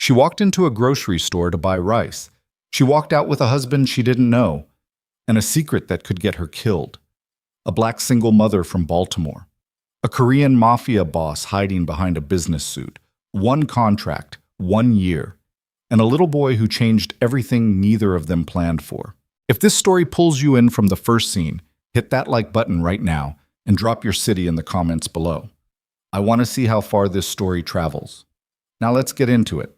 She walked into a grocery store to buy rice. She walked out with a husband she didn't know, and a secret that could get her killed. A black single mother from Baltimore. A Korean mafia boss hiding behind a business suit. One contract, 1 year. And a little boy who changed everything neither of them planned for. If this story pulls you in from the first scene, hit that like button right now and drop your city in the comments below. I want to see how far this story travels. Now let's get into it.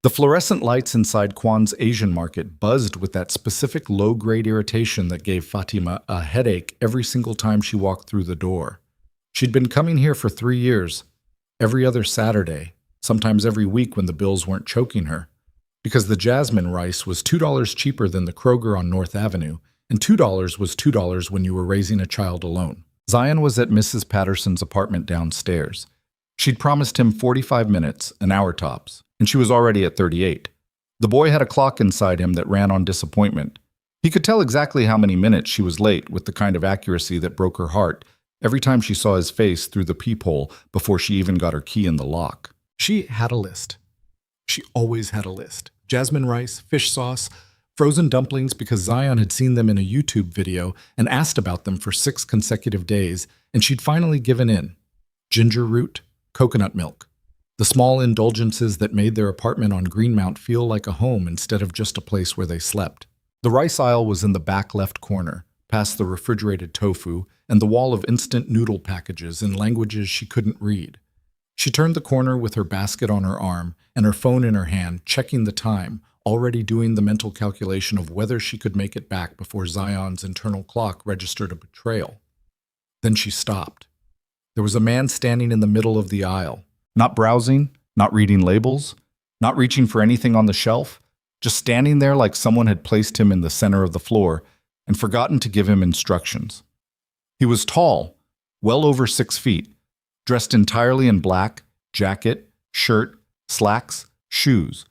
The fluorescent lights inside Kwan's Asian market buzzed with that specific low-grade irritation that gave Fatima a headache every single time she walked through the door. She'd been coming here for 3 years, every other Saturday, sometimes every week when the bills weren't choking her, because the jasmine rice was $2 cheaper than the Kroger on North Avenue, and $2 was $2 when you were raising a child alone. Zion was at Mrs. Patterson's apartment downstairs. She'd promised him 45 minutes, an hour tops, and she was already at 38. The boy had a clock inside him that ran on disappointment. He could tell exactly how many minutes she was late with the kind of accuracy that broke her heart every time she saw his face through the peephole before she even got her key in the lock. She had a list. She always had a list. Jasmine rice, fish sauce, frozen dumplings because Zion had seen them in a YouTube video and asked about them for 6 consecutive days, and she'd finally given in. Ginger root, coconut milk. The small indulgences that made their apartment on Greenmount feel like a home instead of just a place where they slept. The rice aisle was in the back left corner, past the refrigerated tofu and the wall of instant noodle packages in languages she couldn't read. She turned the corner with her basket on her arm and her phone in her hand, checking the time, already doing the mental calculation of whether she could make it back before Zion's internal clock registered a betrayal. Then she stopped. There was a man standing in the middle of the aisle, not browsing, not reading labels, not reaching for anything on the shelf, just standing there like someone had placed him in the center of the floor and forgotten to give him instructions. He was tall, well over 6 feet, dressed entirely in black, jacket, shirt, slacks, shoes,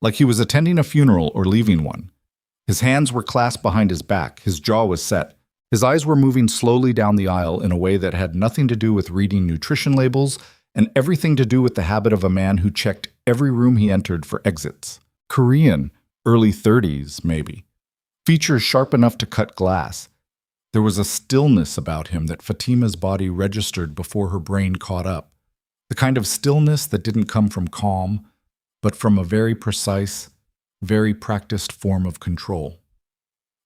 like he was attending a funeral or leaving one. His hands were clasped behind his back, his jaw was set. His eyes were moving slowly down the aisle in a way that had nothing to do with reading nutrition labels and everything to do with the habit of a man who checked every room he entered for exits. Korean, early 30s, maybe. Features sharp enough to cut glass. There was a stillness about him that Fatima's body registered before her brain caught up. The kind of stillness that didn't come from calm, but from a very precise, very practiced form of control.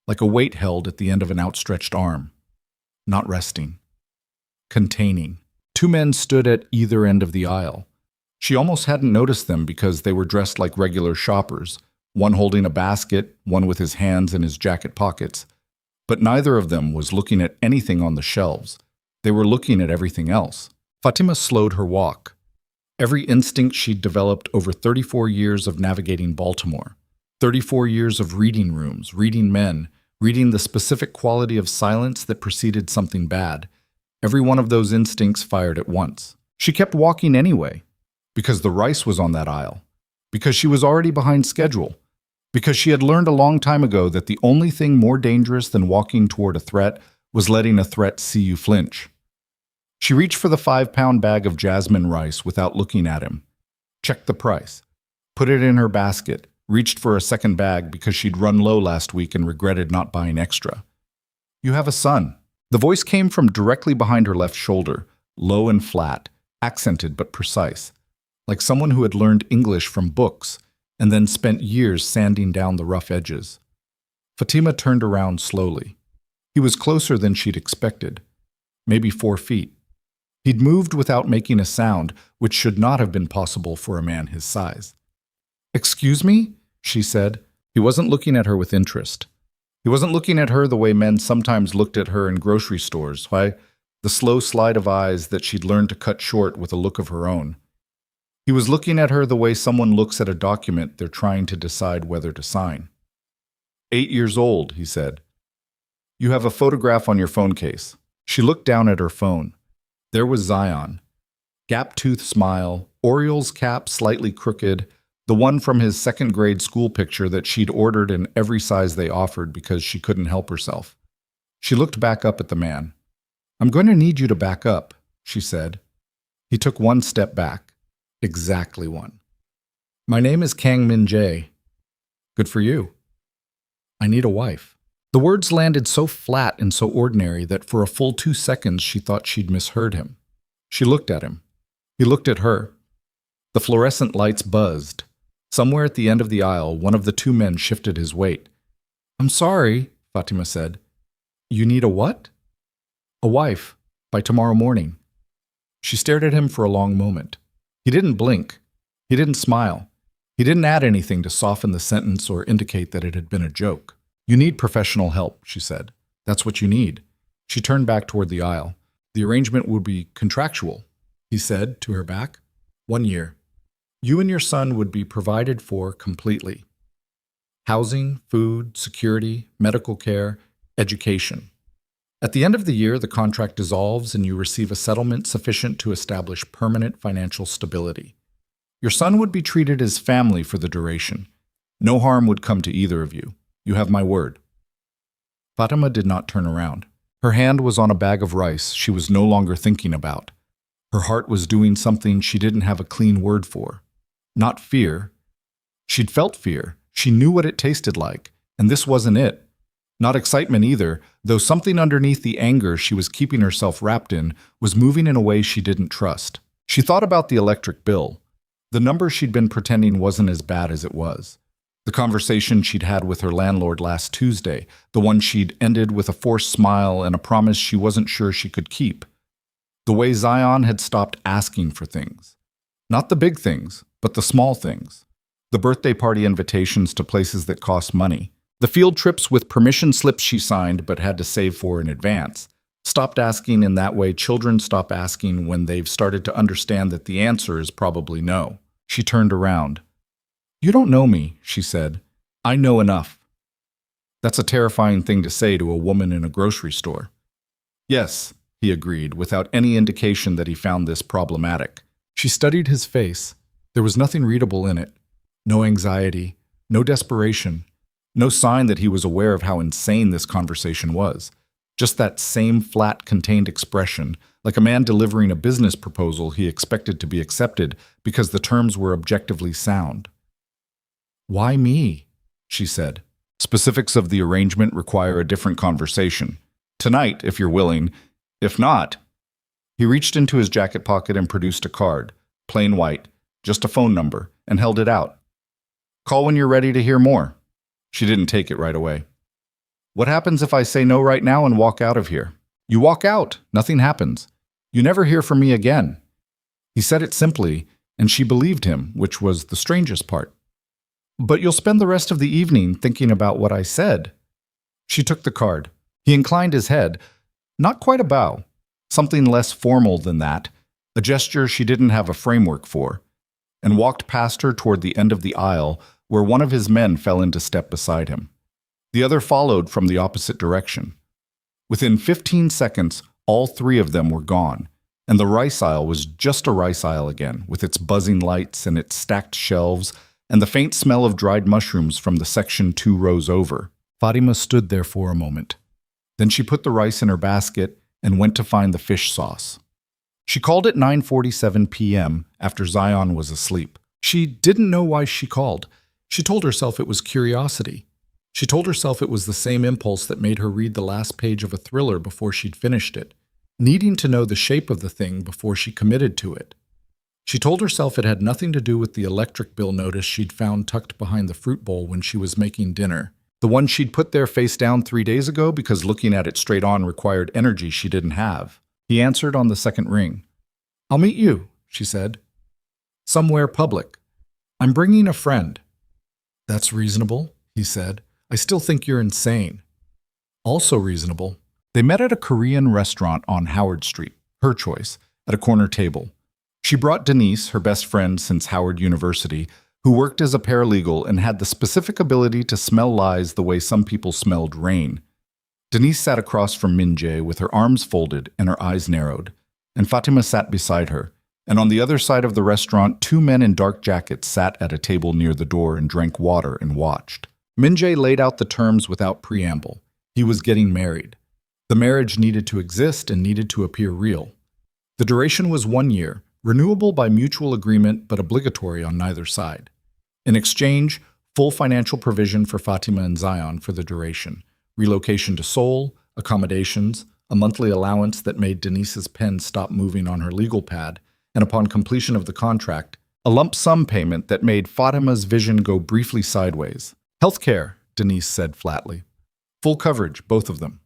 Like a weight held at the end of an outstretched arm. Not resting. Containing. 2 men stood at either end of the aisle. She almost hadn't noticed them because they were dressed like regular shoppers, one holding a basket, one with his hands in his jacket pockets. But neither of them was looking at anything on the shelves. They were looking at everything else. Fatima slowed her walk. Every instinct she'd developed over 34 years of navigating Baltimore. 34 years of reading rooms, reading men, reading the specific quality of silence that preceded something bad. Every one of those instincts fired at once. She kept walking anyway, because the rice was on that aisle, because she was already behind schedule, because she had learned a long time ago that the only thing more dangerous than walking toward a threat was letting a threat see you flinch. She reached for the 5-pound bag of jasmine rice without looking at him, checked the price, put it in her basket, reached for a second bag because she'd run low last week and regretted not buying extra. "You have a son." The voice came from directly behind her left shoulder, low and flat, accented but precise, like someone who had learned English from books and then spent years sanding down the rough edges. Fatima turned around slowly. He was closer than she'd expected, maybe 4 feet. He'd moved without making a sound, which should not have been possible for a man his size. "Excuse me?" she said. He wasn't looking at her with interest. He wasn't looking at her the way men sometimes looked at her in grocery stores, why, the slow slide of eyes that she'd learned to cut short with a look of her own. He was looking at her the way someone looks at a document they're trying to decide whether to sign. 8 years old, he said. "You have a photograph on your phone case." She looked down at her phone. There was Zion. Gap-toothed smile, Orioles cap slightly crooked, the one from his second-grade school picture that she'd ordered in every size they offered because she couldn't help herself. She looked back up at the man. "I'm going to need you to back up," she said. He took one step back. Exactly one. My name is Kang Min Jae. Good for you. I need a wife. The words landed so flat and so ordinary that for a full 2 seconds she thought she'd misheard him. She looked at him. He looked at her. The fluorescent lights buzzed. Somewhere at the end of the aisle, one of the two men shifted his weight. I'm sorry, Fatima said. You need a what? A wife, by tomorrow morning. She stared at him for a long moment. He didn't blink. He didn't smile. He didn't add anything to soften the sentence or indicate that it had been a joke. You need professional help, she said. That's what you need. She turned back toward the aisle. The arrangement would be contractual, he said to her back. 1 year. You and your son would be provided for completely. Housing, food, security, medical care, education. At the end of the year, the contract dissolves and you receive a settlement sufficient to establish permanent financial stability. Your son would be treated as family for the duration. No harm would come to either of you. You have my word. Fatima did not turn around. Her hand was on a bag of rice she was no longer thinking about. Her heart was doing something she didn't have a clean word for. Not fear. She'd felt fear. She knew what it tasted like, and this wasn't it. Not excitement either, though something underneath the anger she was keeping herself wrapped in was moving in a way she didn't trust. She thought about the electric bill. The number she'd been pretending wasn't as bad as it was. The conversation she'd had with her landlord last Tuesday, the one she'd ended with a forced smile and a promise she wasn't sure she could keep. The way Zion had stopped asking for things. Not the big things, but the small things. The birthday party invitations to places that cost money. The field trips with permission slips she signed but had to save for in advance. Stopped asking in that way children stop asking when they've started to understand that the answer is probably no. She turned around. You don't know me, she said. I know enough. That's a terrifying thing to say to a woman in a grocery store. Yes, he agreed, without any indication that he found this problematic. She studied his face. There was nothing readable in it. No anxiety, no desperation, no sign that he was aware of how insane this conversation was. Just that same flat, contained expression, like a man delivering a business proposal he expected to be accepted because the terms were objectively sound. Why me? She said. Specifics of the arrangement require a different conversation. Tonight, if you're willing. If not. He reached into his jacket pocket and produced a card, plain white, just a phone number, and held it out. Call when you're ready to hear more. She didn't take it right away. What happens if I say no right now and walk out of here? You walk out. Nothing happens. You never hear from me again. He said it simply, and she believed him, which was the strangest part. But you'll spend the rest of the evening thinking about what I said. She took the card. He inclined his head, not quite a bow, something less formal than that, a gesture she didn't have a framework for, and walked past her toward the end of the aisle where one of his men fell into step beside him. The other followed from the opposite direction. Within 15 seconds, all three of them were gone, and the rice aisle was just a rice aisle again, with its buzzing lights and its stacked shelves, and the faint smell of dried mushrooms from the section 2 rows over. Fatima stood there for a moment. Then she put the rice in her basket and went to find the fish sauce. She called at 9:47 p.m. after Zion was asleep. She didn't know why she called. She told herself it was curiosity. She told herself it was the same impulse that made her read the last page of a thriller before she'd finished it, needing to know the shape of the thing before she committed to it. She told herself it had nothing to do with the electric bill notice she'd found tucked behind the fruit bowl when she was making dinner. The one she'd put there face down 3 days ago because looking at it straight on required energy she didn't have. He answered on the second ring. I'll meet you, she said. Somewhere public. I'm bringing a friend. That's reasonable, he said. I still think you're insane. Also reasonable. They met at a Korean restaurant on Howard Street, her choice, at a corner table. She brought Denise, her best friend since Howard University, who worked as a paralegal and had the specific ability to smell lies the way some people smelled rain. Denise sat across from Min Jae with her arms folded and her eyes narrowed, and Fatima sat beside her, and on the other side of the restaurant, 2 men in dark jackets sat at a table near the door and drank water and watched. Min Jae laid out the terms without preamble. He was getting married. The marriage needed to exist and needed to appear real. The duration was 1 year, renewable by mutual agreement but obligatory on neither side. In exchange, full financial provision for Fatima and Zion for the duration, relocation to Seoul, accommodations, a monthly allowance that made Denise's pen stop moving on her legal pad, and upon completion of the contract, a lump sum payment that made Fatima's vision go briefly sideways. Healthcare, Denise said flatly. Full coverage, both of them.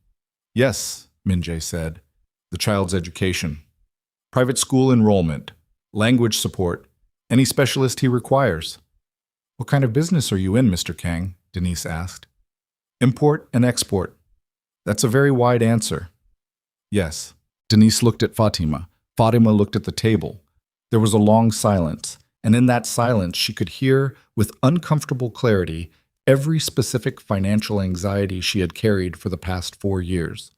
Yes, Min-jae said. The child's education. Private school enrollment. Language support. Any specialist he requires. What kind of business are you in, Mr. Kang? Denise asked. Import and export. That's a very wide answer. Yes. Denise looked at Fatima. Fatima looked at the table. There was a long silence, and in that silence she could hear, with uncomfortable clarity, every specific financial anxiety she had carried for the past 4 years.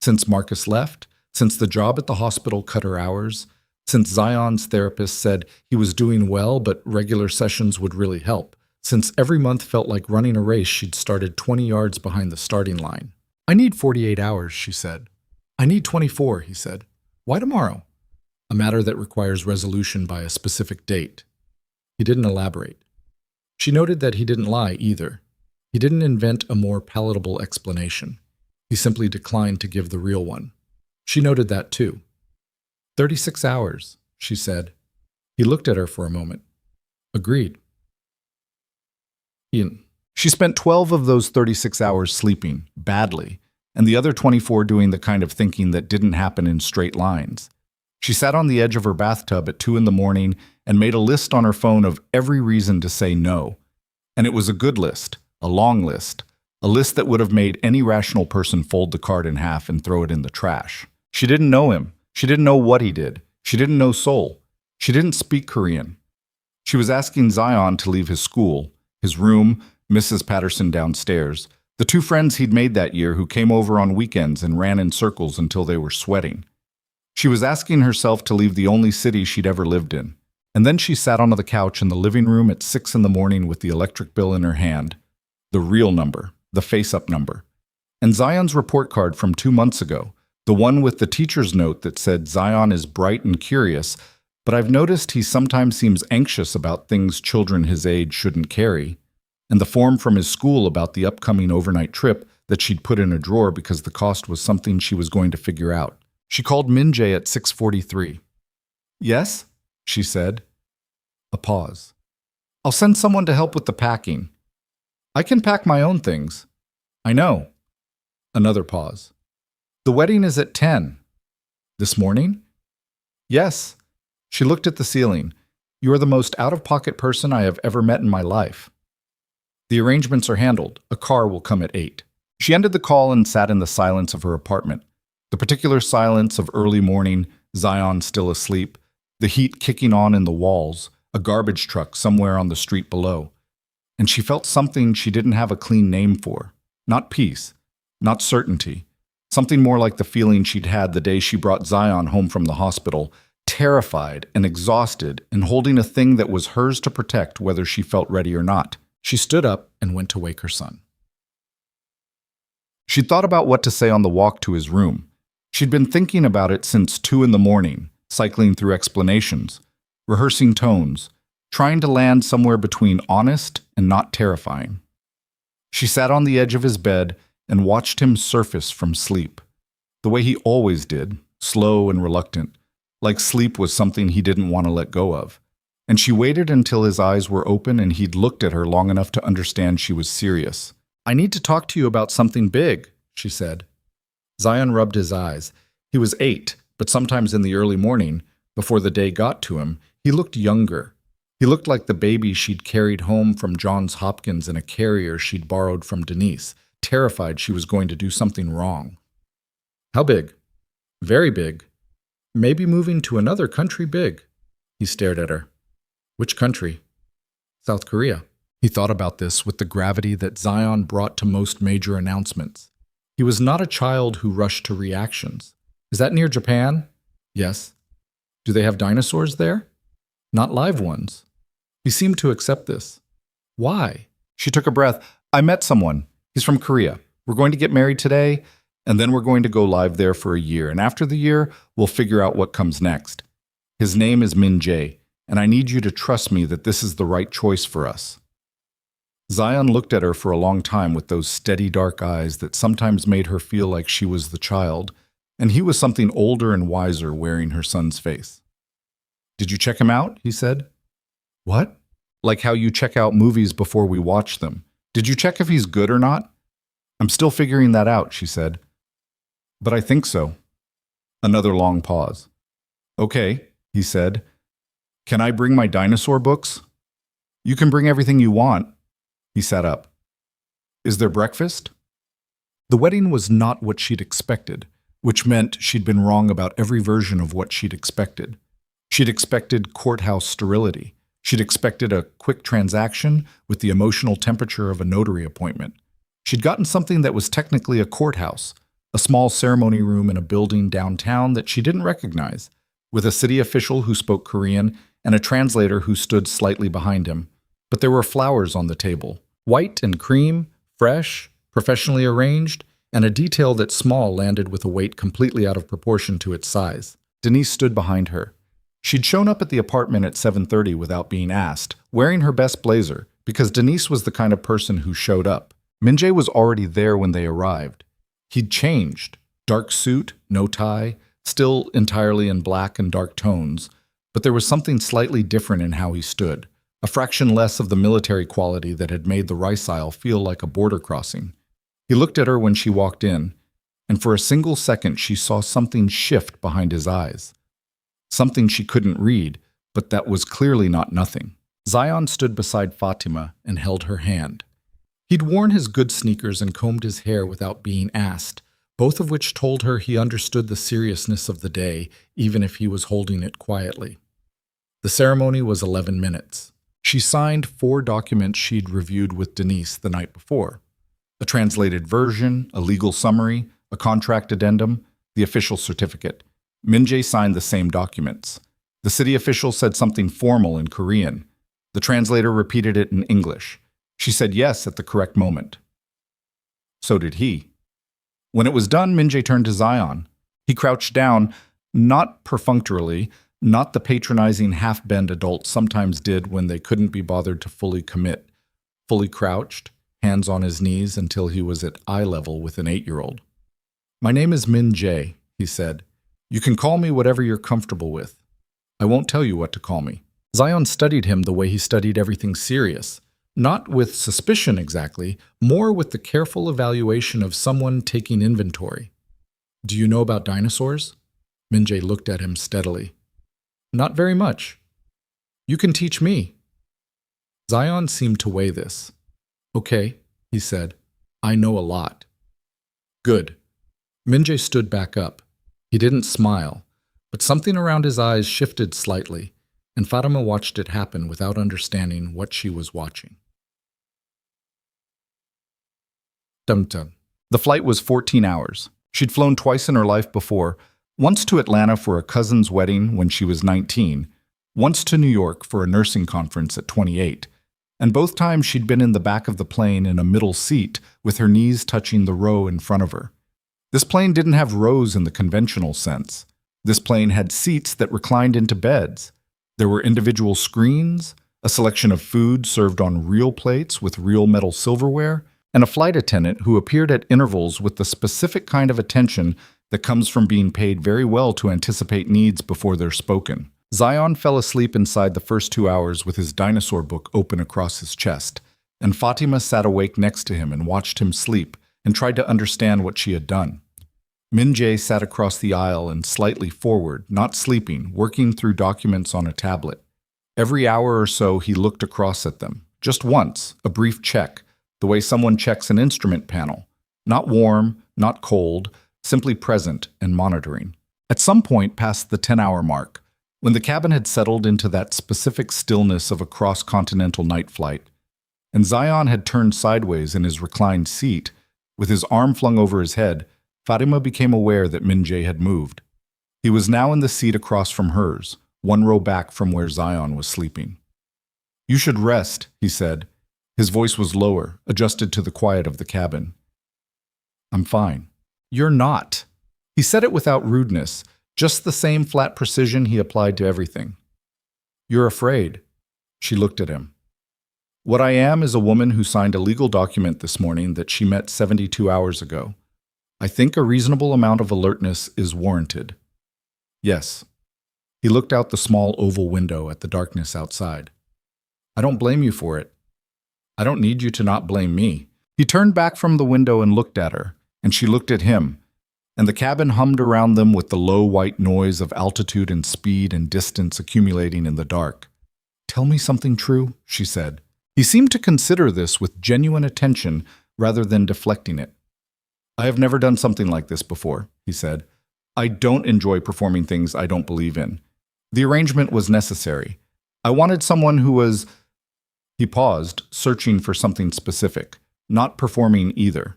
Since Marcus left, since the job at the hospital cut her hours, since Zion's therapist said he was doing well but regular sessions would really help, since every month felt like running a race she'd started 20 yards behind the starting line. I need 48 hours, she said. I need 24, he said. Why tomorrow? A matter that requires resolution by a specific date. He didn't elaborate. She noted that he didn't lie either. He didn't invent a more palatable explanation. He simply declined to give the real one. She noted that too. 36 hours, she said. He looked at her for a moment. Agreed. Ian. She spent 12 of those 36 hours sleeping, badly, and the other 24 doing the kind of thinking that didn't happen in straight lines. She sat on the edge of her bathtub at 2 in the morning and made a list on her phone of every reason to say no. And it was a good list, a long list, a list that would have made any rational person fold the card in half and throw it in the trash. She didn't know him. She didn't know what he did. She didn't know Seoul. She didn't speak Korean. She was asking Zion to leave his school, his room, Mrs. Patterson downstairs, the 2 friends he'd made that year who came over on weekends and ran in circles until they were sweating. She was asking herself to leave the only city she'd ever lived in. And then she sat on the couch in the living room at 6 in the morning with the electric bill in her hand, the real number, the face-up number, and Zion's report card from 2 months ago, the one with the teacher's note that said Zion is bright and curious, but I've noticed he sometimes seems anxious about things children his age shouldn't carry, and the form from his school about the upcoming overnight trip that she'd put in a drawer because the cost was something she was going to figure out. She called Min-jae at 6:43. Yes? She said. A pause. I'll send someone to help with the packing. I can pack my own things. I know. Another pause. The wedding is at 10. This morning? Yes. She looked at the ceiling. You are the most out-of-pocket person I have ever met in my life. The arrangements are handled. A car will come at 8. She ended the call and sat in the silence of her apartment. The particular silence of early morning, Zion still asleep, the heat kicking on in the walls, a garbage truck somewhere on the street below. And she felt something she didn't have a clean name for. Not peace, not certainty. Something more like the feeling she'd had the day she brought Zion home from the hospital, terrified and exhausted and holding a thing that was hers to protect whether she felt ready or not. She stood up and went to wake her son. She'd thought about what to say on the walk to his room. She'd been thinking about it since 2 in the morning, cycling through explanations, rehearsing tones, trying to land somewhere between honest and not terrifying. She sat on the edge of his bed and watched him surface from sleep, the way he always did, slow and reluctant, like sleep was something he didn't want to let go of. And she waited until his eyes were open and he'd looked at her long enough to understand she was serious. I need to talk to you about something big, she said. Zion rubbed his eyes. He was 8, but sometimes in the early morning, before the day got to him, he looked younger. He looked like the baby she'd carried home from Johns Hopkins in a carrier she'd borrowed from Denise, terrified she was going to do something wrong. How big? Very big. Maybe moving to another country big. He stared at her. Which country? South Korea. He thought about this with the gravity that Zion brought to most major announcements. He was not a child who rushed to reactions. Is that near Japan? Yes. Do they have dinosaurs there? Not live ones. He seemed to accept this. Why? She took a breath. I met someone. He's from Korea. We're going to get married today, and then we're going to go live there for a year. And after the year, we'll figure out what comes next. His name is Min Jae, and I need you to trust me that this is the right choice for us." Zion looked at her for a long time with those steady dark eyes that sometimes made her feel like she was the child, and he was something older and wiser wearing her son's face. "Did you check him out?" he said. "What?" "Like how you check out movies before we watch them. Did you check if he's good or not?" "I'm still figuring that out," she said. "But I think so." Another long pause. "Okay," he said. "Can I bring my dinosaur books?" "You can bring everything you want." He sat up. "Is there breakfast?" The wedding was not what she'd expected, which meant she'd been wrong about every version of what she'd expected. She'd expected courthouse sterility. She'd expected a quick transaction with the emotional temperature of a notary appointment. She'd gotten something that was technically a courthouse, a small ceremony room in a building downtown that she didn't recognize, with a city official who spoke Korean and a translator who stood slightly behind him. But there were flowers on the table, white and cream, fresh, professionally arranged, and a detail that small landed with a weight completely out of proportion to its size. Denise stood behind her. She'd shown up at the apartment at 7:30 without being asked, wearing her best blazer, because Denise was the kind of person who showed up. Min Jae was already there when they arrived. He'd changed. Dark suit, no tie, still entirely in black and dark tones, but there was something slightly different in how he stood, a fraction less of the military quality that had made the rice aisle feel like a border crossing. He looked at her when she walked in, and for a single second she saw something shift behind his eyes. Something she couldn't read, but that was clearly not nothing. Zion stood beside Fatima and held her hand. He'd worn his good sneakers and combed his hair without being asked, both of which told her he understood the seriousness of the day, even if he was holding it quietly. The ceremony was 11 minutes. She signed 4 documents she'd reviewed with Denise the night before. A translated version, a legal summary, a contract addendum, the official certificate. Min Jae signed the same documents. The city official said something formal in Korean. The translator repeated it in English. She said yes at the correct moment. So did he. When it was done, Min Jae turned to Zion. He crouched down, not perfunctorily, not the patronizing half-bend adults sometimes did when they couldn't be bothered to fully commit. Fully crouched, hands on his knees until he was at eye level with an 8-year-old. "My name is Min Jae," he said. "You can call me whatever you're comfortable with. I won't tell you what to call me." Zion studied him the way he studied everything serious. Not with suspicion exactly, more with the careful evaluation of someone taking inventory. "Do you know about dinosaurs?" Min Jae looked at him steadily. "Not very much." "You can teach me." Zion seemed to weigh this. "Okay," he said. "I know a lot." "Good." Min Jae stood back up. He didn't smile, but something around his eyes shifted slightly, and Fatima watched it happen without understanding what she was watching. Dum-dum. The flight was 14 hours. She'd flown twice in her life before, once to Atlanta for a cousin's wedding when she was 19, once to New York for a nursing conference at 28, and both times she'd been in the back of the plane in a middle seat with her knees touching the row in front of her. This plane didn't have rows in the conventional sense. This plane had seats that reclined into beds. There were individual screens, a selection of food served on real plates with real metal silverware, and a flight attendant who appeared at intervals with the specific kind of attention that comes from being paid very well to anticipate needs before they're spoken. Zion fell asleep inside the first 2 hours with his dinosaur book open across his chest, and Fatima sat awake next to him and watched him sleep and tried to understand what she had done. Min Jae sat across the aisle and slightly forward, not sleeping, working through documents on a tablet. Every hour or so he looked across at them. Just once, a brief check, the way someone checks an instrument panel. Not warm, not cold, simply present and monitoring. At some point past the 10-hour mark, when the cabin had settled into that specific stillness of a cross-continental night flight, and Zion had turned sideways in his reclined seat, with his arm flung over his head, Fatima became aware that Min Jae had moved. He was now in the seat across from hers, one row back from where Zion was sleeping. "You should rest," he said. His voice was lower, adjusted to the quiet of the cabin. "I'm fine." "You're not." He said it without rudeness, Just the same flat precision he applied to everything. "You're afraid." She looked at him. "What I am is a woman who signed a legal document this morning that she met 72 hours ago. I think a reasonable amount of alertness is warranted." "Yes." He looked out the small oval window at the darkness outside. "I don't blame you for it. I don't need you to not blame me." He turned back from the window and looked at her, and she looked at him, and the cabin hummed around them with the low white noise of altitude and speed and distance accumulating in the dark. "Tell me something true," she said. He seemed to consider this with genuine attention rather than deflecting it. "I have never done something like this before," he said. "I don't enjoy performing things I don't believe in. The arrangement was necessary. I wanted someone who was—" He paused, searching for something specific. "Not performing either."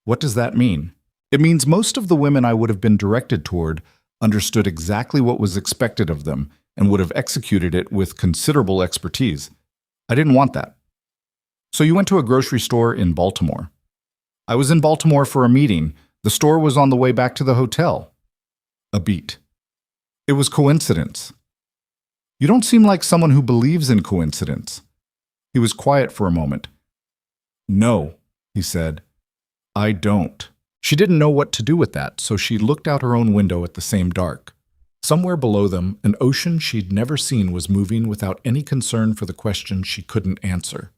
"What does that mean?" "It means most of the women I would have been directed toward understood exactly what was expected of them and would have executed it with considerable expertise. I didn't want that." "So you went to a grocery store in Baltimore." "I was in Baltimore for a meeting. The store was on the way back to the hotel." A beat. "It was coincidence." "You don't seem like someone who believes in coincidence." He was quiet for a moment. "No," he said. "I don't." She didn't know what to do with that, so she looked out her own window at the same dark. Somewhere below them, an ocean she'd never seen was moving without any concern for the question she couldn't answer.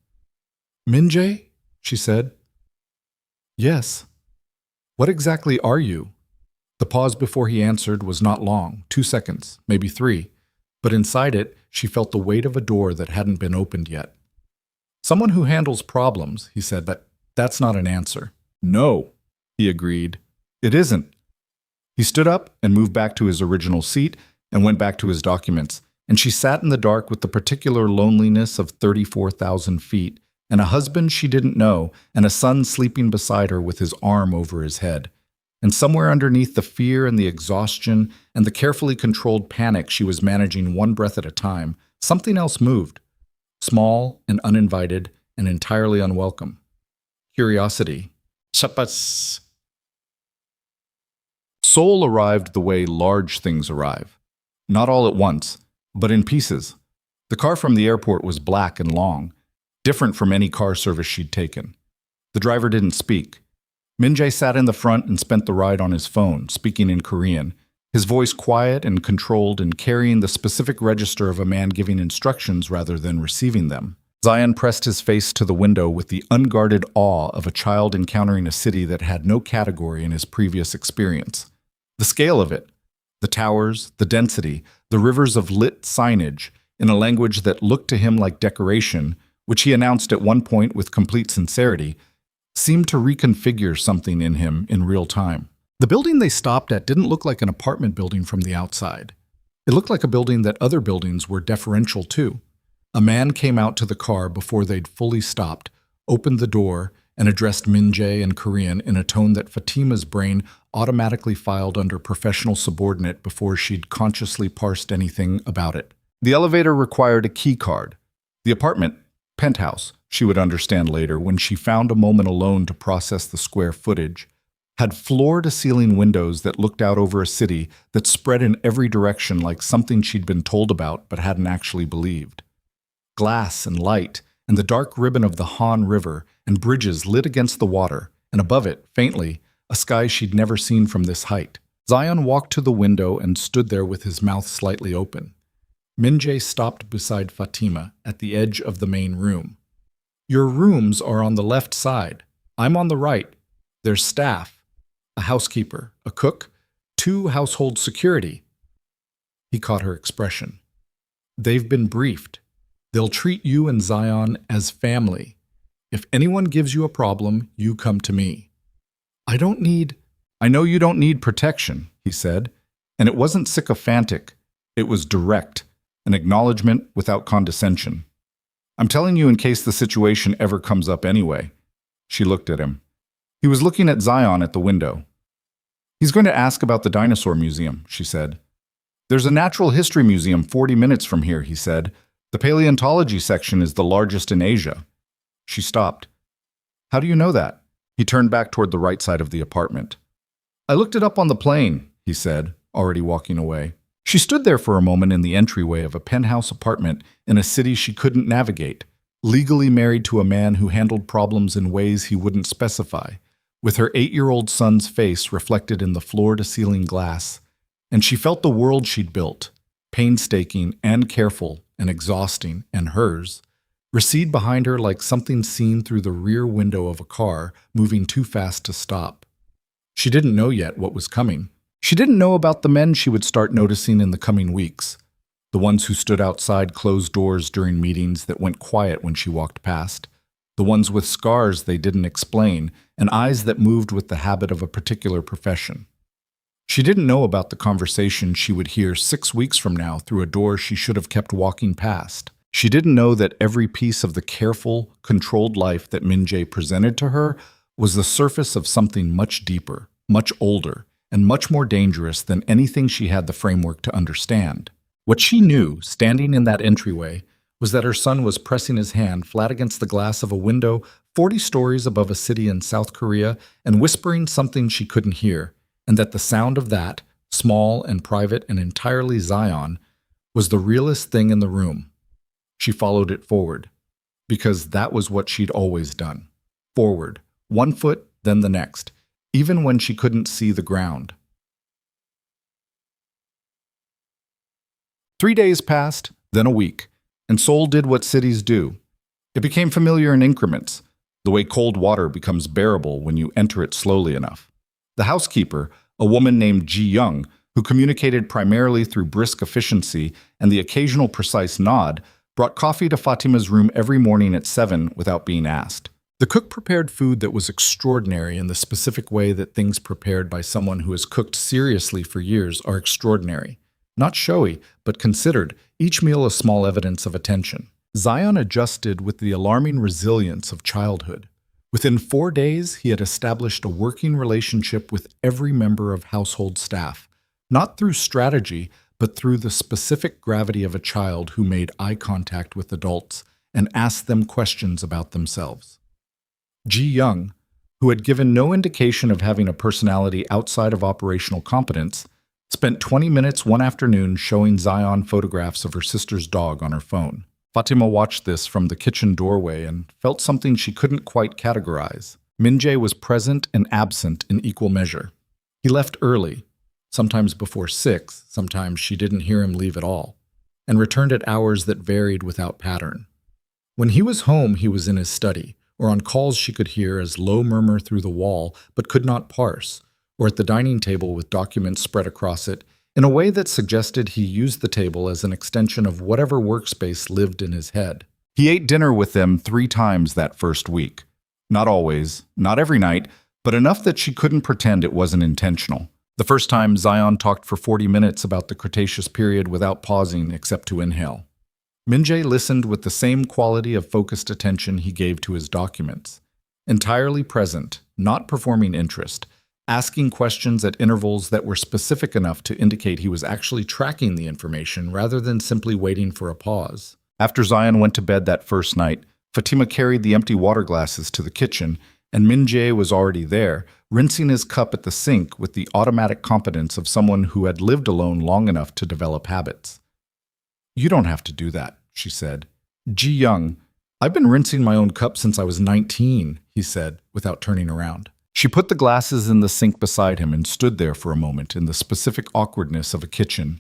"Minjae?" she said. "Yes." "What exactly are you?" The pause before he answered was not long, 2 seconds, maybe 3, but inside it, she felt the weight of a door that hadn't been opened yet. "Someone who handles problems," he said, "but that's not an answer." "No," he agreed. "It isn't." He stood up and moved back to his original seat and went back to his documents, and she sat in the dark with the particular loneliness of 34,000 feet, and a husband she didn't know, and a son sleeping beside her with his arm over his head. And somewhere underneath the fear and the exhaustion and the carefully controlled panic she was managing one breath at a time, something else moved. Small and uninvited and entirely unwelcome. Curiosity. Chapas. Seoul arrived the way large things arrive. Not all at once, but in pieces. The car from the airport was black and long, different from any car service she'd taken. The driver didn't speak. Minjae sat in the front and spent the ride on his phone, speaking in Korean, his voice quiet and controlled and carrying the specific register of a man giving instructions rather than receiving them. Zion pressed his face to the window with the unguarded awe of a child encountering a city that had no category in his previous experience. The scale of it, the towers, the density, the rivers of lit signage, in a language that looked to him like decoration, which he announced at one point with complete sincerity, seemed to reconfigure something in him in real time. The building they stopped at didn't look like an apartment building from the outside. It looked like a building that other buildings were deferential to. A man came out to the car before they'd fully stopped, opened the door, and addressed Minjae in Korean in a tone that Fatima's brain automatically filed under professional subordinate before she'd consciously parsed anything about it. The elevator required a key card. The apartment, penthouse, she would understand later when she found a moment alone to process the square footage, had floor-to-ceiling windows that looked out over a city that spread in every direction like something she'd been told about but hadn't actually believed. Glass and light, and the dark ribbon of the Han River, and bridges lit against the water, and above it, faintly, a sky she'd never seen from this height. Zion walked to the window and stood there with his mouth slightly open. Minjae stopped beside Fatima at the edge of the main room. "Your rooms are on the left side. I'm on the right. There's staff. A housekeeper, a cook, 2 household security." He caught her expression. "They've been briefed. They'll treat you and Zion as family. If anyone gives you a problem, you come to me." "I know you don't need protection," he said, and it wasn't sycophantic. It was direct, an acknowledgement without condescension. "I'm telling you in case the situation ever comes up anyway." She looked at him. He was looking at Zion at the window. "He's going to ask about the dinosaur museum," she said. "There's a natural history museum 40 minutes from here," he said. "The paleontology section is the largest in Asia." She stopped. "How do you know that?" He turned back toward the right side of the apartment. "I looked it up on the plane," he said, already walking away. She stood there for a moment in the entryway of a penthouse apartment in a city she couldn't navigate, legally married to a man who handled problems in ways he wouldn't specify, with her 8-year-old son's face reflected in the floor-to-ceiling glass, and she felt the world she'd built, painstaking and careful and exhausting, and hers, recede behind her like something seen through the rear window of a car moving too fast to stop. She didn't know yet what was coming. She didn't know about the men she would start noticing in the coming weeks, the ones who stood outside closed doors during meetings that went quiet when she walked past, the ones with scars they didn't explain, and eyes that moved with the habit of a particular profession. She didn't know about the conversation she would hear 6 weeks from now through a door she should have kept walking past. She didn't know that every piece of the careful, controlled life that Min-jae presented to her was the surface of something much deeper, much older, and much more dangerous than anything she had the framework to understand. What she knew, standing in that entryway, was that her son was pressing his hand flat against the glass of a window 40 stories above a city in South Korea and whispering something she couldn't hear, and that the sound of that, small and private and entirely Zion, was the realest thing in the room. She followed it forward, because that was what she'd always done. Forward, one foot, then the next, even when she couldn't see the ground. 3 days passed, then a week, and Seoul did what cities do. It became familiar in increments, the way cold water becomes bearable when you enter it slowly enough. The housekeeper, a woman named Ji-young, who communicated primarily through brisk efficiency and the occasional precise nod, brought coffee to Fatima's room every morning at 7 without being asked. The cook prepared food that was extraordinary in the specific way that things prepared by someone who has cooked seriously for years are extraordinary. Not showy, but considered, each meal a small evidence of attention. Zion adjusted with the alarming resilience of childhood. Within 4 days, he had established a working relationship with every member of household staff, not through strategy, but through the specific gravity of a child who made eye contact with adults and asked them questions about themselves. Ji-young, who had given no indication of having a personality outside of operational competence, spent 20 minutes one afternoon showing Zion photographs of her sister's dog on her phone. Fatima watched this from the kitchen doorway and felt something she couldn't quite categorize. Min-jae was present and absent in equal measure. He left early, sometimes before 6, sometimes she didn't hear him leave at all, and returned at hours that varied without pattern. When he was home, he was in his study, or on calls she could hear as low murmur through the wall but could not parse, or at the dining table with documents spread across it, in a way that suggested he used the table as an extension of whatever workspace lived in his head. He ate dinner with them 3 times that first week. Not always, not every night, but enough that she couldn't pretend it wasn't intentional. The first time, Zion talked for 40 minutes about the Cretaceous period without pausing except to inhale. Min-jae listened with the same quality of focused attention he gave to his documents. Entirely present, not performing interest, asking questions at intervals that were specific enough to indicate he was actually tracking the information rather than simply waiting for a pause. After Zion went to bed that first night, Fatima carried the empty water glasses to the kitchen, and Min-jae was already there, rinsing his cup at the sink with the automatic competence of someone who had lived alone long enough to develop habits. "You don't have to do that," she said. "Ji-young, I've been rinsing my own cup since I was 19, he said, without turning around. She put the glasses in the sink beside him and stood there for a moment in the specific awkwardness of a kitchen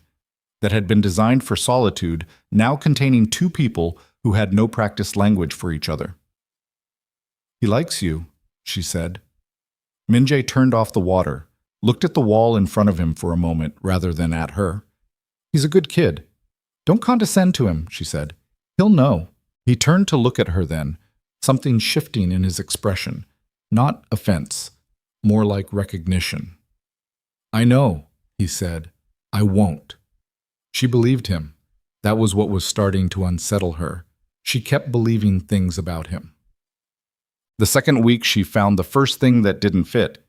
that had been designed for solitude, now containing 2 people who had no practiced language for each other. "He likes you," she said. Min-jae turned off the water, looked at the wall in front of him for a moment rather than at her. "He's a good kid. Don't condescend to him," she said. "He'll know." He turned to look at her then, something shifting in his expression. Not offense, more like recognition. "I know," he said. "I won't." She believed him. That was what was starting to unsettle her. She kept believing things about him. The second week, she found the first thing that didn't fit.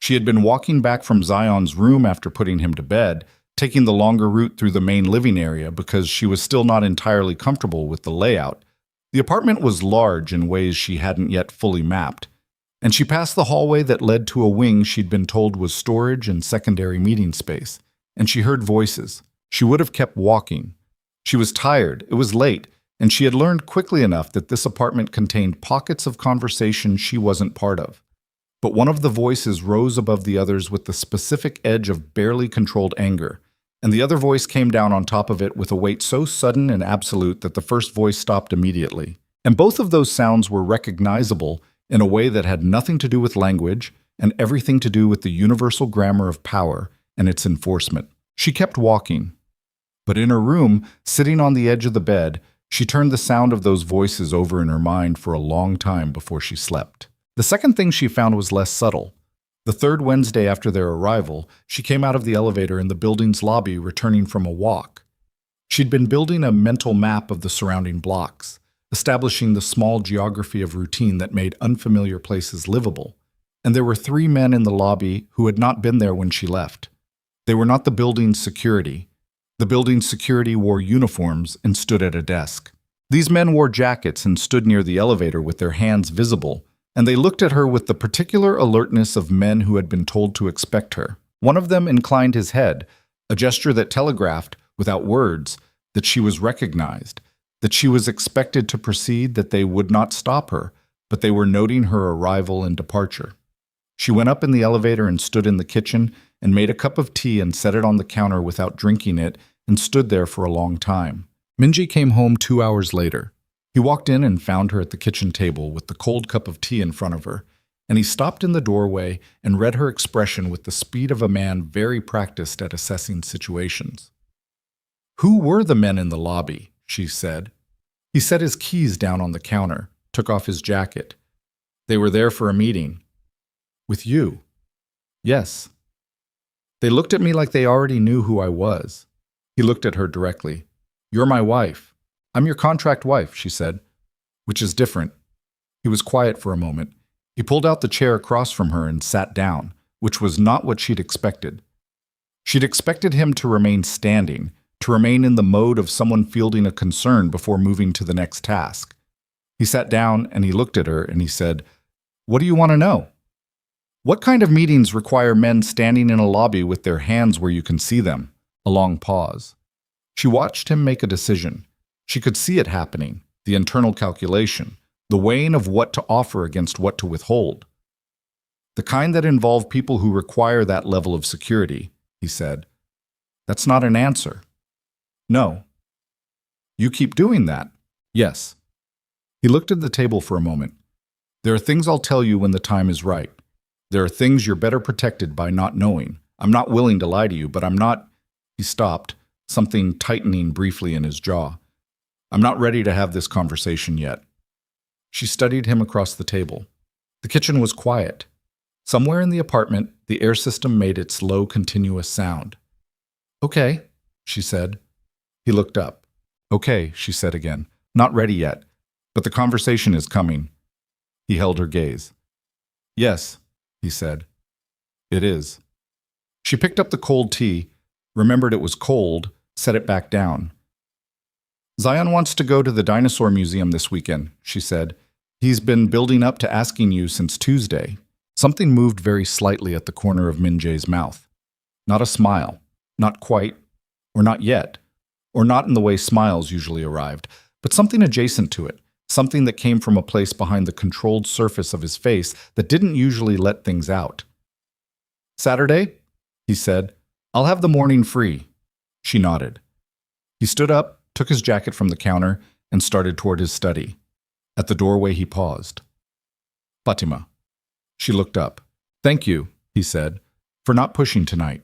She had been walking back from Zion's room after putting him to bed, taking the longer route through the main living area because she was still not entirely comfortable with the layout. The apartment was large in ways she hadn't yet fully mapped, and she passed the hallway that led to a wing she'd been told was storage and secondary meeting space. and she heard voices. She would have kept walking. She was tired, it was late, and she had learned quickly enough that this apartment contained pockets of conversation she wasn't part of. But one of the voices rose above the others with the specific edge of barely controlled anger, and the other voice came down on top of it with a weight so sudden and absolute that the first voice stopped immediately. And both of those sounds were recognizable in a way that had nothing to do with language and everything to do with the universal grammar of power and its enforcement. She kept walking. But in her room, sitting on the edge of the bed, she turned the sound of those voices over in her mind for a long time before she slept. The second thing she found was less subtle. The third Wednesday after their arrival, she came out of the elevator in the building's lobby returning from a walk. She'd been building a mental map of the surrounding blocks, establishing the small geography of routine that made unfamiliar places livable. And there were 3 men in the lobby who had not been there when she left. They were not the building's security. The building's security wore uniforms and stood at a desk. These men wore jackets and stood near the elevator with their hands visible, and they looked at her with the particular alertness of men who had been told to expect her. One of them inclined his head, a gesture that telegraphed, without words, that she was recognized, that she was expected to proceed, that they would not stop her, but they were noting her arrival and departure. She went up in the elevator and stood in the kitchen and made a cup of tea and set it on the counter without drinking it and stood there for a long time. Minji came home 2 hours later. He walked in and found her at the kitchen table with the cold cup of tea in front of her, and he stopped in the doorway and read her expression with the speed of a man very practiced at assessing situations. "Who were the men in the lobby?" she said. He set his keys down on the counter, took off his jacket. "They were there for a meeting." "With you?" "Yes." "They looked at me like they already knew who I was." He looked at her directly. "You're my wife. I'm your contract wife," she said, "which is different." He was quiet for a moment. He pulled out the chair across from her and sat down, which was not what she'd expected. She'd expected him to remain standing, to remain in the mode of someone fielding a concern before moving to the next task. He sat down and he looked at her and he said, "What do you want to know?" "What kind of meetings require men standing in a lobby with their hands where you can see them?" A long pause. She watched him make a decision. She could see it happening, the internal calculation, the weighing of what to offer against what to withhold. "The kind that involve people who require that level of security," he said. "That's not an answer." "No." "You keep doing that?" "Yes." He looked at the table for a moment. "There are things I'll tell you when the time is right. There are things you're better protected by not knowing. I'm not willing to lie to you, but I'm not—" He stopped, something tightening briefly in his jaw. "I'm not ready to have this conversation yet." She studied him across the table. The kitchen was quiet. Somewhere in the apartment, the air system made its low, continuous sound. "Okay," she said. He looked up. "Okay," she said again. "Not ready yet, but the conversation is coming." He held her gaze. "Yes," he said. "It is." She picked up the cold tea, remembered it was cold, set it back down. "Zion wants to go to the dinosaur museum this weekend," she said. "He's been building up to asking you since Tuesday." Something moved very slightly at the corner of Minjae's mouth. Not a smile, not quite, or not yet, or not in the way smiles usually arrived, but something adjacent to it, something that came from a place behind the controlled surface of his face that didn't usually let things out. "Saturday?" he said. "I'll have the morning free." She nodded. He stood up, took his jacket from the counter, and started toward his study. At the doorway he paused. "Fatima." She looked up. "Thank you," he said, "for not pushing tonight."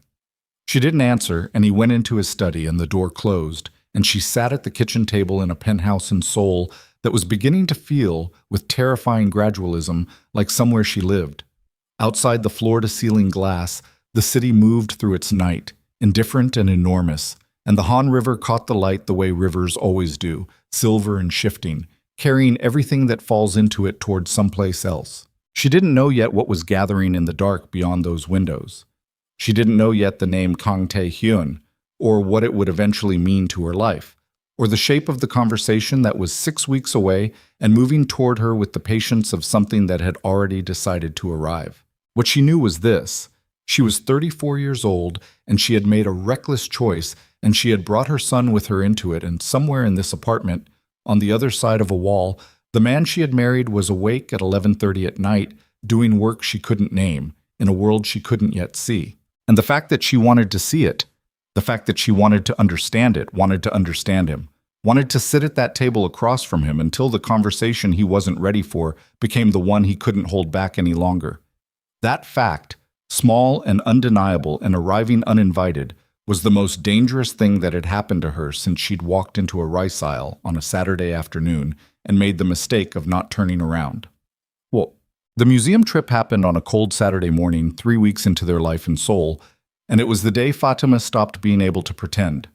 She didn't answer, and he went into his study and the door closed, and she sat at the kitchen table in a penthouse in Seoul that was beginning to feel, with terrifying gradualism, like somewhere she lived. Outside the floor-to-ceiling glass, the city moved through its night, indifferent and enormous, and the Han River caught the light the way rivers always do, silver and shifting, carrying everything that falls into it toward someplace else. She didn't know yet what was gathering in the dark beyond those windows. She didn't know yet the name Kang Tae-hyun, or what it would eventually mean to her life, or the shape of the conversation that was 6 weeks away and moving toward her with the patience of something that had already decided to arrive. What she knew was this: She was 34 years old, and she had made a reckless choice, and she had brought her son with her into it, and somewhere in this apartment, on the other side of a wall, the man she had married was awake at 11:30 at night, doing work she couldn't name, in a world she couldn't yet see. And the fact that she wanted to see it, the fact that she wanted to understand it, wanted to understand him, wanted to sit at that table across from him until the conversation he wasn't ready for became the one he couldn't hold back any longer. That fact, small and undeniable and arriving uninvited, was the most dangerous thing that had happened to her since she'd walked into a rice aisle on a Saturday afternoon and made the mistake of not turning around. Well, the museum trip happened on a cold Saturday morning 3 weeks into their life in Seoul, and it was the day Fatima stopped being able to pretend.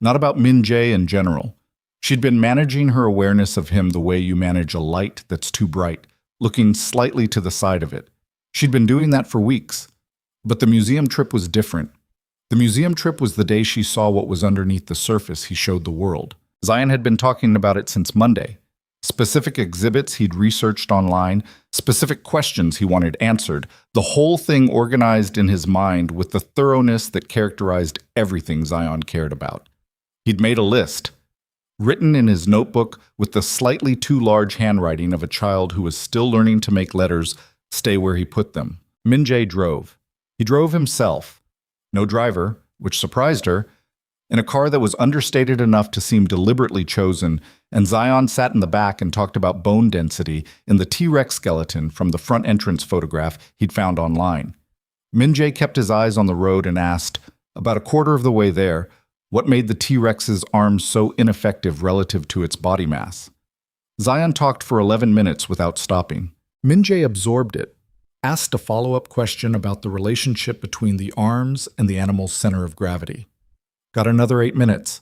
Not about Min Jae in general. She'd been managing her awareness of him the way you manage a light that's too bright, looking slightly to the side of it. She'd been doing that for weeks. But the museum trip was different. The museum trip was the day she saw what was underneath the surface he showed the world. Zion had been talking about it since Monday. Specific exhibits he'd researched online, specific questions he wanted answered, the whole thing organized in his mind with the thoroughness that characterized everything Zion cared about. He'd made a list, written in his notebook with the slightly too large handwriting of a child who was still learning to make letters stay where he put them. Min Jae drove. He drove himself. No driver, which surprised her, in a car that was understated enough to seem deliberately chosen, and Zion sat in the back and talked about bone density in the T-Rex skeleton from the front entrance photograph he'd found online. Min Jae kept his eyes on the road and asked, about a quarter of the way there, what made the T-Rex's arms so ineffective relative to its body mass. Zion talked for 11 minutes without stopping. Min Jae absorbed it, asked a follow-up question about the relationship between the arms and the animal's center of gravity. Got another 8 minutes.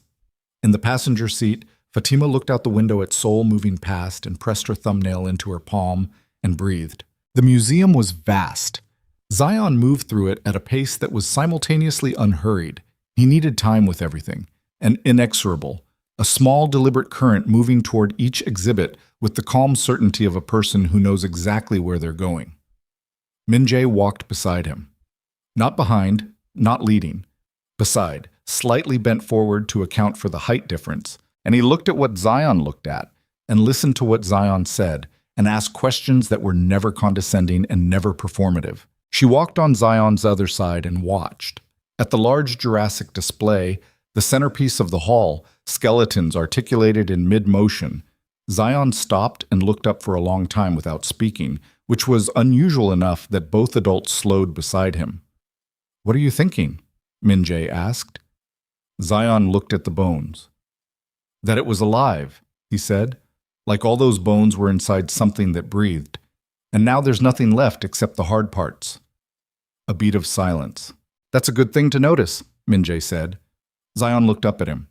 In the passenger seat, Fatima looked out the window at Seoul moving past and pressed her thumbnail into her palm and breathed. The museum was vast. Zion moved through it at a pace that was simultaneously unhurried. He needed time with everything, and inexorable, a small deliberate current moving toward each exhibit with the calm certainty of a person who knows exactly where they're going. Min Jae walked beside him. Not behind, not leading. Beside, slightly bent forward to account for the height difference, and he looked at what Zion looked at, and listened to what Zion said, and asked questions that were never condescending and never performative. She walked on Zion's other side and watched. At the large Jurassic display, the centerpiece of the hall, skeletons articulated in mid-motion, Zion stopped and looked up for a long time without speaking, which was unusual enough that both adults slowed beside him. "What are you thinking?" Min Jae asked. Zion looked at the bones. "That it was alive," he said, "like all those bones were inside something that breathed. And now there's nothing left except the hard parts." A beat of silence. "That's a good thing to notice," Min Jae said. Zion looked up at him.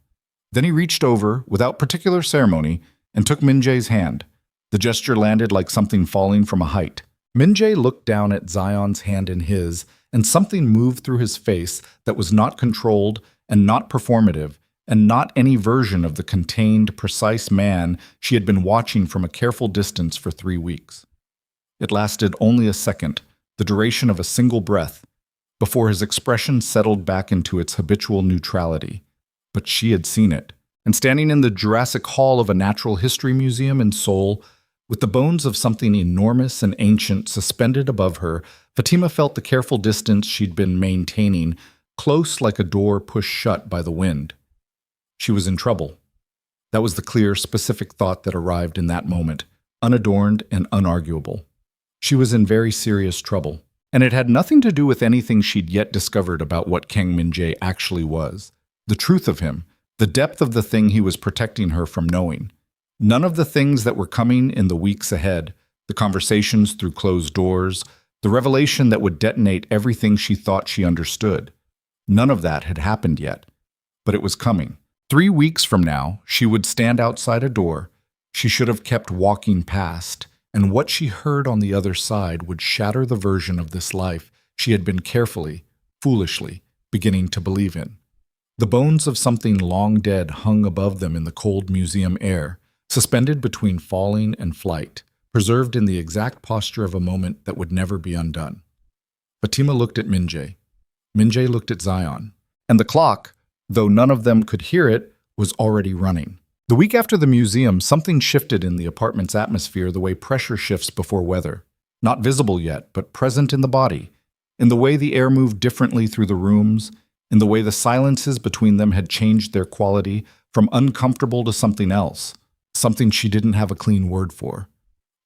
Then he reached over, without particular ceremony, and took Min Jae's hand. The gesture landed like something falling from a height. Min Jae looked down at Zion's hand in his, and something moved through his face that was not controlled and not performative, and not any version of the contained, precise man she had been watching from a careful distance for 3 weeks. It lasted only a second, the duration of a single breath, before his expression settled back into its habitual neutrality. But she had seen it, and standing in the Jurassic Hall of a natural history museum in Seoul, with the bones of something enormous and ancient suspended above her, Fatima felt the careful distance she'd been maintaining, close like a door pushed shut by the wind. She was in trouble. That was the clear, specific thought that arrived in that moment, unadorned and unarguable. She was in very serious trouble, and it had nothing to do with anything she'd yet discovered about what Kang Min Jae actually was. The truth of him, the depth of the thing he was protecting her from knowing. None of the things that were coming in the weeks ahead, the conversations through closed doors, the revelation that would detonate everything she thought she understood. None of that had happened yet, but it was coming. 3 weeks from now, she would stand outside a door she should have kept walking past, and what she heard on the other side would shatter the version of this life she had been carefully, foolishly, beginning to believe in. The bones of something long dead hung above them in the cold museum air, suspended between falling and flight, preserved in the exact posture of a moment that would never be undone. Fatima looked at Min Jae. Min-jae looked at Zion. And the clock, though none of them could hear it, was already running. The week after the museum, something shifted in the apartment's atmosphere the way pressure shifts before weather. Not visible yet, but present in the body, in the way the air moved differently through the rooms, in the way the silences between them had changed their quality from uncomfortable to something else, something she didn't have a clean word for.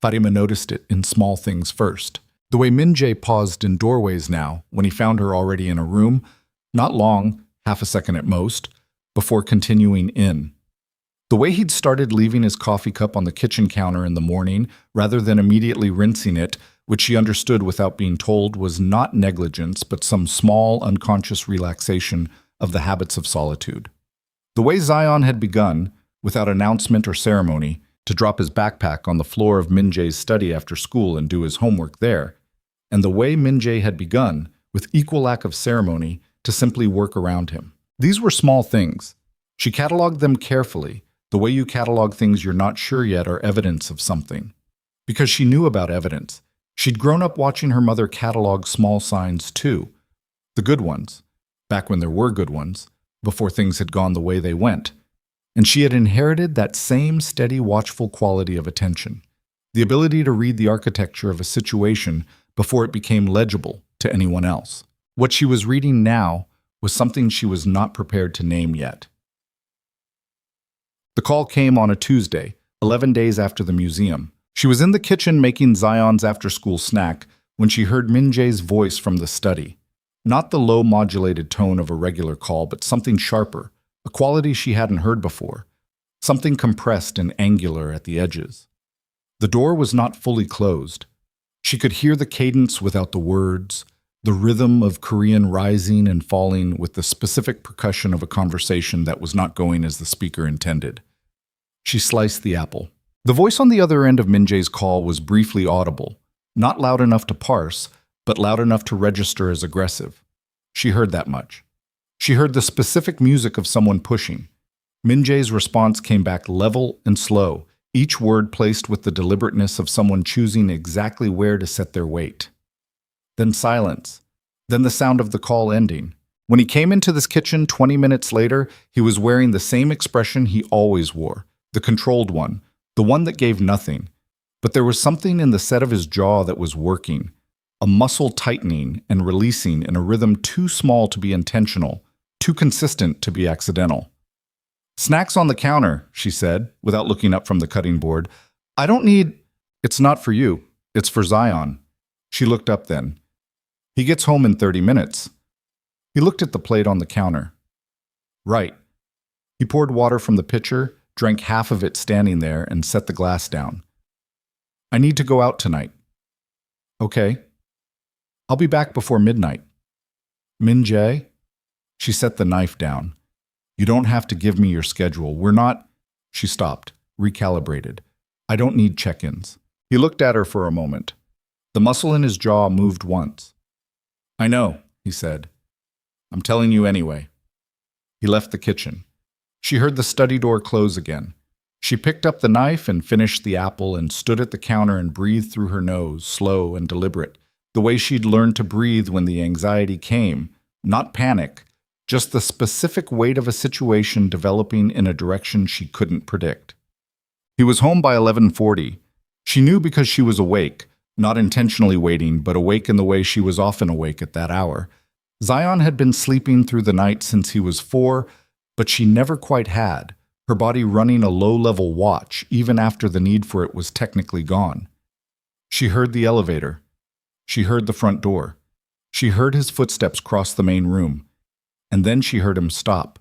Fatima noticed it in small things first. The way Min-jae paused in doorways now, when he found her already in a room, not long, half a second at most, before continuing in. The way he'd started leaving his coffee cup on the kitchen counter in the morning, rather than immediately rinsing it, which she understood without being told was not negligence, but some small, unconscious relaxation of the habits of solitude. The way Zion had begun, without announcement or ceremony, to drop his backpack on the floor of Min-jae's study after school and do his homework there, and the way Min-jae had begun, with equal lack of ceremony, to simply work around him. These were small things. She cataloged them carefully, the way you catalog things you're not sure yet are evidence of something. Because she knew about evidence. She'd grown up watching her mother catalog small signs too. The good ones, back when there were good ones, before things had gone the way they went. And she had inherited that same steady, watchful quality of attention. The ability to read the architecture of a situation before it became legible to anyone else. What she was reading now was something she was not prepared to name yet. The call came on a Tuesday, 11 days after the museum. She was in the kitchen making Zion's after-school snack when she heard Min-jae's voice from the study. Not the low modulated tone of a regular call, but something sharper, a quality she hadn't heard before, something compressed and angular at the edges. The door was not fully closed. She could hear the cadence without the words, the rhythm of Korean rising and falling with the specific percussion of a conversation that was not going as the speaker intended. She sliced the apple. The voice on the other end of Min-jae's call was briefly audible, not loud enough to parse, but loud enough to register as aggressive. She heard that much. She heard the specific music of someone pushing. Min-jae's response came back level and slow, each word placed with the deliberateness of someone choosing exactly where to set their weight. Then silence. Then the sound of the call ending. When he came into this kitchen 20 minutes later, he was wearing the same expression he always wore, the controlled one, the one that gave nothing. But there was something in the set of his jaw that was working, a muscle tightening and releasing in a rhythm too small to be intentional, too consistent to be accidental. "Snacks on the counter," she said, without looking up from the cutting board. "I don't need—" "It's not for you. It's for Zion." She looked up then. "He gets home in 30 minutes. He looked at the plate on the counter. "Right." He poured water from the pitcher, drank half of it standing there, and set the glass down. "I need to go out tonight." "Okay. I'll be back before midnight." "Min-jae?" She set the knife down. "You don't have to give me your schedule. We're not—" She stopped, recalibrated. "I don't need check-ins." He looked at her for a moment. The muscle in his jaw moved once. "I know," he said. "I'm telling you anyway." He left the kitchen. She heard the study door close again. She picked up the knife and finished the apple and stood at the counter and breathed through her nose, slow and deliberate, the way she'd learned to breathe when the anxiety came, not panic, just the specific weight of a situation developing in a direction she couldn't predict. He was home by 11:40. She knew because she was awake, not intentionally waiting, but awake in the way she was often awake at that hour. Zion had been sleeping through the night since he was 4, but she never quite had, her body running a low-level watch even after the need for it was technically gone. She heard the elevator. She heard the front door. She heard his footsteps cross the main room. And then she heard him stop.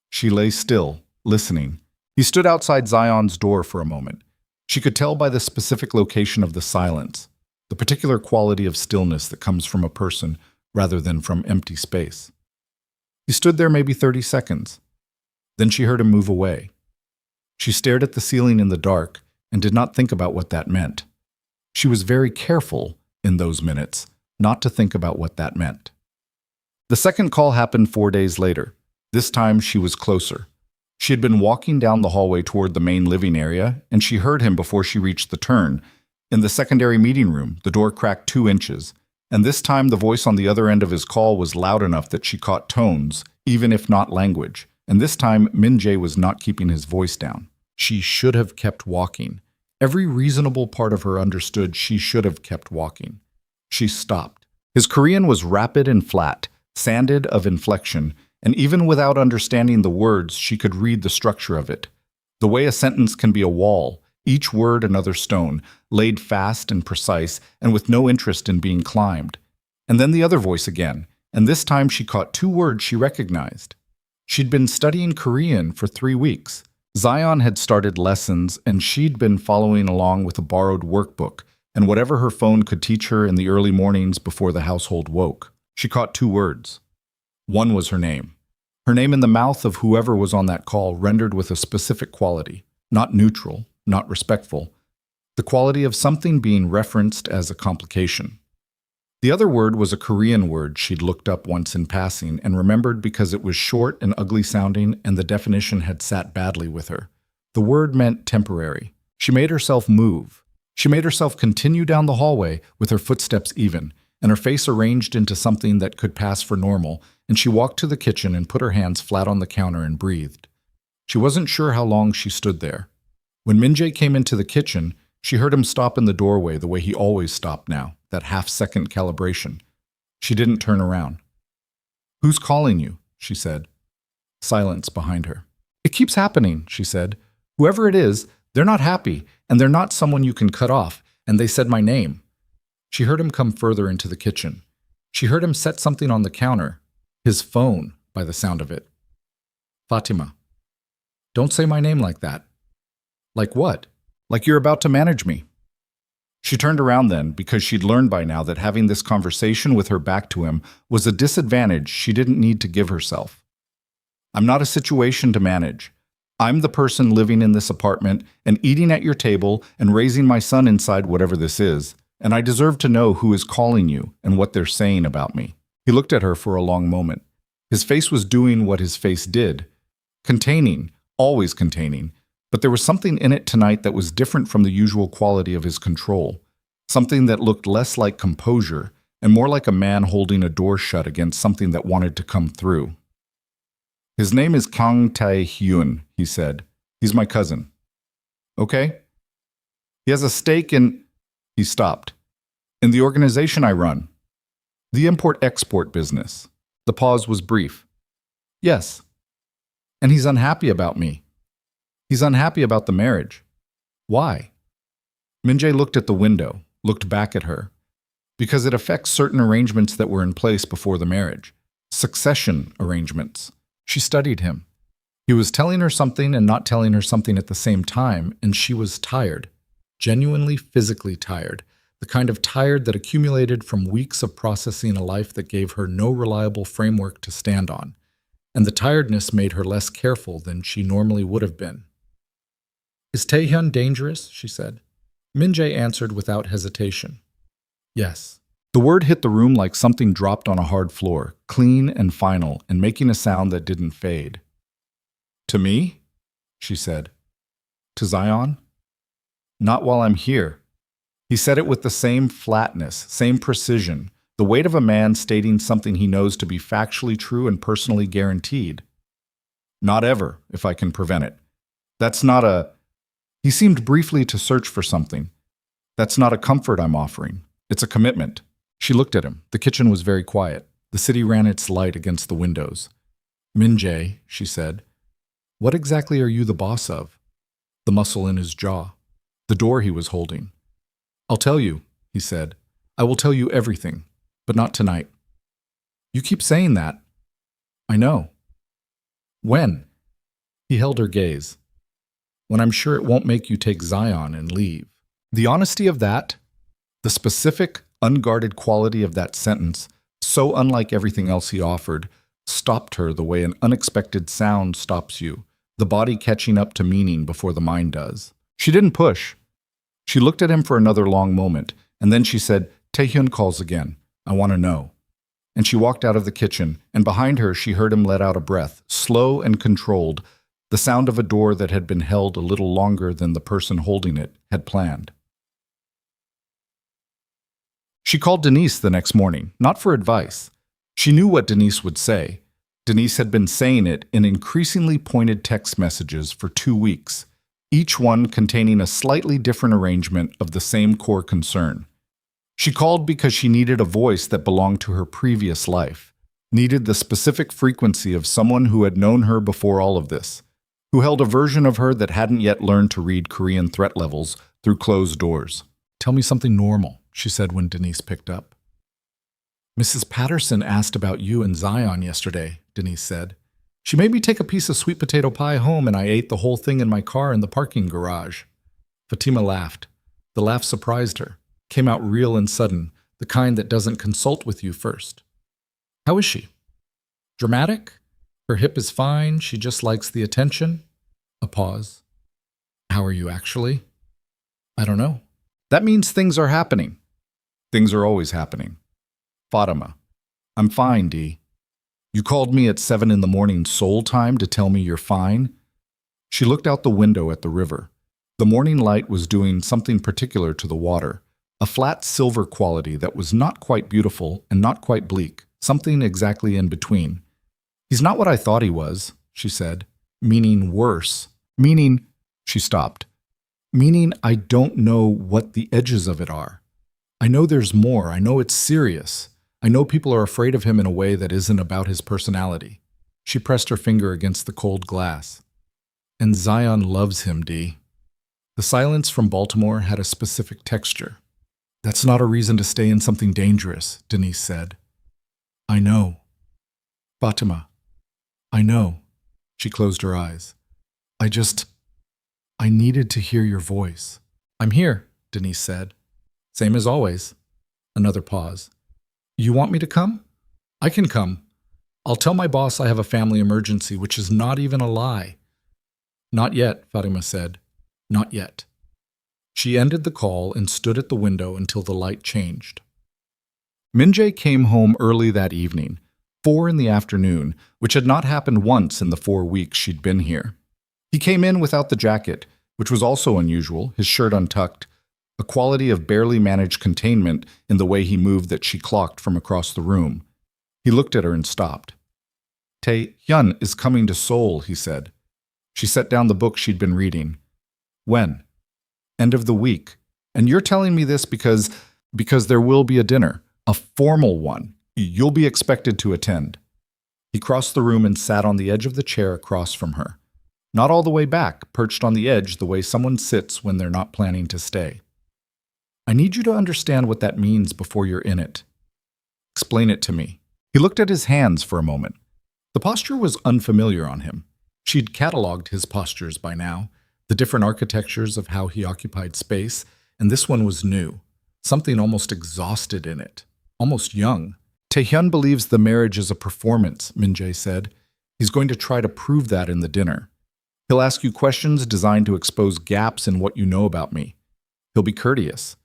She lay still, listening. He stood outside Zion's door for a moment. She could tell by the specific location of the silence, the particular quality of stillness that comes from a person rather than from empty space. He stood there maybe 30 seconds. Then she heard him move away. She stared at the ceiling in the dark and did not think about what that meant. She was very careful in those minutes not to think about what that meant. The second call happened 4 days later. This time she was closer. She had been walking down the hallway toward the main living area, and she heard him before she reached the turn. In the secondary meeting room, the door cracked 2 inches. And this time the voice on the other end of his call was loud enough that she caught tones, even if not language. And this time Min Jae was not keeping his voice down. She should have kept walking. Every reasonable part of her understood she should have kept walking. She stopped. His Korean was rapid and flat, sanded of inflection, and even without understanding the words, she could read the structure of it. The way a sentence can be a wall, each word another stone, laid fast and precise, and with no interest in being climbed. And then the other voice again, and this time she caught two words she recognized. She'd been studying Korean for 3 weeks. Zion had started lessons, and she'd been following along with a borrowed workbook, and whatever her phone could teach her in the early mornings before the household woke. She caught two words. One was her name. Her name in the mouth of whoever was on that call rendered with a specific quality, not neutral, not respectful, the quality of something being referenced as a complication. The other word was a Korean word she'd looked up once in passing and remembered because it was short and ugly sounding and the definition had sat badly with her. The word meant temporary. She made herself move. She made herself continue down the hallway with her footsteps even, and her face arranged into something that could pass for normal, and she walked to the kitchen and put her hands flat on the counter and breathed. She wasn't sure how long she stood there. When Min Jae came into the kitchen, she heard him stop in the doorway the way he always stopped now, that half-second calibration. She didn't turn around. "Who's calling you?" she said. Silence behind her. "It keeps happening," she said. "Whoever it is, they're not happy, and they're not someone you can cut off, and they said my name." She heard him come further into the kitchen. She heard him set something on the counter. His phone, by the sound of it. "Fatima, don't say my name like that." "Like what?" "Like you're about to manage me." She turned around then because she'd learned by now that having this conversation with her back to him was a disadvantage she didn't need to give herself. "I'm not a situation to manage. I'm the person living in this apartment and eating at your table and raising my son inside whatever this is, and I deserve to know who is calling you and what they're saying about me." He looked at her for a long moment. His face was doing what his face did. Containing, always containing, but there was something in it tonight that was different from the usual quality of his control. Something that looked less like composure and more like a man holding a door shut against something that wanted to come through. "His name is Kang Tae-hyun," he said. "He's my cousin." "Okay." "He has a stake in—" He stopped. "In the organization I run. The import-export business." The pause was brief. "Yes." "And he's unhappy about me." "He's unhappy about the marriage." "Why?" Min Jae looked at the window, looked back at her. "Because it affects certain arrangements that were in place before the marriage. Succession arrangements." She studied him. He was telling her something and not telling her something at the same time, and she was tired. Genuinely physically tired. The kind of tired that accumulated from weeks of processing a life that gave her no reliable framework to stand on. And the tiredness made her less careful than she normally would have been. "Is Taehyun dangerous?" she said. Min Jae answered without hesitation. "Yes." The word hit the room like something dropped on a hard floor, clean and final, and making a sound that didn't fade. "To me?" she said. "To Zion?" "Not while I'm here." He said it with the same flatness, same precision, the weight of a man stating something he knows to be factually true and personally guaranteed. "Not ever, if I can prevent it. That's not a—" He seemed briefly to search for something. "That's not a comfort I'm offering. It's a commitment." She looked at him. The kitchen was very quiet. The city ran its light against the windows. "Min Jae," she said, "what exactly are you the boss of?" The muscle in his jaw. The door he was holding. "I'll tell you," he said. "I will tell you everything, but not tonight." "You keep saying that." "I know." "When?" He held her gaze. "When I'm sure it won't make you take Zion and leave." The honesty of that, the specific, unguarded quality of that sentence, so unlike everything else he offered, stopped her the way an unexpected sound stops you, the body catching up to meaning before the mind does. She didn't push. She looked at him for another long moment, and then she said, "Taehyun calls again. I want to know." And she walked out of the kitchen, and behind her she heard him let out a breath, slow and controlled, the sound of a door that had been held a little longer than the person holding it had planned. She called Denise the next morning, not for advice. She knew what Denise would say. Denise had been saying it in increasingly pointed text messages for 2 weeks, each one containing a slightly different arrangement of the same core concern. She called because she needed a voice that belonged to her previous life, needed the specific frequency of someone who had known her before all of this, who held a version of her that hadn't yet learned to read Korean threat levels through closed doors. "Tell me something normal," she said when Denise picked up. "Mrs. Patterson asked about you and Zion yesterday," Denise said. "She made me take a piece of sweet potato pie home and I ate the whole thing in my car in the parking garage." Fatima laughed. The laugh surprised her, came out real and sudden, the kind that doesn't consult with you first. "How is she?" "Dramatic? Her hip is fine, she just likes the attention." A pause. "How are you actually?" "I don't know." "That means things are happening." "Things are always happening." "Fatima, I'm fine, Dee. You called me at 7 in the morning Seoul time to tell me you're fine?" She looked out the window at the river. The morning light was doing something particular to the water, a flat silver quality that was not quite beautiful and not quite bleak, something exactly in between. "He's not what I thought he was," she said, "meaning worse. Meaning," she stopped, "meaning I don't know what the edges of it are. I know there's more. I know it's serious. I know people are afraid of him in a way that isn't about his personality." She pressed her finger against the cold glass. "And Zion loves him, Dee." The silence from Baltimore had a specific texture. "That's not a reason to stay in something dangerous," Denise said. "I know." "Fatima, I know." She closed her eyes. I needed to hear your voice." "I'm here," Denise said. "Same as always." Another pause. "You want me to come?" "I can come. I'll tell my boss I have a family emergency, which is not even a lie." "Not yet," Fatima said. "Not yet." She ended the call and stood at the window until the light changed. Min-jae came home early that evening, 4 in the afternoon, which had not happened once in the 4 weeks she'd been here. He came in without the jacket, which was also unusual, his shirt untucked, a quality of barely managed containment in the way he moved that she clocked from across the room. He looked at her and stopped. "Tae-hyun is coming to Seoul," he said. She set down the book she'd been reading. "When?" "End of the week. And you're telling me this because there will be a dinner, a formal one. You'll be expected to attend." He crossed the room and sat on the edge of the chair across from her. Not all the way back, perched on the edge the way someone sits when they're not planning to stay. "I need you to understand what that means before you're in it." "Explain it to me." He looked at his hands for a moment. The posture was unfamiliar on him. She'd cataloged his postures by now, the different architectures of how he occupied space, and this one was new, something almost exhausted in it, almost young. "Taehyun believes the marriage is a performance," Min-jae said. "He's going to try to prove that in the dinner. He'll ask you questions designed to expose gaps in what you know about me. He'll be courteous.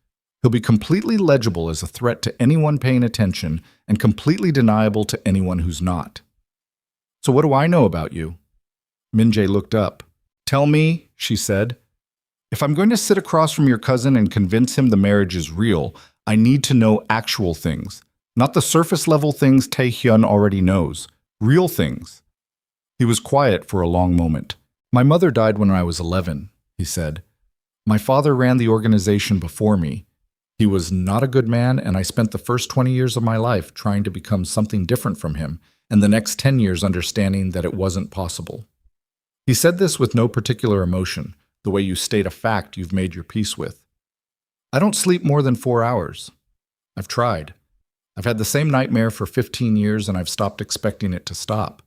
He'll be completely legible as a threat to anyone paying attention and completely deniable to anyone who's not." "So what do I know about you?" Min-jae looked up. "Tell me," she said. "If I'm going to sit across from your cousin and convince him the marriage is real, I need to know actual things, not the surface-level things Tae-hyun already knows. Real things." He was quiet for a long moment. "My mother died when I was 11, he said. "My father ran the organization before me. He was not a good man, and I spent the first 20 years of my life trying to become something different from him, and the next 10 years understanding that it wasn't possible." He said this with no particular emotion, the way you state a fact you've made your peace with. "I don't sleep more than 4 hours. I've tried. I've had the same nightmare for 15 years, and I've stopped expecting it to stop."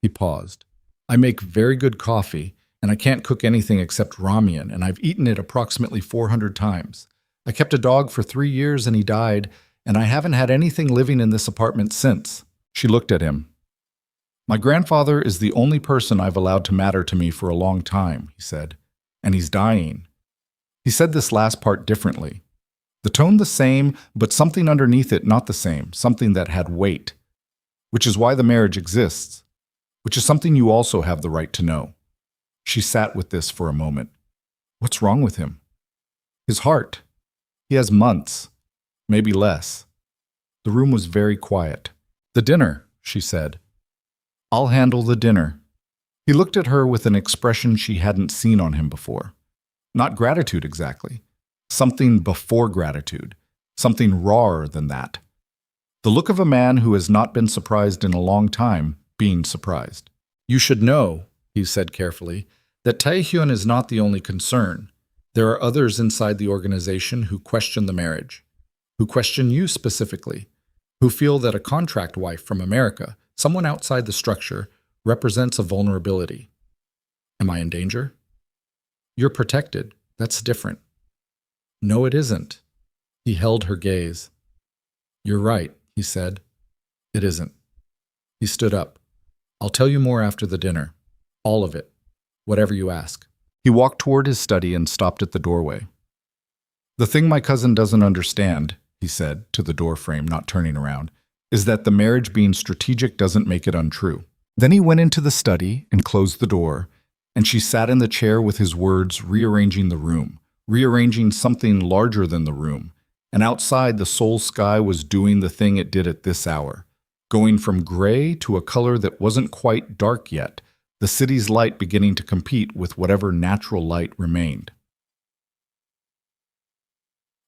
He paused. "I make very good coffee, and I can't cook anything except ramen, and I've eaten it approximately 400 times. I kept a dog for 3 years, and he died, and I haven't had anything living in this apartment since." She looked at him. "My grandfather is the only person I've allowed to matter to me for a long time," he said, "and he's dying." He said this last part differently. The tone the same, but something underneath it not the same, something that had weight. "Which is why the marriage exists. Which is something you also have the right to know." She sat with this for a moment. "What's wrong with him?" "His heart. He has months." maybe less. The room was very quiet. "The dinner," she said. "I'll handle the dinner." He looked at her with an expression she hadn't seen on him before. Not gratitude exactly. Something before gratitude. Something rawer than that. The look of a man who has not been surprised in a long time, being surprised. "You should know," he said carefully, "that Taehyun is not the only concern. There are others inside the organization who question the marriage, who question you specifically, who feel that a contract wife from America, someone outside the structure, represents a vulnerability. Am I in danger? You're protected. That's different." "No, it isn't." He held her gaze. "You're right," he said. "It isn't." He stood up. "I'll tell you more after the dinner. All of it. Whatever you ask." He walked toward his study and stopped at the doorway. "The thing my cousin doesn't understand," he said to the door frame, not turning around, "is that the marriage being strategic doesn't make it untrue." Then he went into the study and closed the door, and she sat in the chair with his words rearranging the room, rearranging something larger than the room. And outside, the Seoul sky was doing the thing it did at this hour, going from gray to a color that wasn't quite dark yet, the city's light beginning to compete with whatever natural light remained.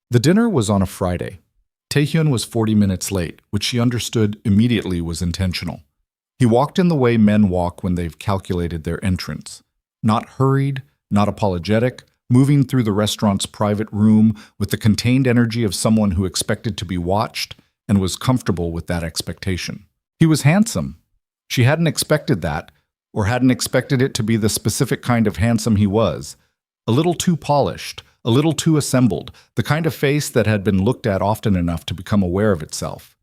The dinner was on a Friday. Taehyun was 40 minutes late, which she understood immediately was intentional. He walked in the way men walk when they've calculated their entrance. Not hurried, not apologetic, moving through the restaurant's private room with the contained energy of someone who expected to be watched and was comfortable with that expectation. He was handsome. She hadn't expected that, or hadn't expected it to be the specific kind of handsome he was. A little too polished, a little too assembled, the kind of face that had been looked at often enough to become aware of itself.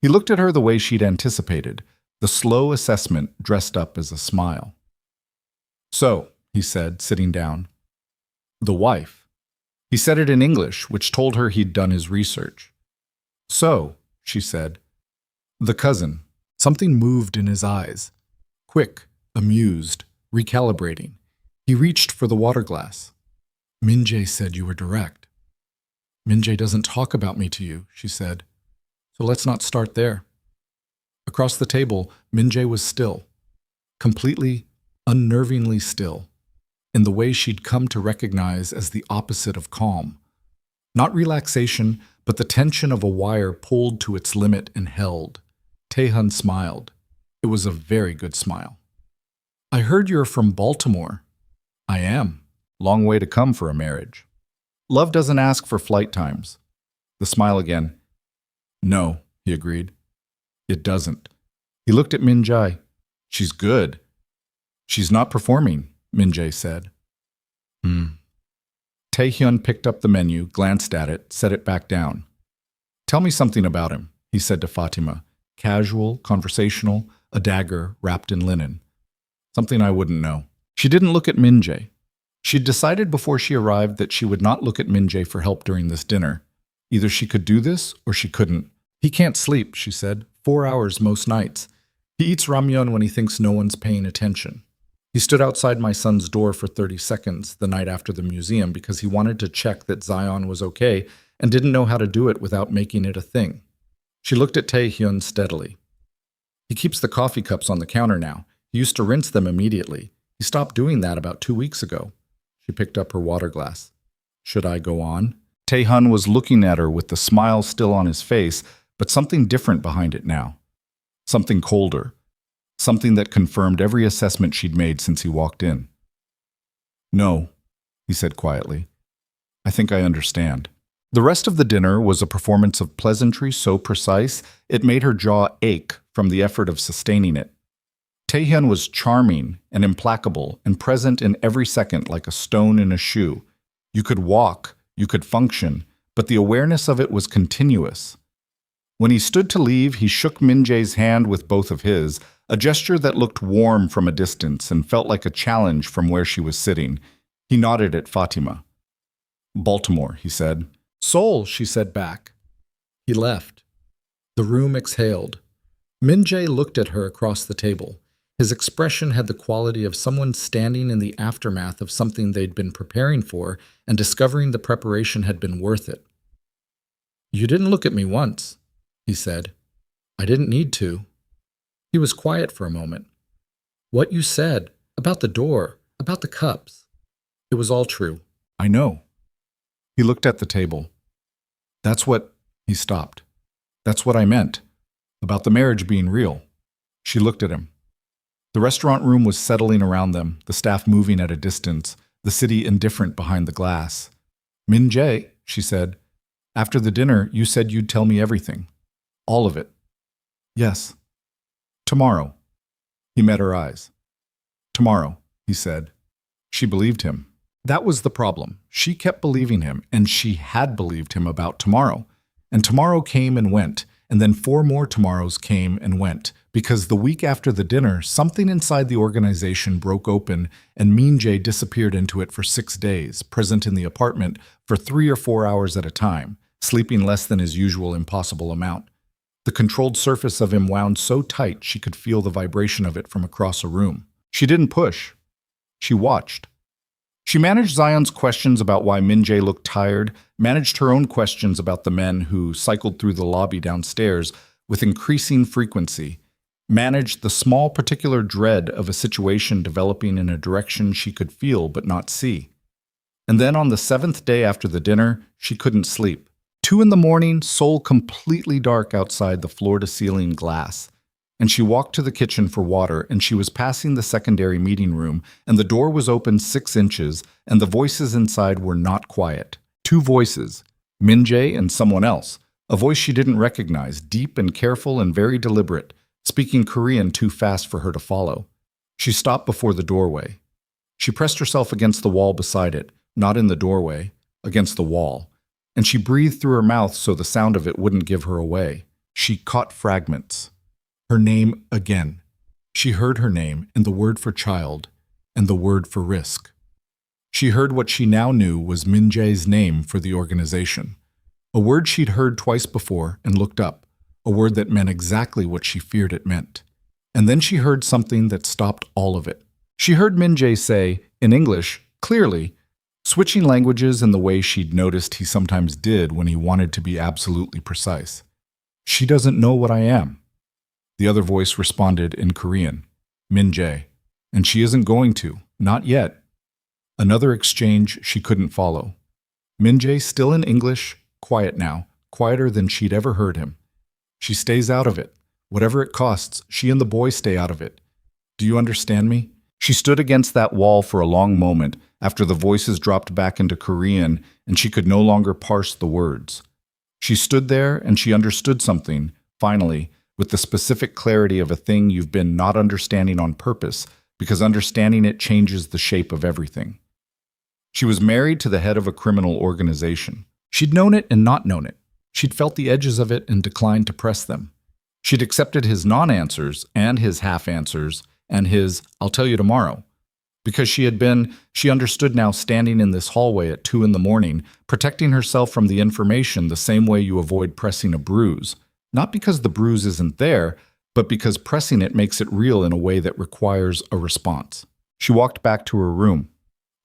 He looked at her the way she'd anticipated, the slow assessment dressed up as a smile. "So," he said, sitting down. "The wife." He said it in English, which told her he'd done his research. "So," she said. "The cousin." Something moved in his eyes. Quick, amused, recalibrating. He reached for the water glass. "Min-jae said you were direct." "Min-jae doesn't talk about me to you," she said. "So let's not start there." Across the table, Min-jae was still. Completely, unnervingly still. In the way she'd come to recognize as the opposite of calm. Not relaxation, but the tension of a wire pulled to its limit and held. Taehyun smiled. It was a very good smile. "I heard you're from Baltimore." "I am. Long way to come for a marriage." "Love doesn't ask for flight times." The smile again. "No," he agreed. "It doesn't." He looked at Min-jae. "She's good." "She's not performing," Min-jae said. Taehyun picked up the menu, glanced at it, set it back down. "Tell me something about him," he said to Fatima. Casual, conversational, a dagger wrapped in linen. Something I wouldn't know. She didn't look at Min-jae. She'd decided before she arrived that she would not look at Min-jae for help during this dinner. Either she could do this or she couldn't. "He can't sleep," she said. 4 hours most nights. He eats ramyeon when he thinks no one's paying attention. He stood outside my son's door for 30 seconds the night after the museum because he wanted to check that Zion was okay and didn't know how to do it without making it a thing. She looked at Taehyun steadily. "He keeps the coffee cups on the counter now. He used to rinse them immediately. He stopped doing that about 2 weeks ago." She picked up her water glass. "Should I go on?" Taehyun was looking at her with the smile still on his face, but something different behind it now. Something colder. Something that confirmed every assessment she'd made since he walked in. "No," he said quietly. "I think I understand." The rest of the dinner was a performance of pleasantry so precise it made her jaw ache from the effort of sustaining it. Taehyun was charming and implacable and present in every second like a stone in a shoe. You could walk, you could function, but the awareness of it was continuous. When he stood to leave, he shook Min-jae's hand with both of his, a gesture that looked warm from a distance and felt like a challenge from where she was sitting. He nodded at Fatima. "Baltimore," he said. "Seoul," she said back. He left. The room exhaled. Min-jae looked at her across the table. His expression had the quality of someone standing in the aftermath of something they'd been preparing for and discovering the preparation had been worth it. You didn't look at me once, he said. I didn't need to. He was quiet for a moment. What you said, about the door, about the cups, it was all true. I know. He looked at the table. That's what... He stopped. That's what I meant. About the marriage being real. She looked at him. The restaurant room was settling around them, the staff moving at a distance, the city indifferent behind the glass. Min Jae, she said, after the dinner, you said you'd tell me everything. All of it. Yes. Tomorrow. He met her eyes. Tomorrow, he said. She believed him. That was the problem. She kept believing him, and she had believed him about tomorrow. And tomorrow came and went, and then 4 more tomorrows came and went, because the week after the dinner, something inside the organization broke open, and Min Jae disappeared into it for 6 days, present in the apartment for 3 or 4 hours at a time, sleeping less than his usual impossible amount. The controlled surface of him wound so tight she could feel the vibration of it from across a room. She didn't push. She watched. She managed Zion's questions about why Min Jae looked tired, managed her own questions about the men who cycled through the lobby downstairs with increasing frequency, managed the small particular dread of a situation developing in a direction she could feel but not see. And then on the 7th day after the dinner, she couldn't sleep. 2 in the morning, soul completely dark outside the floor-to-ceiling glass. And she walked to the kitchen for water, and she was passing the secondary meeting room, and the door was open 6 inches, and the voices inside were not quiet. 2 voices, Min Jae and someone else, a voice she didn't recognize, deep and careful and very deliberate, speaking Korean too fast for her to follow. She stopped before the doorway. She pressed herself against the wall beside it, not in the doorway, against the wall, and she breathed through her mouth so the sound of it wouldn't give her away. She caught fragments. Her name again. She heard her name and the word for child and the word for risk. She heard what she now knew was Min Jae's name for the organization. A word she'd heard twice before and looked up, a word that meant exactly what she feared it meant. And then she heard something that stopped all of it. She heard Min Jae say, in English, clearly, switching languages in the way she'd noticed he sometimes did when he wanted to be absolutely precise. She doesn't know what I am. The other voice responded in Korean, Min Jae, and she isn't going to, not yet. Another exchange she couldn't follow. Min Jae still in English, quiet now, quieter than she'd ever heard him. She stays out of it. Whatever it costs, she and the boy stay out of it. Do you understand me? She stood against that wall for a long moment after the voices dropped back into Korean and she could no longer parse the words. She stood there and she understood something, finally, with the specific clarity of a thing you've been not understanding on purpose, because understanding it changes the shape of everything. She was married to the head of a criminal organization. She'd known it and not known it. She'd felt the edges of it and declined to press them. She'd accepted his non-answers and his half-answers and his, I'll tell you tomorrow. Because she understood now standing in this hallway at 2 in the morning, protecting herself from the information the same way you avoid pressing a bruise. Not because the bruise isn't there, but because pressing it makes it real in a way that requires a response. She walked back to her room.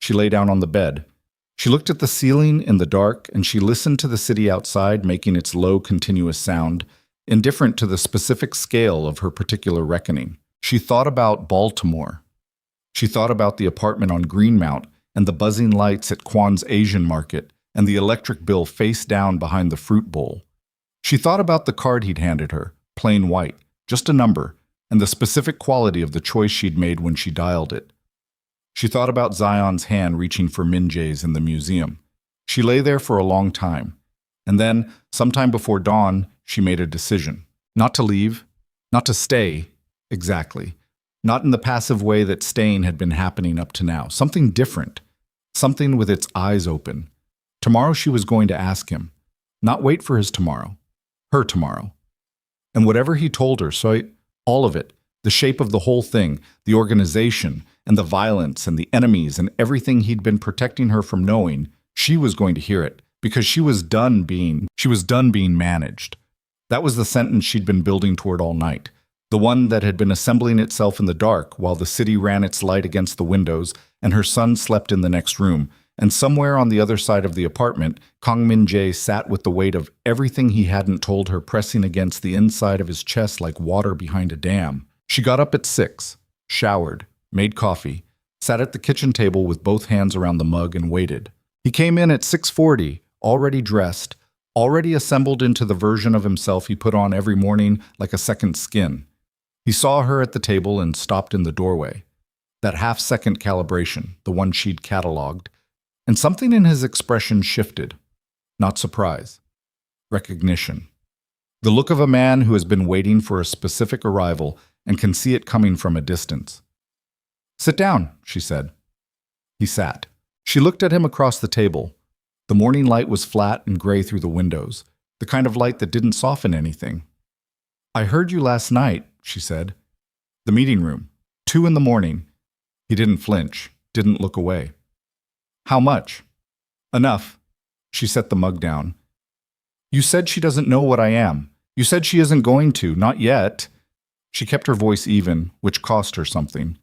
She lay down on the bed. She looked at the ceiling in the dark, and she listened to the city outside making its low, continuous sound, indifferent to the specific scale of her particular reckoning. She thought about Baltimore. She thought about the apartment on Greenmount and the buzzing lights at Kwan's Asian Market and the electric bill face down behind the fruit bowl. She thought about the card he'd handed her, plain white, just a number, and the specific quality of the choice she'd made when she dialed it. She thought about Zion's hand reaching for Min Jae's in the museum. She lay there for a long time, and then, sometime before dawn, she made a decision. Not to leave, not to stay, exactly. Not in the passive way that staying had been happening up to now. Something different, something with its eyes open. Tomorrow she was going to ask him, not wait for his tomorrow. Her tomorrow. And whatever he told her, all of it, the shape of the whole thing, the organization, and the violence, and the enemies, and everything he'd been protecting her from knowing, she was going to hear it, because she was done being managed. That was the sentence she'd been building toward all night, the one that had been assembling itself in the dark while the city ran its light against the windows, and her son slept in the next room, and somewhere on the other side of the apartment, Kang Min-jae sat with the weight of everything he hadn't told her pressing against the inside of his chest like water behind a dam. She got up at 6, showered, made coffee, sat at the kitchen table with both hands around the mug and waited. He came in at 6:40, already dressed, already assembled into the version of himself he put on every morning like a second skin. He saw her at the table and stopped in the doorway. That half-second calibration, the one she'd cataloged, and something in his expression shifted. Not surprise. Recognition. The look of a man who has been waiting for a specific arrival and can see it coming from a distance. "Sit down," she said. He sat. She looked at him across the table. The morning light was flat and gray through the windows, the kind of light that didn't soften anything. "I heard you last night," she said. "The meeting room. 2 in the morning." He didn't flinch, didn't look away. "How much?" "Enough." She set the mug down. "You said she doesn't know what I am. You said she isn't going to, not yet." She kept her voice even, which cost her something.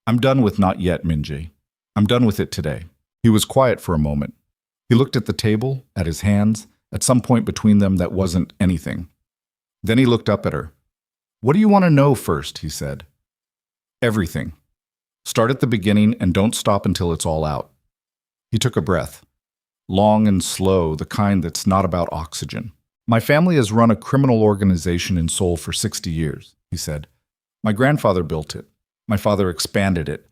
"I'm done with not yet, Min-jae. I'm done with it today." He was quiet for a moment. He looked at the table, at his hands, at some point between them that wasn't anything. Then he looked up at her. "What do you want to know first?" he said. "Everything. Start at the beginning and don't stop until it's all out." He took a breath. Long and slow, the kind that's not about oxygen. "My family has run a criminal organization in Seoul for 60 years, he said. "My grandfather built it. My father expanded it.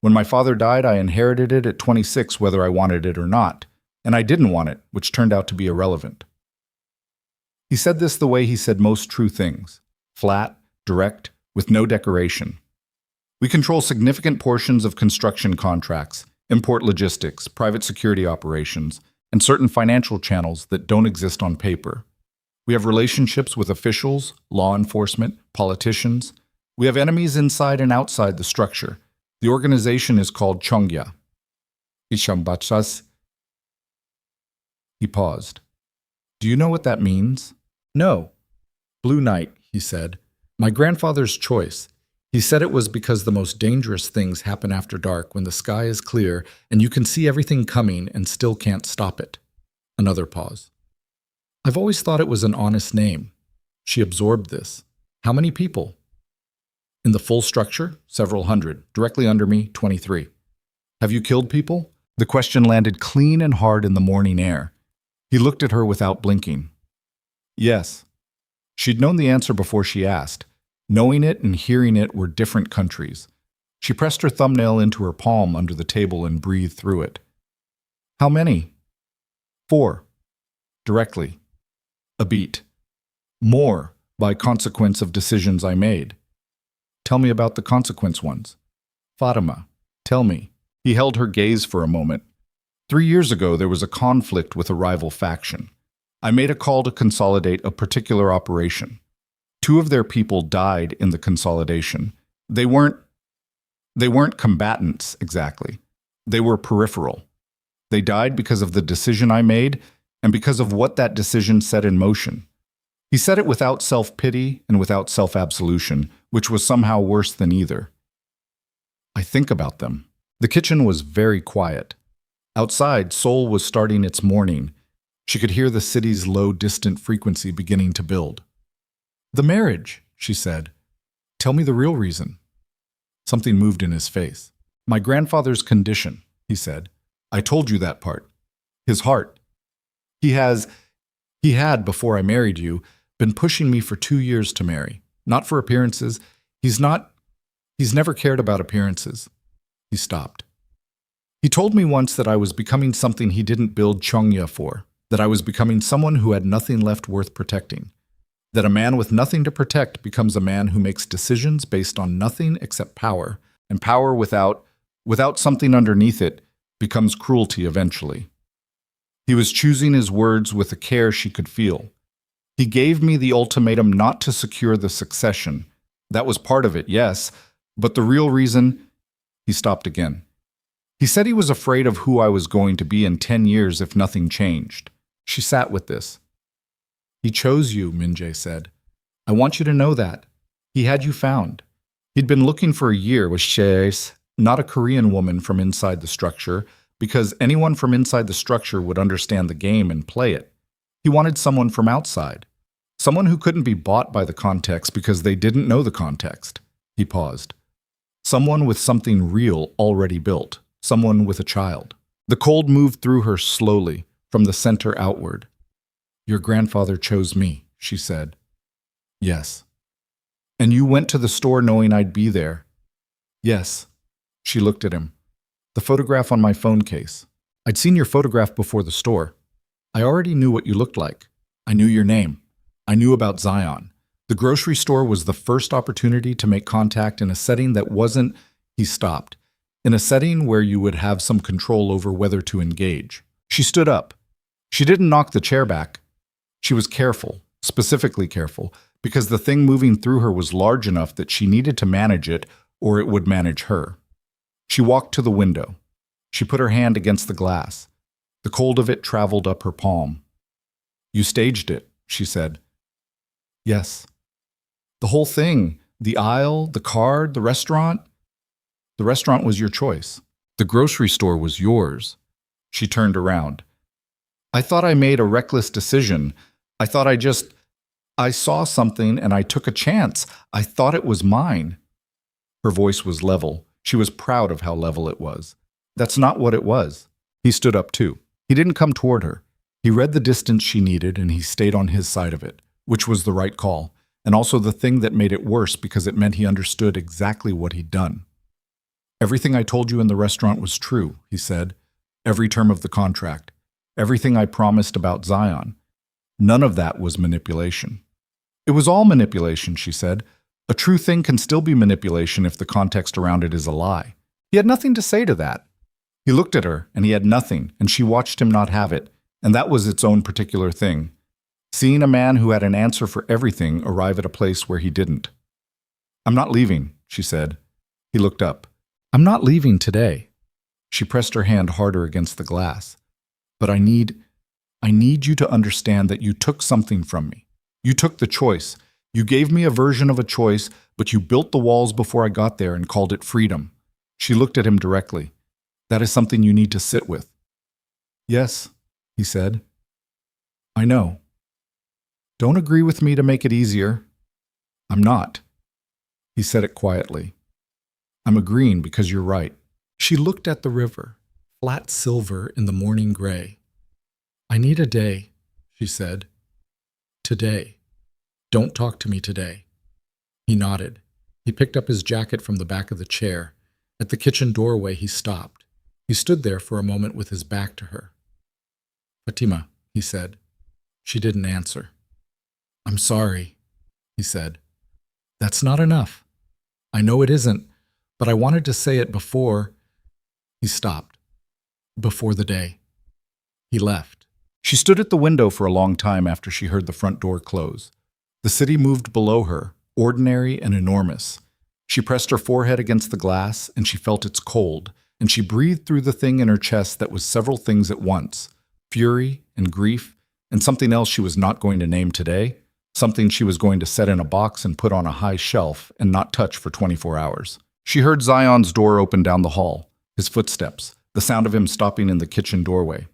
When my father died, I inherited it at 26 whether I wanted it or not, and I didn't want it, which turned out to be irrelevant." He said this the way he said most true things, flat, direct, with no decoration. "We control significant portions of construction contracts, import logistics, private security operations, and certain financial channels that don't exist on paper. We have relationships with officials, law enforcement, politicians. We have enemies inside and outside the structure. The organization is called Chongya." He paused. "Do you know what that means?" "No." "Blue night," he said. "My grandfather's choice. He said it was because the most dangerous things happen after dark when the sky is clear and you can see everything coming and still can't stop it." Another pause. "I've always thought it was an honest name." She absorbed this. "How many people?" "In the full structure, several hundred. Directly under me, 23. "Have you killed people?" The question landed clean and hard in the morning air. He looked at her without blinking. "Yes." She'd known the answer before she asked. Knowing it and hearing it were different countries. She pressed her thumbnail into her palm under the table and breathed through it. "How many?" 4. Directly. A beat. "More, by consequence of decisions I made." "Tell me about the consequence ones." "Fatima, tell me." He held her gaze for a moment. 3 years ago, there was a conflict with a rival faction. I made a call to consolidate a particular operation. 2 of their people died in the consolidation. They weren't combatants, exactly. They were peripheral. They died because of the decision I made and because of what that decision set in motion. He said it without self-pity and without self-absolution, which was somehow worse than either. "I think about them." The kitchen was very quiet. Outside, Seoul was starting its morning. She could hear the city's low, distant frequency beginning to build. "The marriage," she said. "Tell me the real reason." Something moved in his face. "My grandfather's condition," he said. "I told you that part. His heart. He had, before I married you, been pushing me for 2 years to marry. Not for appearances. He's never cared about appearances." He stopped. "He told me once that I was becoming something he didn't build Chongya for, that I was becoming someone who had nothing left worth protecting. That a man with nothing to protect becomes a man who makes decisions based on nothing except power, and power without something underneath it becomes cruelty eventually." He was choosing his words with a care she could feel. "He gave me the ultimatum not to secure the succession. That was part of it, yes, but the real reason—" He stopped again. "He said he was afraid of who I was going to be in 10 years if nothing changed." She sat with this. "He chose you," Min-jae said. "I want you to know that. He had you found. He'd been looking for a year with Shaes, not a Korean woman from inside the structure, because anyone from inside the structure would understand the game and play it. He wanted someone from outside, someone who couldn't be bought by the context because they didn't know the context. He paused. Someone with something real already built, someone with a child. The cold moved through her slowly, from the center outward. Your grandfather chose me, she said. Yes. And you went to the store knowing I'd be there. Yes. She looked at him. The photograph on my phone case. I'd seen your photograph before the store. I already knew what you looked like. I knew your name. I knew about Zion. The grocery store was the first opportunity to make contact in a setting that wasn't, he stopped, in a setting where you would have some control over whether to engage. She stood up. She didn't knock the chair back. She was careful, specifically careful, because the thing moving through her was large enough that she needed to manage it or it would manage her. She walked to the window. She put her hand against the glass. The cold of it traveled up her palm. You staged it, she said. Yes. The whole thing, the aisle, the card, the restaurant. The restaurant was your choice. The grocery store was yours. She turned around. I thought I made a reckless decision. I thought I saw something and I took a chance. I thought it was mine. Her voice was level. She was proud of how level it was. That's not what it was. He stood up too. He didn't come toward her. He read the distance she needed and he stayed on his side of it, which was the right call, and also the thing that made it worse because it meant he understood exactly what he'd done. Everything I told you in the restaurant was true, he said. Every term of the contract. Everything I promised about Zion. None of that was manipulation. It was all manipulation, she said. A true thing can still be manipulation if the context around it is a lie. He had nothing to say to that. He looked at her, and he had nothing, and she watched him not have it, and that was its own particular thing. Seeing a man who had an answer for everything arrive at a place where he didn't. I'm not leaving, she said. He looked up. I'm not leaving today. She pressed her hand harder against the glass. But I need you to understand that you took something from me. You took the choice. You gave me a version of a choice, but you built the walls before I got there and called it freedom. She looked at him directly. That is something you need to sit with. Yes, he said. I know. Don't agree with me to make it easier. I'm not. He said it quietly. I'm agreeing because you're right. She looked at the river, flat silver in the morning gray. I need a day, she said. Today. Don't talk to me today. He nodded. He picked up his jacket from the back of the chair. At the kitchen doorway, he stopped. He stood there for a moment with his back to her. Fatima, he said. She didn't answer. I'm sorry, he said. That's not enough. I know it isn't, but I wanted to say it before. He stopped. Before the day. He left. She stood at the window for a long time after she heard the front door close. The city moved below her, ordinary and enormous. She pressed her forehead against the glass, and she felt its cold, and she breathed through the thing in her chest that was several things at once, fury and grief, and something else she was not going to name today, something she was going to set in a box and put on a high shelf and not touch for 24 hours. She heard Zion's door open down the hall, his footsteps, the sound of him stopping in the kitchen doorway.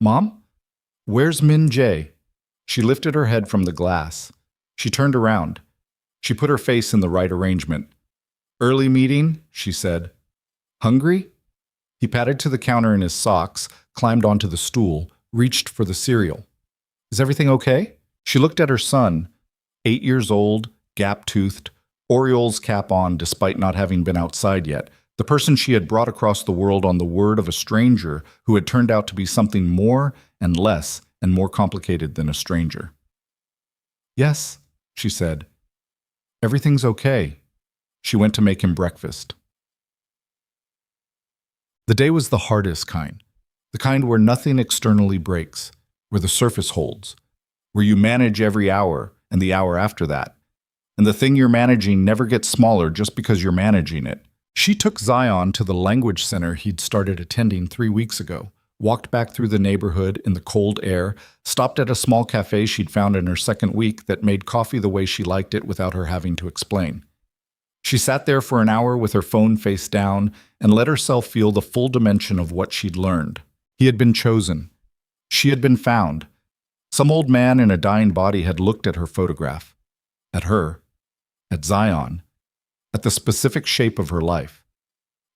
Mom? Where's Min Jae? She lifted her head from the glass. She turned around. She put her face in the right arrangement. Early meeting, she said. Hungry? He padded to the counter in his socks, climbed onto the stool, reached for the cereal. Is everything okay? She looked at her son, 8 years old, gap-toothed, Orioles cap on despite not having been outside yet, the person she had brought across the world on the word of a stranger who had turned out to be something more and less and more complicated than a stranger. Yes, she said. Everything's okay. She went to make him breakfast. The day was the hardest kind, the kind where nothing externally breaks, where the surface holds, where you manage every hour and the hour after that, and the thing you're managing never gets smaller just because you're managing it. She took Zion to the language center he'd started attending 3 weeks ago, walked back through the neighborhood in the cold air, stopped at a small cafe she'd found in her second week that made coffee the way she liked it without her having to explain. She sat there for an hour with her phone face down and let herself feel the full dimension of what she'd learned. He had been chosen. She had been found. Some old man in a dying body had looked at her photograph, at her, at Zion, at the specific shape of her life,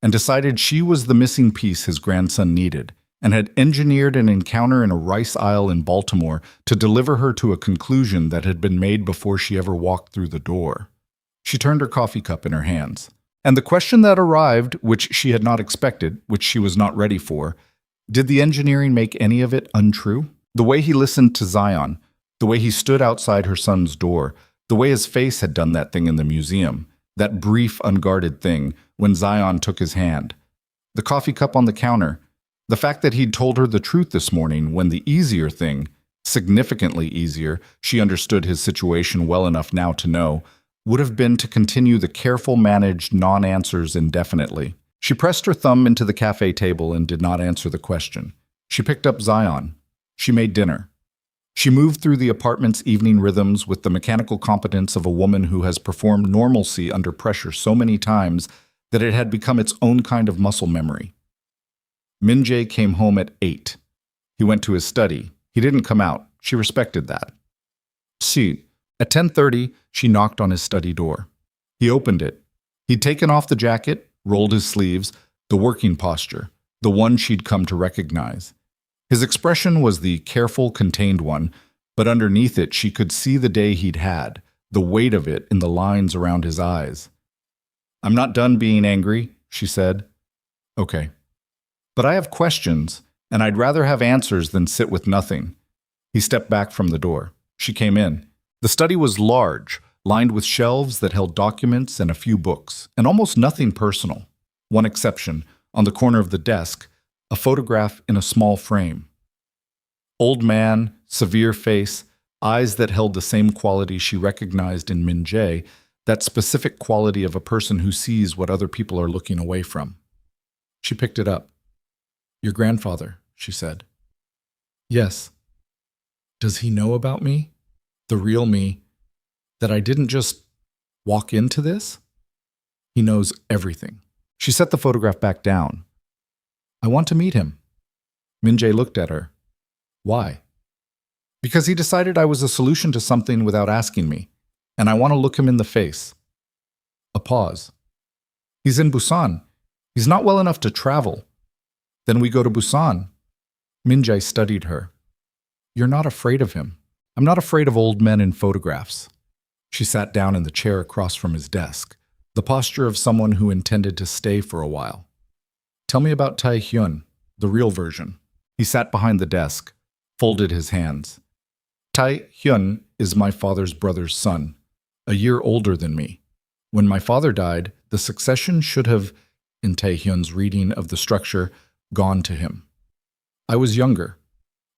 and decided she was the missing piece his grandson needed, and had engineered an encounter in a rice aisle in Baltimore to deliver her to a conclusion that had been made before she ever walked through the door. She turned her coffee cup in her hands. And the question that arrived, which she had not expected, which she was not ready for, did the engineering make any of it untrue? The way he listened to Zion, the way he stood outside her son's door, the way his face had done that thing in the museum, that brief, unguarded thing when Zion took his hand. The coffee cup on the counter, the fact that he'd told her the truth this morning when the easier thing, significantly easier, she understood his situation well enough now to know, would have been to continue the careful managed non-answers indefinitely. She pressed her thumb into the cafe table and did not answer the question. She picked up Zion. She made dinner. She moved through the apartment's evening rhythms with the mechanical competence of a woman who has performed normalcy under pressure so many times that it had become its own kind of muscle memory. Min-jae came home at 8. He went to his study. He didn't come out. She respected that. See, at 10:30, she knocked on his study door. He opened it. He'd taken off the jacket, rolled his sleeves, the working posture, the one she'd come to recognize. His expression was the careful, contained one, but underneath it she could see the day he'd had, the weight of it in the lines around his eyes. "I'm not done being angry," she said. "Okay. But I have questions, and I'd rather have answers than sit with nothing." He stepped back from the door. She came in. The study was large, lined with shelves that held documents and a few books, and almost nothing personal. One exception, on the corner of the desk, a photograph in a small frame. Old man, severe face, eyes that held the same quality she recognized in Min-jae, that specific quality of a person who sees what other people are looking away from. She picked it up. "Your grandfather," she said. "Yes." "Does he know about me? The real me? That I didn't just walk into this?" "He knows everything." She set the photograph back down. "I want to meet him." Min-jae looked at her. "Why?" "Because he decided I was a solution to something without asking me, and I want to look him in the face." A pause. "He's in Busan. He's not well enough to travel." "Then we go to Busan." Min-jae studied her. "You're not afraid of him." "I'm not afraid of old men in photographs." She sat down in the chair across from his desk, the posture of someone who intended to stay for a while. "Tell me about Tae-hyun, the real version." He sat behind the desk, folded his hands. "Tae-hyun is my father's brother's son, a year older than me. When my father died, the succession should have, in Tae-hyun's reading of the structure, gone to him. I was younger.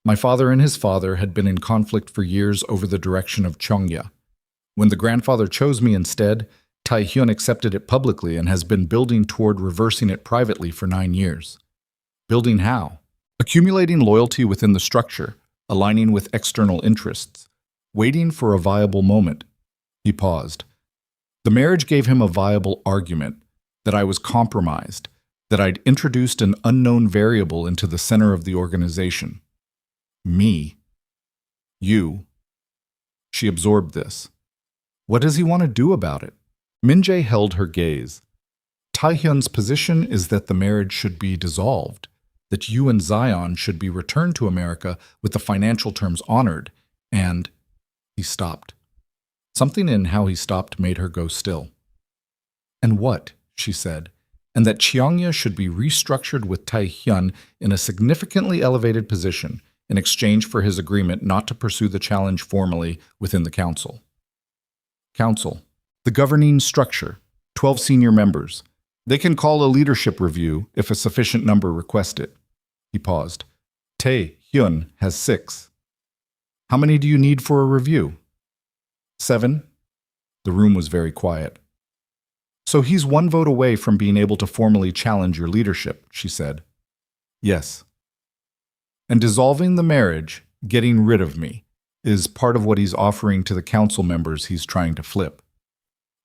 My father and his father had been in conflict for years over the direction of Cheongya. When the grandfather chose me instead, Tae-hyun accepted it publicly and has been building toward reversing it privately for 9 years. Building how? Accumulating loyalty within the structure, aligning with external interests, waiting for a viable moment." He paused. "The marriage gave him a viable argument, that I was compromised, that I'd introduced an unknown variable into the center of the organization. Me. You." She absorbed this. "What does he want to do about it?" Min-jae held her gaze. "Tae-hyun's position is that the marriage should be dissolved, that you and Zion should be returned to America with the financial terms honored, and—" He stopped. Something in how he stopped made her go still. "And what?" she said. "And that Cheongya should be restructured with Tae-hyun in a significantly elevated position, in exchange for his agreement not to pursue the challenge formally within the council." Council. The governing structure. 12 senior members. They can call a leadership review if a sufficient number request it. He paused. Tae-hyun has 6. How many do you need for a review? 7. The room was very quiet. So he's 1 vote away from being able to formally challenge your leadership, she said. Yes. And dissolving the marriage, getting rid of me, is part of what he's offering to the council members he's trying to flip.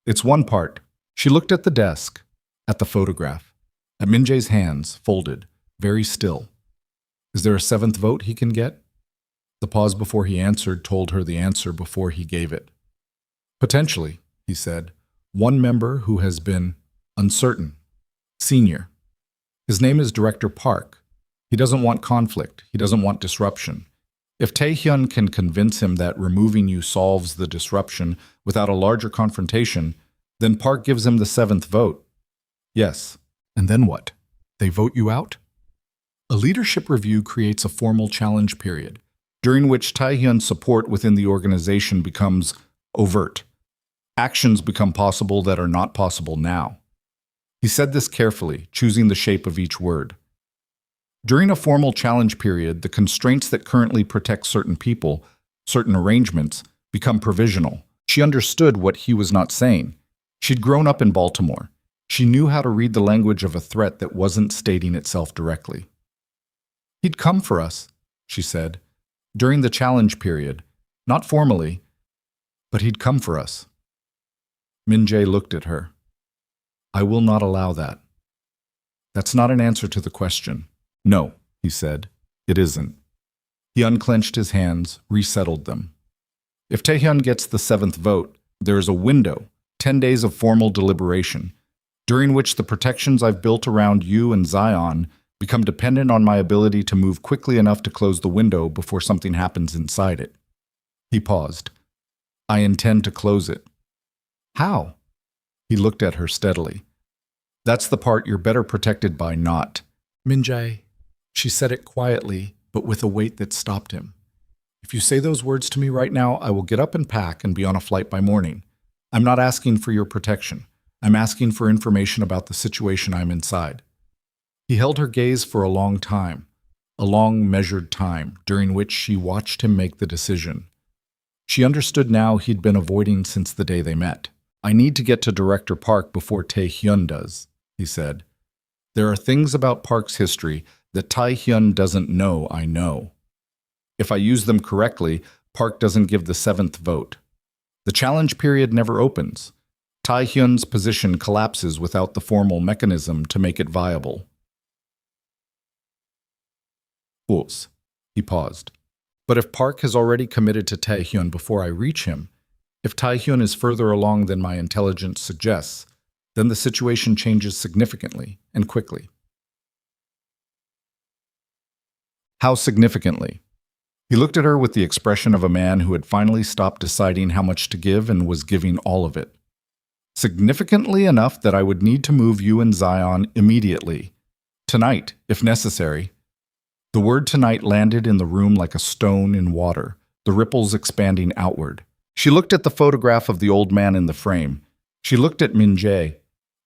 It's one part, She looked at the desk, at the photograph, at Minjae's hands, folded, very still. Is there a seventh vote he can get? The pause before he answered told her the answer before he gave it. Potentially, he said, one member who has been uncertain, senior. His name is Director Park. He doesn't want conflict. He doesn't want disruption. If Taehyun can convince him that removing you solves the disruption without a larger confrontation, then Park gives him the seventh vote. Yes. And then what? They vote you out? A leadership review creates a formal challenge period, during which Taehyun's support within the organization becomes overt. Actions become possible that are not possible now. He said this carefully, choosing the shape of each word. During a formal challenge period, the constraints that currently protect certain people, certain arrangements, become provisional. She understood what he was not saying. She'd grown up in Baltimore. She knew how to read the language of a threat that wasn't stating itself directly. He'd come for us, she said, during the challenge period, not formally, but he'd come for us. Min-jae looked at her. I will not allow that. That's not an answer to the question. No, he said, it isn't. He unclenched his hands, resettled them. If Taehyun gets the seventh vote, there is a window, 10 days of formal deliberation, during which the protections I've built around you and Zion become dependent on my ability to move quickly enough to close the window before something happens inside it. He paused. I intend to close it. How? He looked at her steadily. That's the part you're better protected by not. Min-jae, she said it quietly, but with a weight that stopped him. If you say those words to me right now, I will get up and pack and be on a flight by morning. I'm not asking for your protection. I'm asking for information about the situation I'm inside. He held her gaze for a long time, a long measured time, during which she watched him make the decision. She understood now he'd been avoiding since the day they met. I need to get to Director Park before Taehyun does, he said. There are things about Park's history that Taehyun doesn't know I know. If I use them correctly, Park doesn't give the seventh vote. The challenge period never opens. Taehyun's position collapses without the formal mechanism to make it viable. Fools. He paused. But if Park has already committed to Taehyun before I reach him, if Taehyun is further along than my intelligence suggests, then the situation changes significantly and quickly. How significantly? He looked at her with the expression of a man who had finally stopped deciding how much to give and was giving all of it. Significantly enough that I would need to move you and Zion immediately. Tonight, if necessary. The word tonight landed in the room like a stone in water, the ripples expanding outward. She looked at the photograph of the old man in the frame. She looked at Min-jae.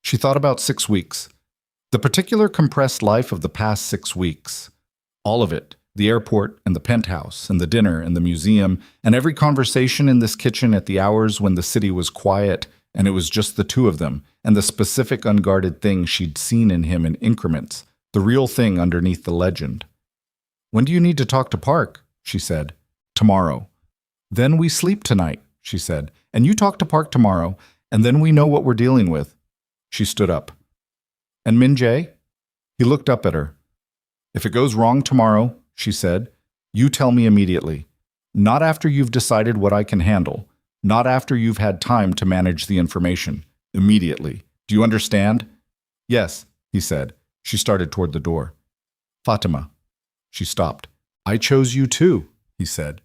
She thought about 6 weeks. The particular compressed life of the past 6 weeks. All of it. The airport and the penthouse and the dinner and the museum and every conversation in this kitchen at the hours when the city was quiet and it was just the two of them and the specific unguarded thing she'd seen in him in increments, the real thing underneath the legend. When do you need to talk to Park? She said. Tomorrow. Then we sleep tonight, she said, and you talk to Park tomorrow, and then we know what we're dealing with. She stood up. And Min-jae? He looked up at her. If it goes wrong tomorrow, she said, you tell me immediately. Not after you've decided what I can handle. Not after you've had time to manage the information. Immediately. Do you understand? Yes, he said. She started toward the door. Fatima. She stopped. I chose you too, he said.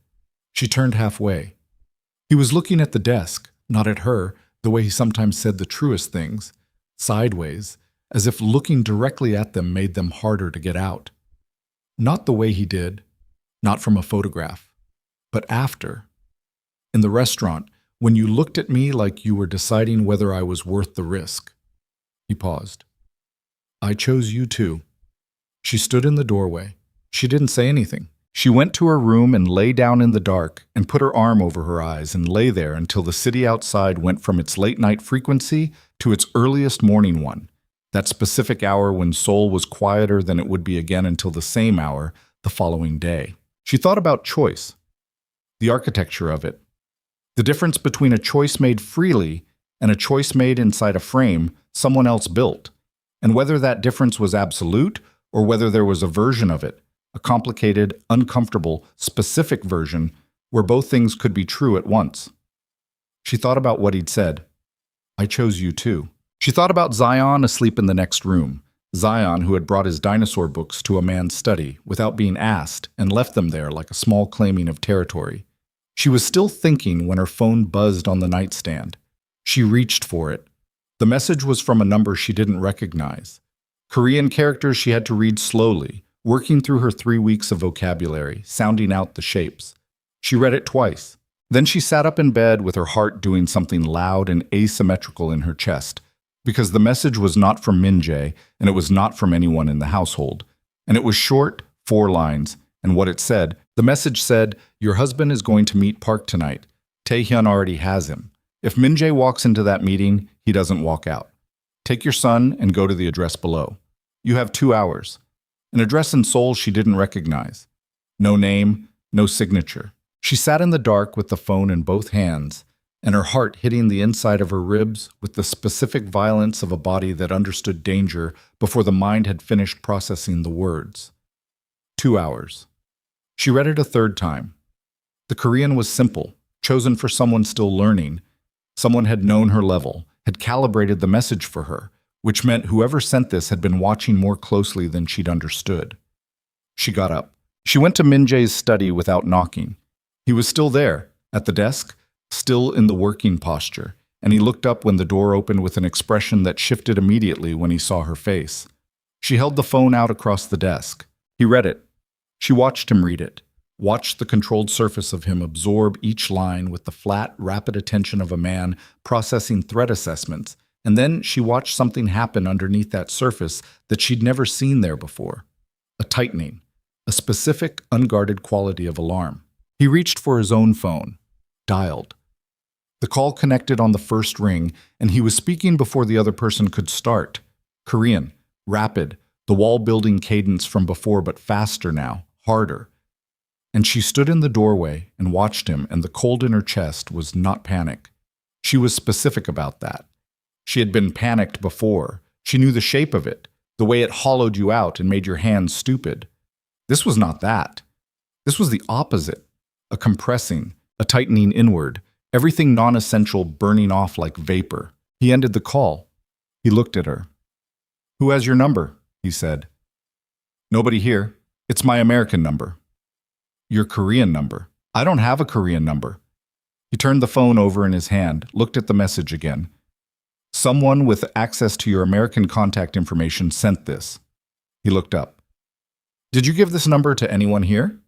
She turned halfway. He was looking at the desk, not at her, the way he sometimes said the truest things, sideways, as if looking directly at them made them harder to get out. Not the way he did, not from a photograph, but after. In the restaurant, when you looked at me like you were deciding whether I was worth the risk. He paused. I chose you too. She stood in the doorway. She didn't say anything. She went to her room and lay down in the dark and put her arm over her eyes and lay there until the city outside went from its late-night frequency to its earliest morning one, that specific hour when Seoul was quieter than it would be again until the same hour the following day. She thought about choice, the architecture of it, the difference between a choice made freely and a choice made inside a frame someone else built. And whether that difference was absolute or whether there was a version of it, a complicated, uncomfortable, specific version where both things could be true at once. She thought about what he'd said. I chose you too. She thought about Zion asleep in the next room. Zion, who had brought his dinosaur books to a man's study without being asked and left them there like a small claiming of territory. She was still thinking when her phone buzzed on the nightstand. She reached for it. The message was from a number she didn't recognize. Korean characters she had to read slowly, working through her 3 weeks of vocabulary, sounding out the shapes. She read it twice. Then she sat up in bed with her heart doing something loud and asymmetrical in her chest, because the message was not from Min-jae, and it was not from anyone in the household. And it was short, 4 lines, and what it said, the message said, your husband is going to meet Park tonight. Taehyun already has him. If Min-jae walks into that meeting, he doesn't walk out. Take your son and go to the address below. You have 2 hours. An address in Seoul she didn't recognize. No name, no signature. She sat in the dark with the phone in both hands, and her heart hitting the inside of her ribs with the specific violence of a body that understood danger before the mind had finished processing the words. 2 hours. She read it a 3rd time. The Korean was simple, chosen for someone still learning. Someone had known her level, had calibrated the message for her, which meant whoever sent this had been watching more closely than she'd understood. She got up. She went to Min-jae's study without knocking. He was still there, at the desk, still in the working posture, and he looked up when the door opened with an expression that shifted immediately when he saw her face. She held the phone out across the desk. He read it. She watched him read it, watched the controlled surface of him absorb each line with the flat, rapid attention of a man processing threat assessments, and then she watched something happen underneath that surface that she'd never seen there before. A tightening, a specific, unguarded quality of alarm. He reached for his own phone, dialed. The call connected on the first ring, and he was speaking before the other person could start. Korean, rapid, the wall-building cadence from before but faster now, harder. And she stood in the doorway and watched him, and the cold in her chest was not panic. She was specific about that. She had been panicked before. She knew the shape of it, the way it hollowed you out and made your hands stupid. This was not that. This was the opposite. A compressing, a tightening inward, everything non-essential burning off like vapor. He ended the call. He looked at her. "Who has your number?" he said. "Nobody here. It's my American number." "Your Korean number." "I don't have a Korean number." He turned the phone over in his hand, looked at the message again. "Someone with access to your American contact information sent this." He looked up. "Did you give this number to anyone here?"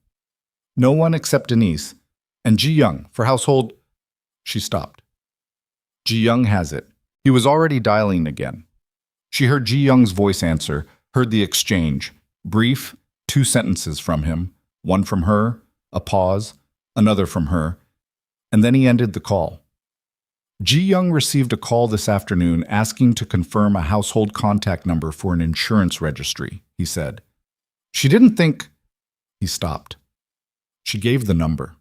"No one except Denise. And Ji Young, for household—" She stopped. "Ji Young has it." He was already dialing again. She heard Ji Young's voice answer, heard the exchange. Brief, 2 sentences from him, one from her, a pause, another from her, and then he ended the call. Ji Young received a call this afternoon asking to confirm a household contact number for an insurance registry, he said. She didn't think... He stopped. She gave the number.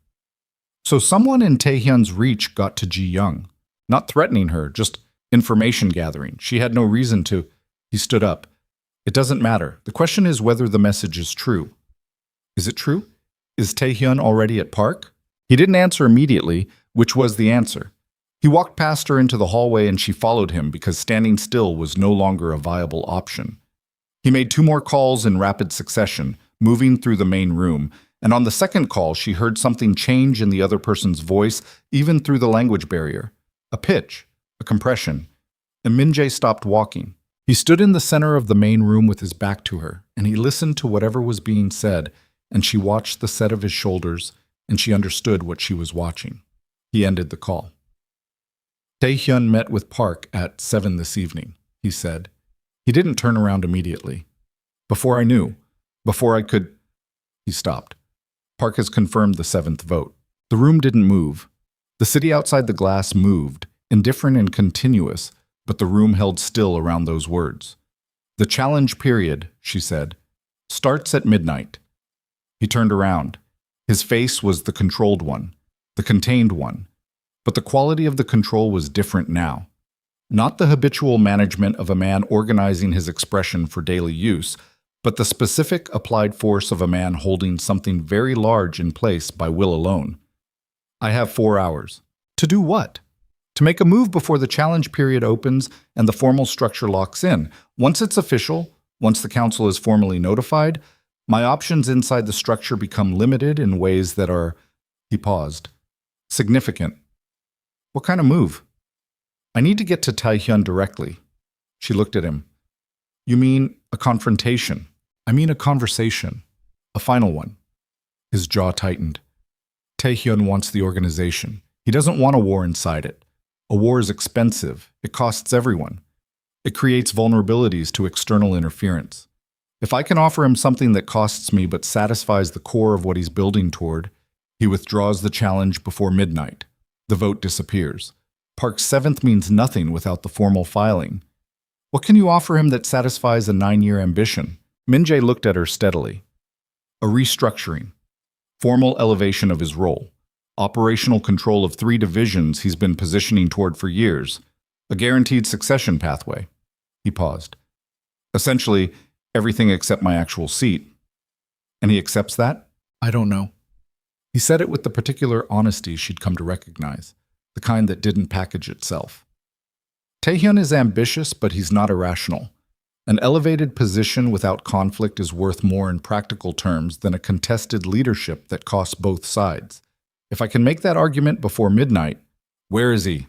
So someone in Taehyun's reach got to Ji Young, not threatening her, just information gathering. She had no reason to... He stood up. "It doesn't matter. The question is whether the message is true." "Is it true? Is Taehyun already at Park?" He didn't answer immediately, which was the answer. He walked past her into the hallway and she followed him because standing still was no longer a viable option. He made 2 more calls in rapid succession, moving through the main room, and on the second call she heard something change in the other person's voice, even through the language barrier. A pitch, a compression. And Min-jae stopped walking. He stood in the center of the main room with his back to her, and he listened to whatever was being said, and she watched the set of his shoulders, and she understood what she was watching. He ended the call. "Taehyun met with Park at 7 this evening," he said. He didn't turn around immediately. "Before I knew, before I could..." He stopped. "Park has confirmed the 7th vote." The room didn't move. The city outside the glass moved, indifferent and continuous, but the room held still around those words. "The challenge period," she said, "starts at midnight." He turned around. His face was the controlled one, the contained one. But the quality of the control was different now. Not the habitual management of a man organizing his expression for daily use, but the specific applied force of a man holding something very large in place by will alone. I have 4 hours. To do what? To make a move before the challenge period opens and the formal structure locks in. Once it's official, once the council is formally notified, my options inside the structure become limited in ways that are, he paused, significant. What kind of move? I need to get to Taehyun directly. She looked at him. You mean a confrontation? I mean a conversation. A final one. His jaw tightened. Taehyun wants the organization. He doesn't want a war inside it. A war is expensive. It costs everyone. It creates vulnerabilities to external interference. If I can offer him something that costs me but satisfies the core of what he's building toward, he withdraws the challenge before midnight. The vote disappears. Park's 7th means nothing without the formal filing. What can you offer him that satisfies a 9-year ambition? Min-jae looked at her steadily. A restructuring. Formal elevation of his role. Operational control of 3 divisions he's been positioning toward for years. A guaranteed succession pathway. He paused. Essentially, everything except my actual seat. And he accepts that? I don't know. He said it with the particular honesty she'd come to recognize, the kind that didn't package itself. Taehyun is ambitious, but he's not irrational. An elevated position without conflict is worth more in practical terms than a contested leadership that costs both sides. If I can make that argument before midnight, where is he?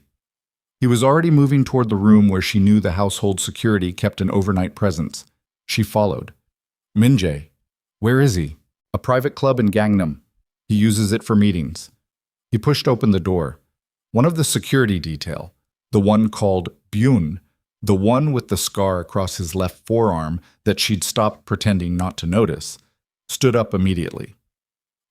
He was already moving toward the room where she knew the household security kept an overnight presence. She followed. Min-jae, where is he? A private club in Gangnam. He uses it for meetings. He pushed open the door. One of the security detail, the one called Byun, the one with the scar across his left forearm that she'd stopped pretending not to notice, stood up immediately.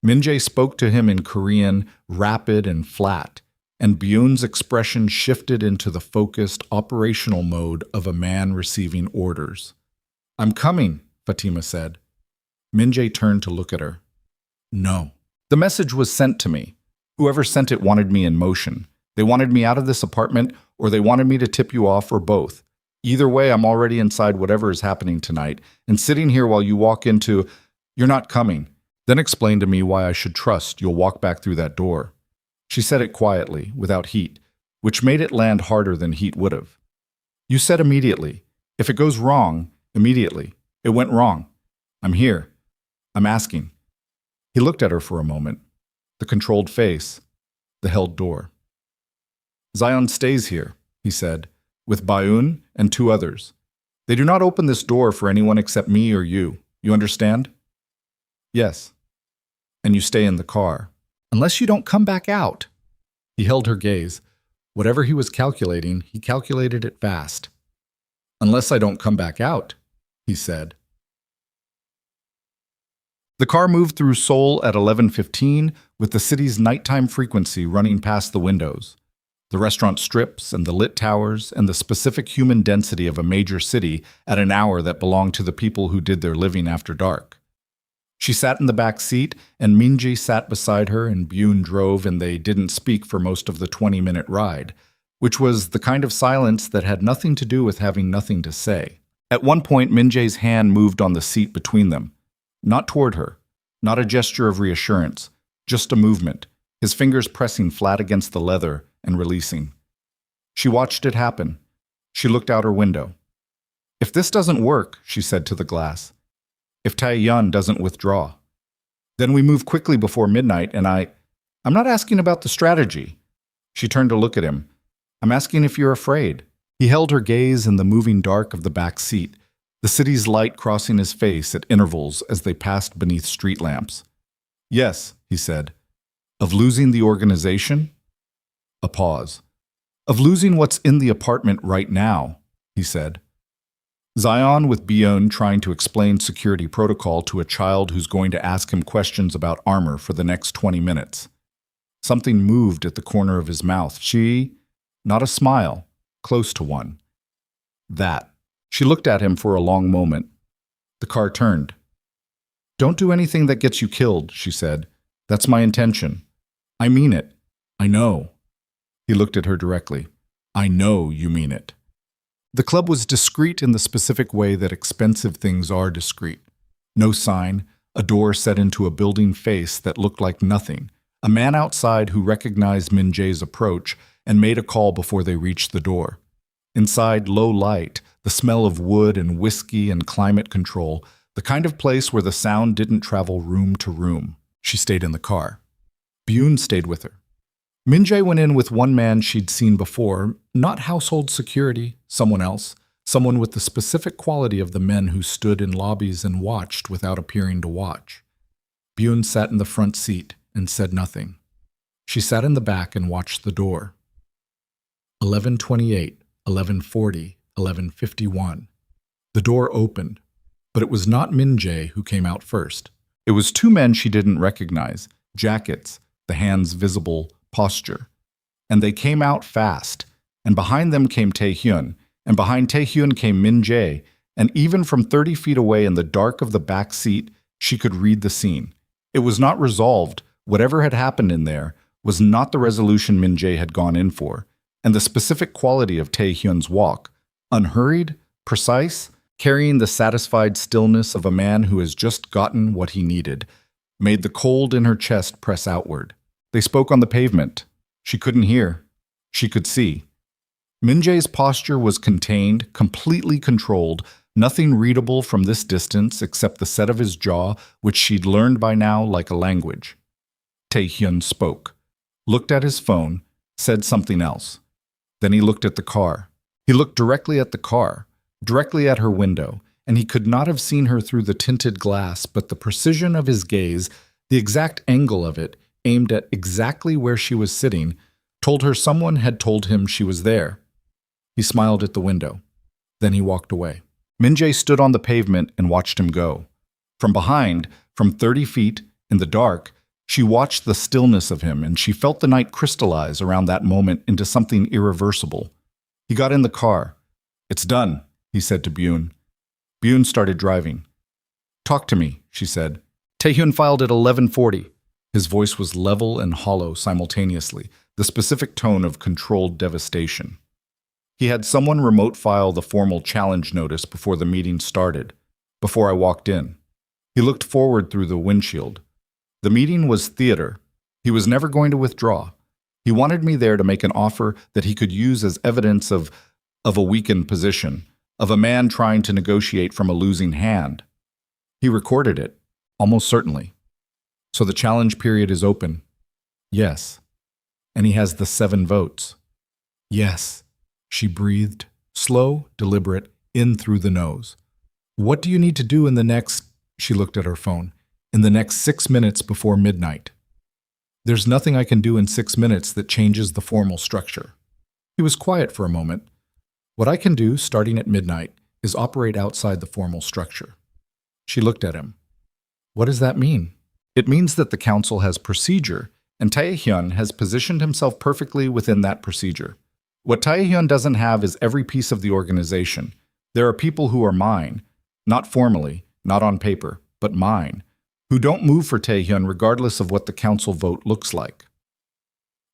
Min-jae spoke to him in Korean, rapid and flat, and Byun's expression shifted into the focused, operational mode of a man receiving orders. I'm coming, Fatima said. Min-jae turned to look at her. No. The message was sent to me. Whoever sent it wanted me in motion. They wanted me out of this apartment, or they wanted me to tip you off, or both. Either way, I'm already inside whatever is happening tonight, and sitting here while you walk into, you're not coming. Then explain to me why I should trust you'll walk back through that door. She said it quietly, without heat, which made it land harder than heat would have. You said immediately. If it goes wrong, immediately. It went wrong. I'm here. I'm asking. He looked at her for a moment. The controlled face. The held door. Zion stays here, he said, with Bayun and 2 others. They do not open this door for anyone except me or you. You understand? Yes. And you stay in the car. Unless you don't come back out. He held her gaze. Whatever he was calculating, he calculated it fast. Unless I don't come back out, he said. The car moved through Seoul at 11:15 with the city's nighttime frequency running past the windows. The restaurant strips and the lit towers and the specific human density of a major city at an hour that belonged to the people who did their living after dark. She sat in the back seat, and Min-jae sat beside her, and Byun drove, and they didn't speak for most of the 20-minute ride, which was the kind of silence that had nothing to do with having nothing to say. At one point, Min-jae's hand moved on the seat between them. Not toward her, not a gesture of reassurance, just a movement, his fingers pressing flat against the leather and releasing. She watched it happen. She looked out her window. If this doesn't work, she said to the glass, if Taehyun doesn't withdraw, then we move quickly before midnight, and I'm not asking about the strategy. She turned to look at him. I'm asking if you're afraid. He held her gaze in the moving dark of the back seat, the city's light crossing his face at intervals as they passed beneath street lamps. Yes, he said. Of losing the organization? A pause. Of losing what's in the apartment right now, he said. Zion with Byun trying to explain security protocol to a child who's going to ask him questions about armor for the next 20 minutes. Something moved at the corner of his mouth. Not a smile, close to one. That. She looked at him for a long moment. The car turned. Don't do anything that gets you killed, she said. That's my intention. I mean it. I know. He looked at her directly. I know you mean it. The club was discreet in the specific way that expensive things are discreet. No sign, a door set into a building face that looked like nothing, a man outside who recognized Min Jae's approach and made a call before they reached the door. Inside, low light, the smell of wood and whiskey and climate control, the kind of place where the sound didn't travel room to room. She stayed in the car. Byun stayed with her. Min Jae went in with one man she'd seen before, not household security, someone else, someone with the specific quality of the men who stood in lobbies and watched without appearing to watch. Byun sat in the front seat and said nothing. She sat in the back and watched the door. 11:28, 11:40, 11:51. The door opened, but it was not Min Jae who came out first. It was two men she didn't recognize, jackets, the hands visible, posture. And they came out fast, and behind them came Tae-hyun, and behind Tae-hyun came Min Jae, and even from 30 feet away in the dark of the back seat, she could read the scene. It was not resolved. Whatever had happened in there was not the resolution Min Jae had gone in for, and the specific quality of Tae-hyun's walk, unhurried, precise, carrying the satisfied stillness of a man who has just gotten what he needed, made the cold in her chest press outward. They spoke on the pavement. She couldn't hear. She could see. Min Jae's posture was contained, completely controlled, nothing readable from this distance except the set of his jaw, which she'd learned by now like a language. Tae-hyun spoke, looked at his phone, said something else. Then he looked at the car. He looked directly at the car, directly at her window, and he could not have seen her through the tinted glass, but the precision of his gaze, the exact angle of it, aimed at exactly where she was sitting, told her someone had told him she was there. He smiled at the window. Then he walked away. Min Jae stood on the pavement and watched him go. From behind, from 30 feet, in the dark, she watched the stillness of him, and she felt the night crystallize around that moment into something irreversible. He got in the car. "It's done," he said to Byun. Byun started driving. "Talk to me," she said. Tae-hyun filed at 11:40. His voice was level and hollow simultaneously, the specific tone of controlled devastation. He had someone remote file the formal challenge notice before the meeting started, before I walked in. He looked forward through the windshield. The meeting was theater. He was never going to withdraw. He wanted me there to make an offer that he could use as evidence of a weakened position, of a man trying to negotiate from a losing hand. He recorded it, almost certainly. So the challenge period is open. Yes. And he has the 7 votes. Yes. She breathed, slow, deliberate, in through the nose. What do you need to do in the next, she looked at her phone, in the next 6 minutes before midnight? There's nothing I can do in 6 minutes that changes the formal structure. He was quiet for a moment. What I can do, starting at midnight, is operate outside the formal structure. She looked at him. What does that mean? It means that the council has procedure, and Tae-hyun has positioned himself perfectly within that procedure. What Tae-hyun doesn't have is every piece of the organization. There are people who are mine, not formally, not on paper, but mine, who don't move for Tae-hyun regardless of what the council vote looks like.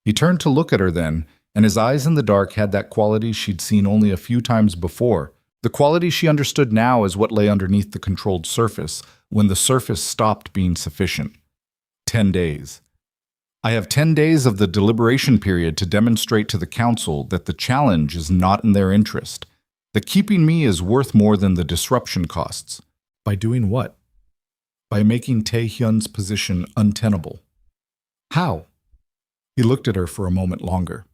He turned to look at her then, and his eyes in the dark had that quality she'd seen only a few times before, the quality she understood now as what lay underneath the controlled surface, when the surface stopped being sufficient. 10 days. I have 10 days of the deliberation period to demonstrate to the council that the challenge is not in their interest, that keeping me is worth more than the disruption costs. By doing what? By making Tae-hyun's position untenable. How? He looked at her for a moment longer.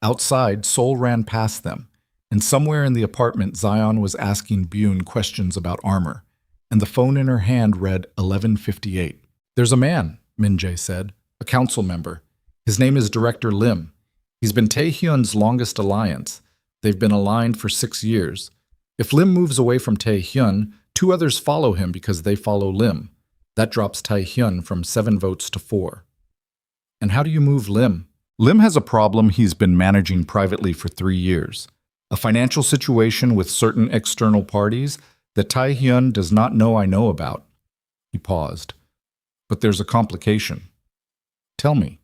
Outside, Sol ran past them, and somewhere in the apartment Zion was asking Byun questions about armor, and the phone in her hand read 11:58. There's a man, Min Jae said, a council member. His name is Director Lim. He's been Tae-hyun's longest alliance. They've been aligned for 6 years. If Lim moves away from Tae-hyun, 2 others follow him because they follow Lim. That drops Tae-hyun from 7 votes to 4. And how do you move Lim? Lim has a problem he's been managing privately for 3 years. A financial situation with certain external parties that Tae-hyun does not know I know about. He paused. But there's a complication. Tell me.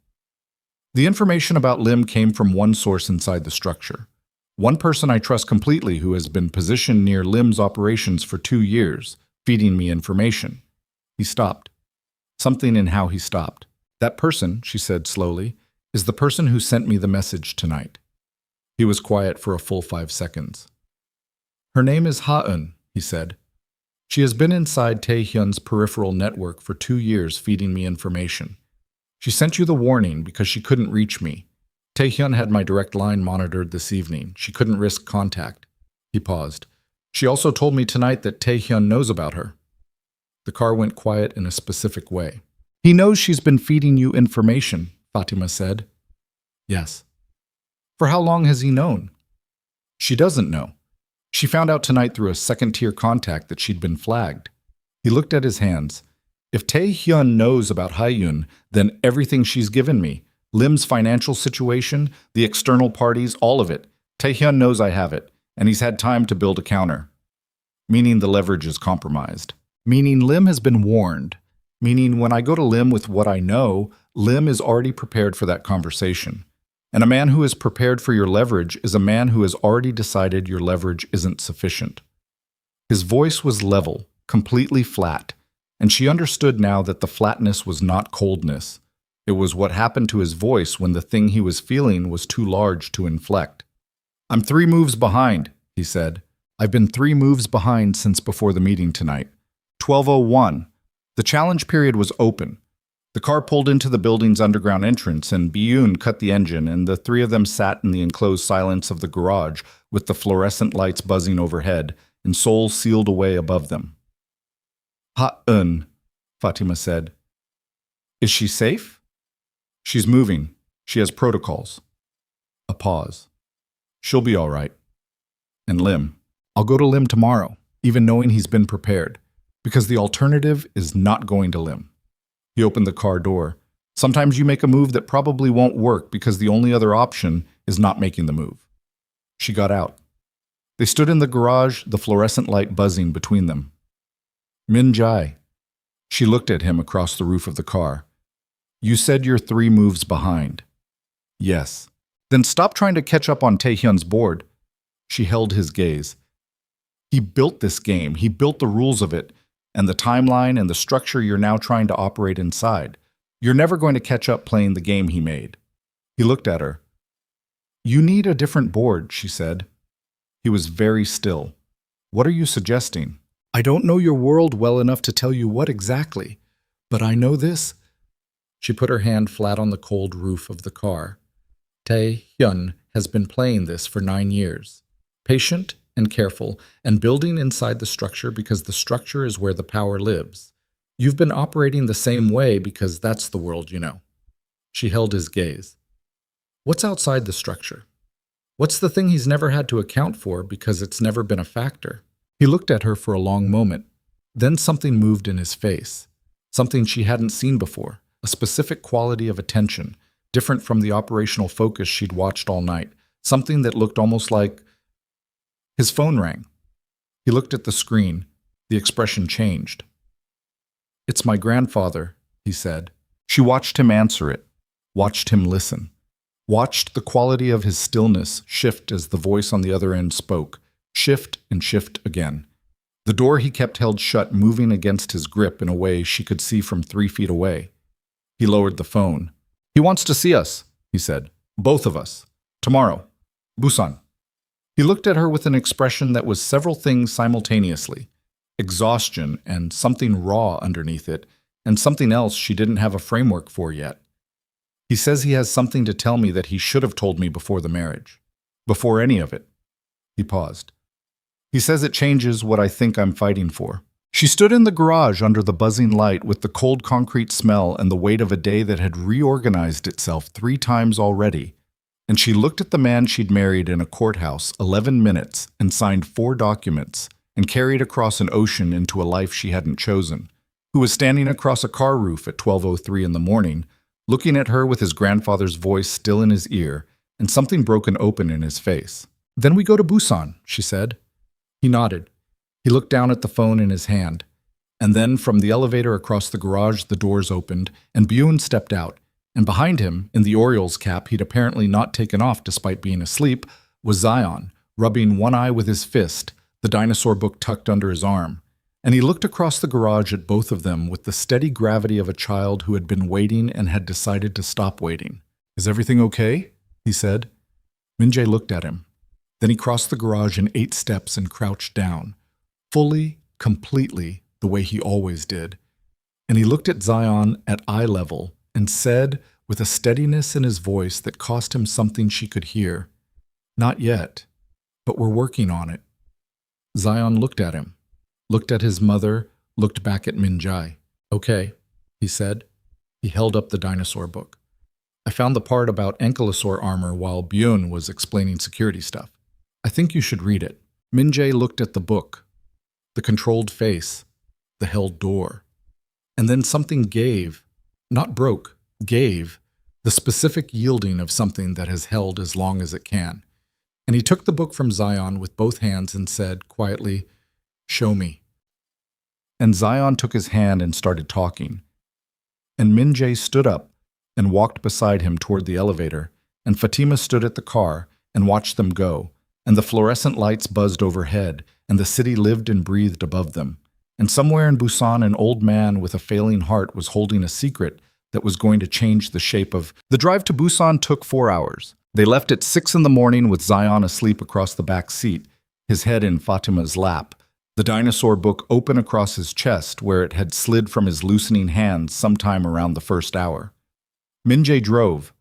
The information about Lim came from one source inside the structure. One person I trust completely who has been positioned near Lim's operations for 2 years, feeding me information. He stopped. Something in how he stopped. That person, she said slowly, is the person who sent me the message tonight. He was quiet for a full 5 seconds. Her name is Ha-eun, he said. She has been inside Taehyun's peripheral network for 2 years feeding me information. She sent you the warning because she couldn't reach me. Taehyun had my direct line monitored this evening. She couldn't risk contact. He paused. She also told me tonight that Taehyun knows about her. The car went quiet in a specific way. He knows she's been feeding you information, Fatima said. Yes. For how long has he known? She doesn't know. She found out tonight through a second-tier contact that she'd been flagged. He looked at his hands. If Taehyun knows about Ha-eun, then everything she's given me, Lim's financial situation, the external parties, all of it, Taehyun knows I have it, and he's had time to build a counter. Meaning the leverage is compromised. Meaning Lim has been warned. Meaning when I go to Lim with what I know, Lim is already prepared for that conversation. And a man who is prepared for your leverage is a man who has already decided your leverage isn't sufficient. His voice was level, completely flat, and she understood now that the flatness was not coldness. It was what happened to his voice when the thing he was feeling was too large to inflect. I'm 3 moves behind, he said. I've been 3 moves behind since before the meeting tonight. 12:01. The challenge period was open. The car pulled into the building's underground entrance, and Byun cut the engine, and the 3 of them sat in the enclosed silence of the garage with the fluorescent lights buzzing overhead and Seoul sealed away above them. Ha-eun, Fatima said. Is she safe? She's moving. She has protocols. A pause. She'll be all right. And Lim. I'll go to Lim tomorrow, even knowing he's been prepared, because the alternative is not going to Lim. He opened the car door. Sometimes you make a move that probably won't work because the only other option is not making the move. She got out. They stood in the garage, the fluorescent light buzzing between them. Min Jai. She looked at him across the roof of the car. You said you're 3 moves behind. Yes. Then stop trying to catch up on Taehyun's board. She held his gaze. He built this game. He built the rules of it, and the timeline and the structure you're now trying to operate inside. You're never going to catch up playing the game he made. He looked at her. You need a different board, she said. He was very still. What are you suggesting? I don't know your world well enough to tell you what exactly, but I know this. She put her hand flat on the cold roof of the car. Tae-hyun has been playing this for 9 years. Patient and careful, and building inside the structure because the structure is where the power lives. You've been operating the same way because that's the world you know. She held his gaze. What's outside the structure? What's the thing he's never had to account for because it's never been a factor? He looked at her for a long moment. Then something moved in his face. Something she hadn't seen before. A specific quality of attention, different from the operational focus she'd watched all night. Something that looked almost like... His phone rang. He looked at the screen. The expression changed. It's my grandfather, he said. She watched him answer it, watched him listen, watched the quality of his stillness shift as the voice on the other end spoke, shift and shift again. The door he kept held shut moving against his grip in a way she could see from 3 feet away. He lowered the phone. He wants to see us, he said. Both of us. Tomorrow. Busan. He looked at her with an expression that was several things simultaneously. Exhaustion and something raw underneath it, and something else she didn't have a framework for yet. He says he has something to tell me that he should have told me before the marriage. Before any of it. He paused. He says it changes what I think I'm fighting for. She stood in the garage under the buzzing light with the cold concrete smell and the weight of a day that had reorganized itself 3 times already. And she looked at the man she'd married in a courthouse 11 minutes and signed 4 documents and carried across an ocean into a life she hadn't chosen, who was standing across a car roof at 12:03 in the morning, looking at her with his grandfather's voice still in his ear and something broken open in his face. Then we go to Busan, she said. He nodded. He looked down at the phone in his hand. And then from the elevator across the garage, the doors opened and Byun stepped out. And behind him, in the Orioles cap he'd apparently not taken off despite being asleep, was Zion, rubbing one eye with his fist, the dinosaur book tucked under his arm. And he looked across the garage at both of them with the steady gravity of a child who had been waiting and had decided to stop waiting. "Is everything okay?" he said. Min-jae looked at him. Then he crossed the garage in 8 steps and crouched down, fully, completely, the way he always did. And he looked at Zion at eye level and said, with a steadiness in his voice that cost him something she could hear, "Not yet, but we're working on it." Zion looked at him, looked at his mother, looked back at Min-jae. "Okay," he said. He held up the dinosaur book. "I found the part about ankylosaur armor while Byun was explaining security stuff. I think you should read it." Min-jae looked at the book, the controlled face, the held door. And then something gave, not broke, gave, the specific yielding of something that has held as long as it can. And he took the book from Zion with both hands and said quietly, "Show me." And Zion took his hand and started talking. And Min-jae stood up and walked beside him toward the elevator, and Fatima stood at the car and watched them go, and the fluorescent lights buzzed overhead, and the city lived and breathed above them. And somewhere in Busan, an old man with a failing heart was holding a secret that was going to change the shape of... The drive to Busan took 4 hours. They left at 6 in the morning with Zion asleep across the back seat, his head in Fatima's lap, the dinosaur book open across his chest where it had slid from his loosening hands sometime around the first hour. Min-jae drove.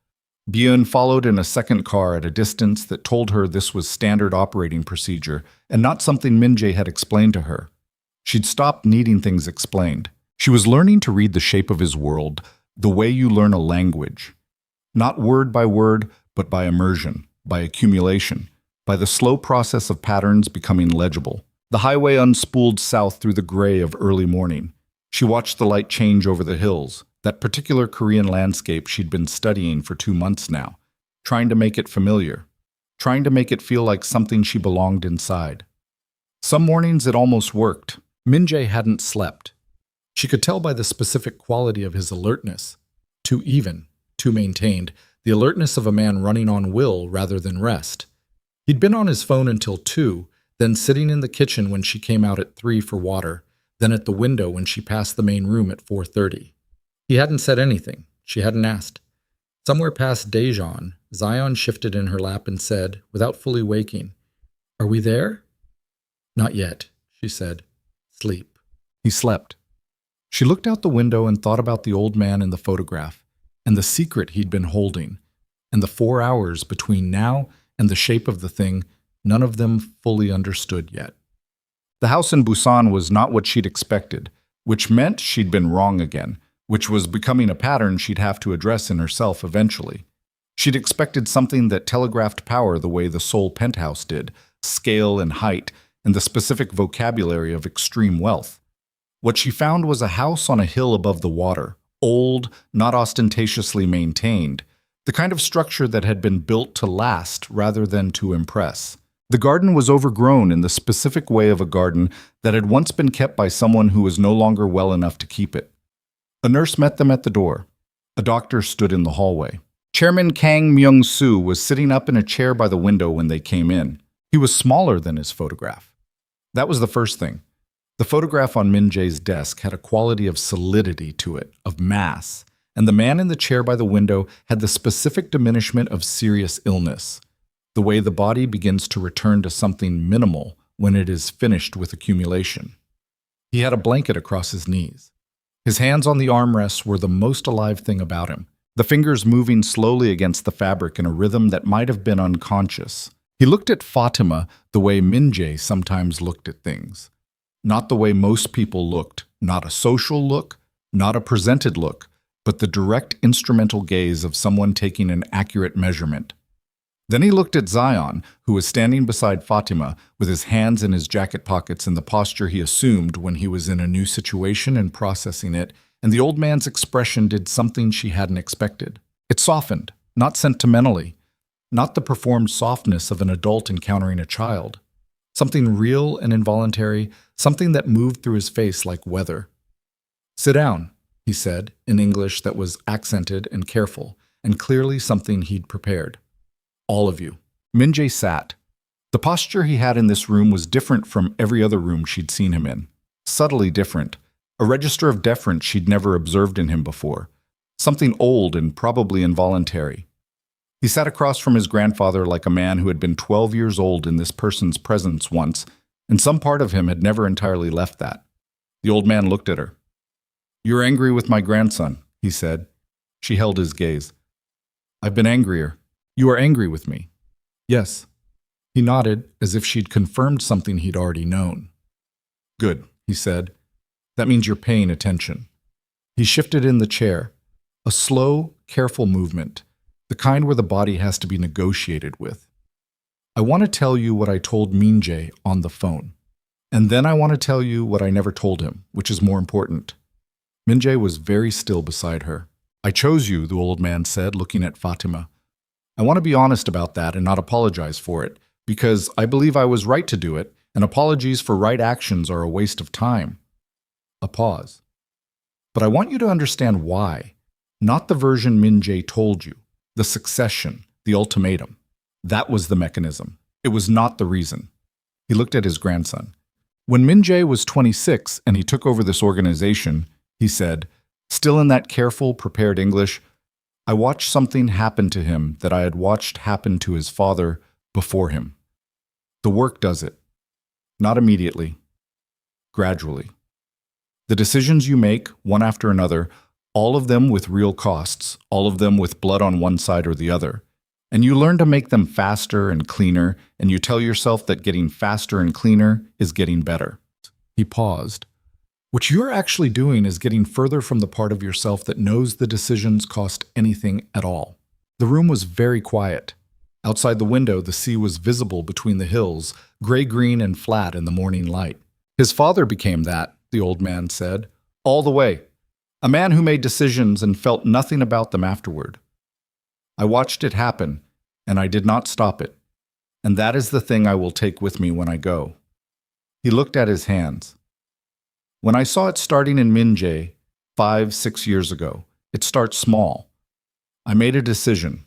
Byun followed in a second car at a distance that told her this was standard operating procedure and not something Min-jae had explained to her. She'd stopped needing things explained. She was learning to read the shape of his world the way you learn a language. Not word by word, but by immersion, by accumulation, by the slow process of patterns becoming legible. The highway unspooled south through the gray of early morning. She watched the light change over the hills, that particular Korean landscape she'd been studying for 2 months now, trying to make it familiar, trying to make it feel like something she belonged inside. Some mornings it almost worked. Min-jae hadn't slept. She could tell by the specific quality of his alertness. Too even, too maintained, the alertness of a man running on will rather than rest. He'd been on his phone until 2, then sitting in the kitchen when she came out at 3 for water, then at the window when she passed the main room at 4:30. He hadn't said anything. She hadn't asked. Somewhere past Daejeon, Zion shifted in her lap and said, without fully waking, "Are we there?" "Not yet," she said. "Sleep." He slept. She looked out the window and thought about the old man in the photograph, and the secret he'd been holding, and the 4 hours between now and the shape of the thing, none of them fully understood yet. The house in Busan was not what she'd expected, which meant she'd been wrong again, which was becoming a pattern she'd have to address in herself eventually. She'd expected something that telegraphed power the way the Seoul penthouse did, scale and height, and the specific vocabulary of extreme wealth. What she found was a house on a hill above the water, old, not ostentatiously maintained, the kind of structure that had been built to last rather than to impress. The garden was overgrown in the specific way of a garden that had once been kept by someone who was no longer well enough to keep it. A nurse met them at the door. A doctor stood in the hallway. Chairman Kang Myung-soo was sitting up in a chair by the window when they came in. He was smaller than his photograph. That was the first thing. The photograph on Min-jae's desk had a quality of solidity to it, of mass, and the man in the chair by the window had the specific diminishment of serious illness, the way the body begins to return to something minimal when it is finished with accumulation. He had a blanket across his knees. His hands on the armrests were the most alive thing about him, the fingers moving slowly against the fabric in a rhythm that might have been unconscious. He looked at Fatima the way Min-jae sometimes looked at things. Not the way most people looked, not a social look, not a presented look, but the direct instrumental gaze of someone taking an accurate measurement. Then he looked at Zion, who was standing beside Fatima with his hands in his jacket pockets in the posture he assumed when he was in a new situation and processing it, and the old man's expression did something she hadn't expected. It softened, not sentimentally, not the performed softness of an adult encountering a child. Something real and involuntary, something that moved through his face like weather. "Sit down," he said, in English that was accented and careful, and clearly something he'd prepared. "All of you." Minjae sat. The posture he had in this room was different from every other room she'd seen him in. Subtly different. A register of deference she'd never observed in him before. Something old and probably involuntary. He sat across from his grandfather like a man who had been 12 years old in this person's presence once, and some part of him had never entirely left that. The old man looked at her. "You're angry with my grandson," he said. She held his gaze. "I've been angrier. You are angry with me." "Yes." He nodded, as if she'd confirmed something he'd already known. "Good," he said. "That means you're paying attention." He shifted in the chair. A slow, careful movement, the kind where the body has to be negotiated with. "I want to tell you what I told Minjae on the phone. And then I want to tell you what I never told him, which is more important." Minjae was very still beside her. "I chose you," the old man said, looking at Fatima. "I want to be honest about that and not apologize for it, because I believe I was right to do it, and apologies for right actions are a waste of time." A pause. "But I want you to understand why. Not the version Minjae told you, the succession, the ultimatum. That was the mechanism. It was not the reason." He looked at his grandson. "When Minjae was 26 and he took over this organization," he said, still in that careful, prepared English, "I watched something happen to him that I had watched happen to his father before him. The work does it. Not immediately. Gradually. The decisions you make, one after another, all of them with real costs, all of them with blood on one side or the other. And you learn to make them faster and cleaner, and you tell yourself that getting faster and cleaner is getting better." He paused. "What you're actually doing is getting further from the part of yourself that knows the decisions cost anything at all." The room was very quiet. Outside the window, the sea was visible between the hills, gray-green and flat in the morning light. "His father became that," the old man said, "all the way. A man who made decisions and felt nothing about them afterward. I watched it happen, and I did not stop it. And that is the thing I will take with me when I go." He looked at his hands. "When I saw it starting in Minjae 5-6 years ago, it starts small. I made a decision.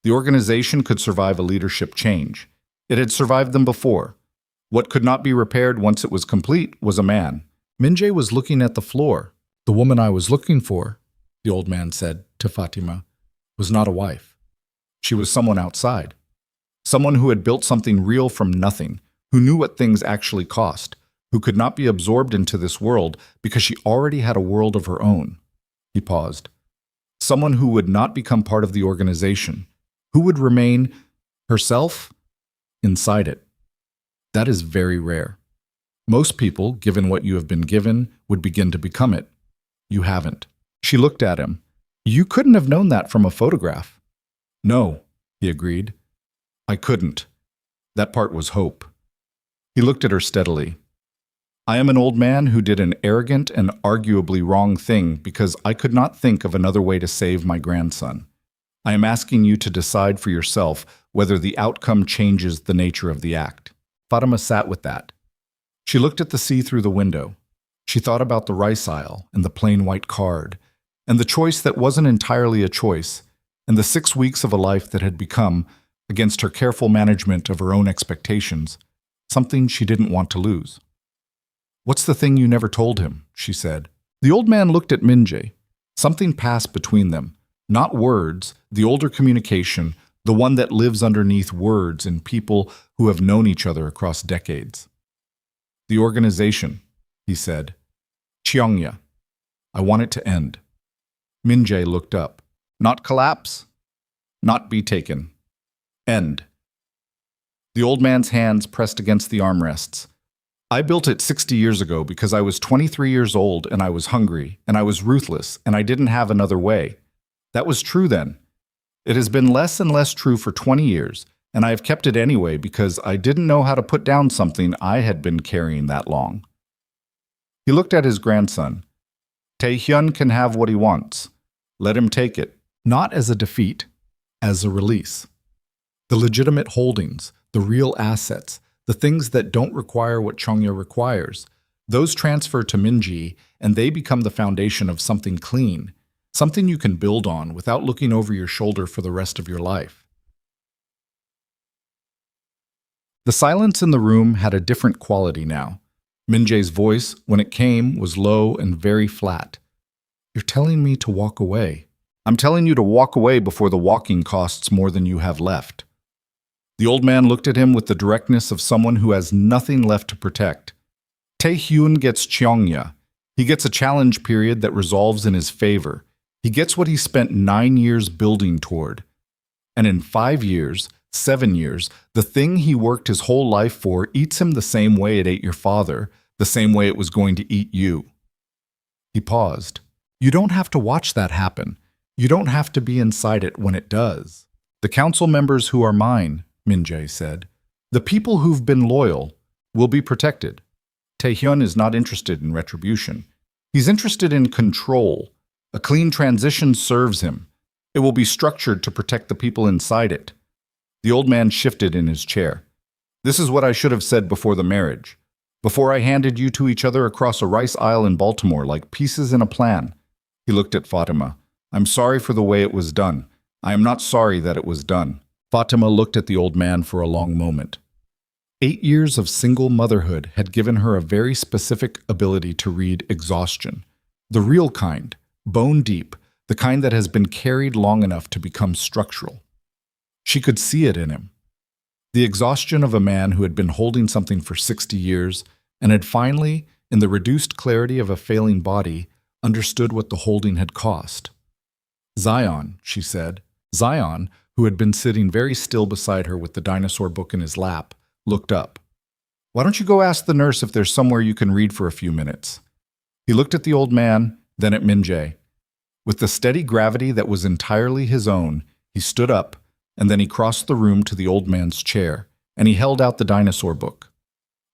The organization could survive a leadership change. It had survived them before. What could not be repaired once it was complete was a man." Minjae was looking at the floor. "The woman I was looking for," the old man said to Fatima, "was not a wife. She was someone outside. Someone who had built something real from nothing, who knew what things actually cost, who could not be absorbed into this world because she already had a world of her own." He paused. "Someone who would not become part of the organization, who would remain herself inside it. That is very rare. Most people, given what you have been given, would begin to become it. You haven't." She looked at him. "You couldn't have known that from a photograph." "No," he agreed. "I couldn't. That part was hope." He looked at her steadily. "I am an old man who did an arrogant and arguably wrong thing because I could not think of another way to save my grandson. I am asking you to decide for yourself whether the outcome changes the nature of the act." Fatima sat with that. She looked at the sea through the window. She thought about the rice aisle and the plain white card, and the choice that wasn't entirely a choice, and the 6 weeks of a life that had become, against her careful management of her own expectations, something she didn't want to lose. "What's the thing you never told him?" she said. The old man looked at Minjae. Something passed between them. Not words, the older communication, the one that lives underneath words in people who have known each other across decades. "The organization," he said. "Cheongya. I want it to end." Minjae looked up. "Not collapse. Not be taken. End." The old man's hands pressed against the armrests. "I built it 60 years ago because I was 23 years old and I was hungry and I was ruthless and I didn't have another way. That was true then. It has been less and less true for 20 years, and I have kept it anyway because I didn't know how to put down something I had been carrying that long." He looked at his grandson. "Taehyun can have what he wants. Let him take it." Not as a defeat, as a release. The legitimate holdings, the real assets, the things that don't require what Cheongya requires, those transfer to Minji, and they become the foundation of something clean, something you can build on without looking over your shoulder for the rest of your life. The silence in the room had a different quality now. Min-jae's voice, when it came, was low and very flat. "You're telling me to walk away." "I'm telling you to walk away before the walking costs more than you have left." The old man looked at him with the directness of someone who has nothing left to protect. Tae-hyun gets Cheongya. He gets a challenge period that resolves in his favor. He gets what he spent 9 years building toward. And in 5 years, 7 years, the thing he worked his whole life for eats him the same way it ate your father, the same way it was going to eat you. He paused. You don't have to watch that happen. You don't have to be inside it when it does. The council members who are mine, Min-jae said, the people who've been loyal, will be protected. Tae-hyun is not interested in retribution. He's interested in control. A clean transition serves him. It will be structured to protect the people inside it. The old man shifted in his chair. This is what I should have said before the marriage. Before I handed you to each other across a rice aisle in Baltimore like pieces in a plan. He looked at Fatima. I'm sorry for the way it was done. I am not sorry that it was done. Fatima looked at the old man for a long moment. 8 years of single motherhood had given her a very specific ability to read exhaustion. The real kind, bone deep, the kind that has been carried long enough to become structural. She could see it in him. The exhaustion of a man who had been holding something for 60 years and had finally, in the reduced clarity of a failing body, understood what the holding had cost. Zion, she said. Zion, who had been sitting very still beside her with the dinosaur book in his lap, looked up. Why don't you go ask the nurse if there's somewhere you can read for a few minutes? He looked at the old man, then at Min-jae. With the steady gravity that was entirely his own, he stood up, and then he crossed the room to the old man's chair, and he held out the dinosaur book.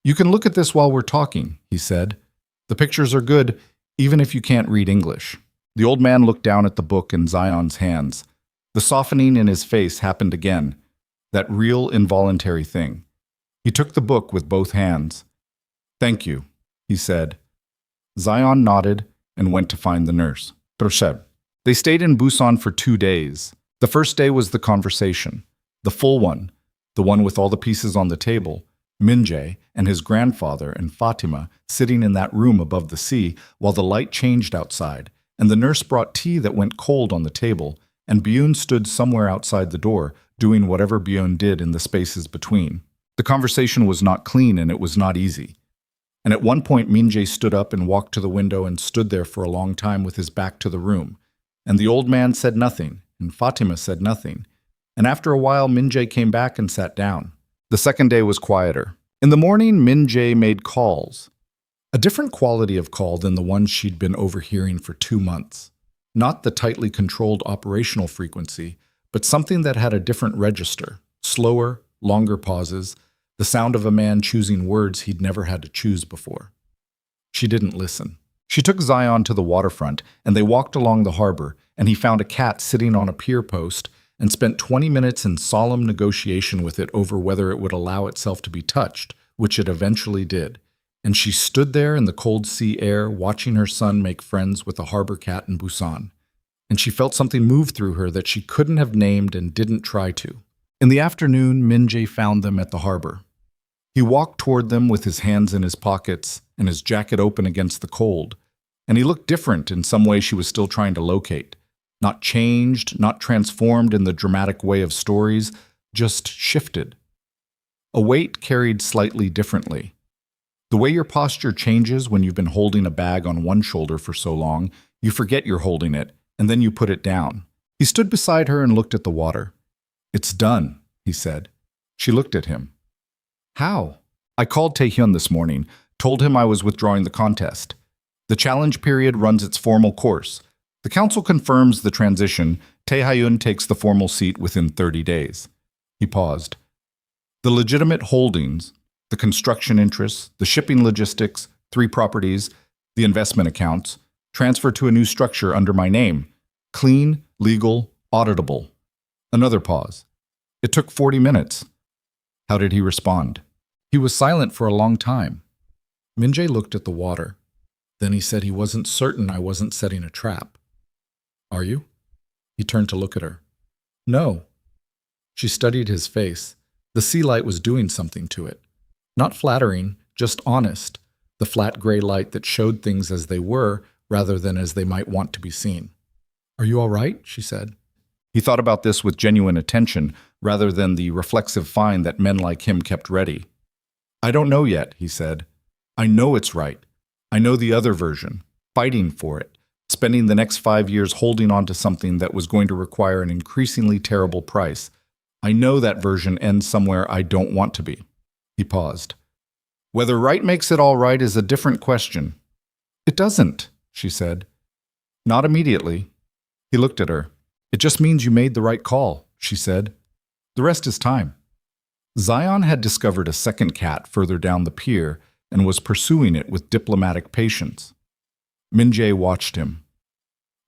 You can look at this while we're talking, he said. The pictures are good, even if you can't read English. The old man looked down at the book in Zion's hands. The softening in his face happened again, that real involuntary thing. He took the book with both hands. Thank you, he said. Zion nodded and went to find the nurse. Proszę. They stayed in Busan for 2 days. The first day was the conversation, the full one, the one with all the pieces on the table, Min-jae and his grandfather and Fatima sitting in that room above the sea while the light changed outside, and the nurse brought tea that went cold on the table, and Byun stood somewhere outside the door, doing whatever Byun did in the spaces between. The conversation was not clean and it was not easy. And at one point Min-jae stood up and walked to the window and stood there for a long time with his back to the room. And the old man said nothing, and Fatima said nothing. And after a while Min-jae came back and sat down. The second day was quieter. In the morning Min-jae made calls. A different quality of call than the ones she'd been overhearing for 2 months. Not the tightly controlled operational frequency, but something that had a different register. Slower, longer pauses, the sound of a man choosing words he'd never had to choose before. She didn't listen. She took Zion to the waterfront, and they walked along the harbor, and he found a cat sitting on a pier post and spent 20 minutes in solemn negotiation with it over whether it would allow itself to be touched, which it eventually did. And she stood there in the cold sea air watching her son make friends with a harbor cat in Busan. And she felt something move through her that she couldn't have named and didn't try to. In the afternoon, Min-jae found them at the harbor. He walked toward them with his hands in his pockets and his jacket open against the cold, and he looked different in some way she was still trying to locate. Not changed, not transformed in the dramatic way of stories, just shifted. A weight carried slightly differently. The way your posture changes when you've been holding a bag on one shoulder for so long, you forget you're holding it, and then you put it down. He stood beside her and looked at the water. It's done, he said. She looked at him. How? I called Tae-hyun this morning, told him I was withdrawing the contest. The challenge period runs its formal course. The council confirms the transition. Tae-hyun takes the formal seat within 30 days. He paused. The legitimate holdings, the construction interests, the shipping logistics, 3 properties, the investment accounts, transfer to a new structure under my name. Clean, legal, auditable. Another pause. It took 40 minutes. How did he respond? He was silent for a long time. Min-jae looked at the water. Then he said he wasn't certain I wasn't setting a trap. Are you? He turned to look at her. No. She studied his face. The sea light was doing something to it. Not flattering, just honest, the flat gray light that showed things as they were rather than as they might want to be seen. "Are you all right?" she said. He thought about this with genuine attention rather than the reflexive fine that men like him kept ready. "I don't know yet," he said. "I know it's right. I know the other version, fighting for it, spending the next 5 years holding on to something that was going to require an increasingly terrible price. I know that version ends somewhere I don't want to be." He paused. "Whether right makes it all right is a different question." "It doesn't," she said. "Not immediately." He looked at her. "It just means you made the right call," she said. "The rest is time." Zion had discovered a second cat further down the pier and was pursuing it with diplomatic patience. Min-jae watched him.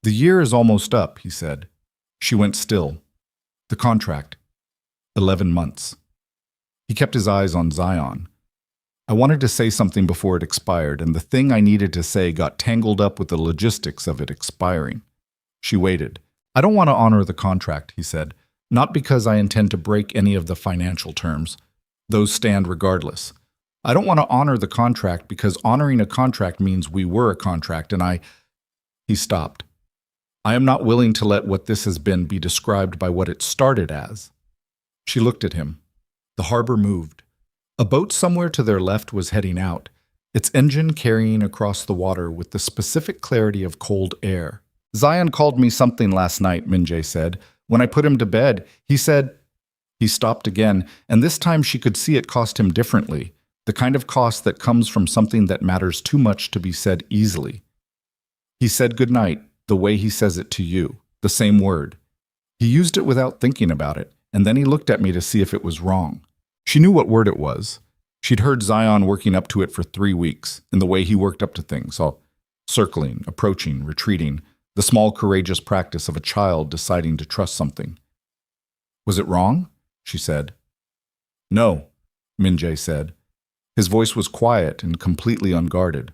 "The year is almost up," he said. She went still. "The contract. 11 months. He kept his eyes on Zion. "I wanted to say something before it expired, and the thing I needed to say got tangled up with the logistics of it expiring." She waited. "I don't want to honor the contract," he said. "Not because I intend to break any of the financial terms. Those stand regardless. I don't want to honor the contract because honoring a contract means we were a contract, and I—" He stopped. "I am not willing to let what this has been be described by what it started as." She looked at him. The harbor moved. A boat somewhere to their left was heading out, its engine carrying across the water with the specific clarity of cold air. "Zion called me something last night," Min-jae said. "When I put him to bed, he said—" He stopped again, and this time she could see it cost him differently, the kind of cost that comes from something that matters too much to be said easily. "He said good night, the way he says it to you, the same word. He used it without thinking about it, and then he looked at me to see if it was wrong." She knew what word it was. She'd heard Zion working up to it for 3 weeks, in the way he worked up to things, all circling, approaching, retreating, the small courageous practice of a child deciding to trust something. "Was it wrong?" she said. "No," Min-jae said. His voice was quiet and completely unguarded.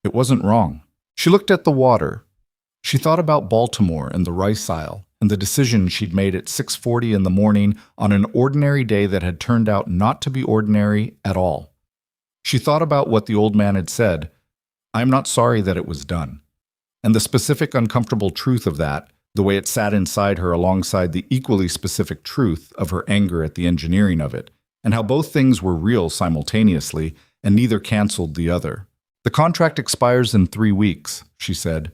"It wasn't wrong." She looked at the water. She thought about Baltimore and the rice aisle, and the decision she'd made at 6:40 in the morning on an ordinary day that had turned out not to be ordinary at all. She thought about what the old man had said, "I'm not sorry that it was done," and the specific uncomfortable truth of that, the way it sat inside her alongside the equally specific truth of her anger at the engineering of it, and how both things were real simultaneously, and neither canceled the other. "The contract expires in 3 weeks, she said.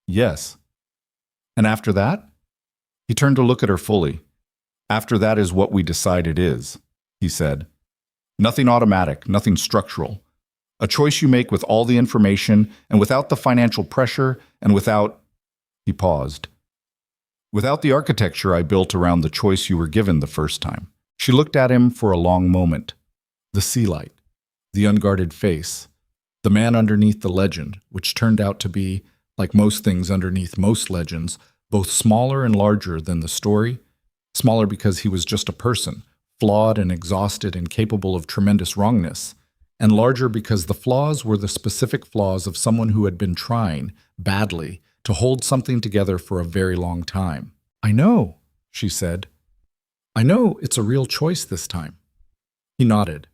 "Yes." "And after that?" He turned to look at her fully. "After that is what we decide it is," he said. "Nothing automatic, nothing structural. A choice you make with all the information and without the financial pressure and without—" He paused. "Without the architecture I built around the choice you were given the first time." She looked at him for a long moment. The sea light, the unguarded face, the man underneath the legend, which turned out to be, like most things underneath most legends, both smaller and larger than the story. Smaller because he was just a person, flawed and exhausted and capable of tremendous wrongness, and larger because the flaws were the specific flaws of someone who had been trying, badly, to hold something together for a very long time. "I know," she said. "I know it's a real choice this time." He nodded.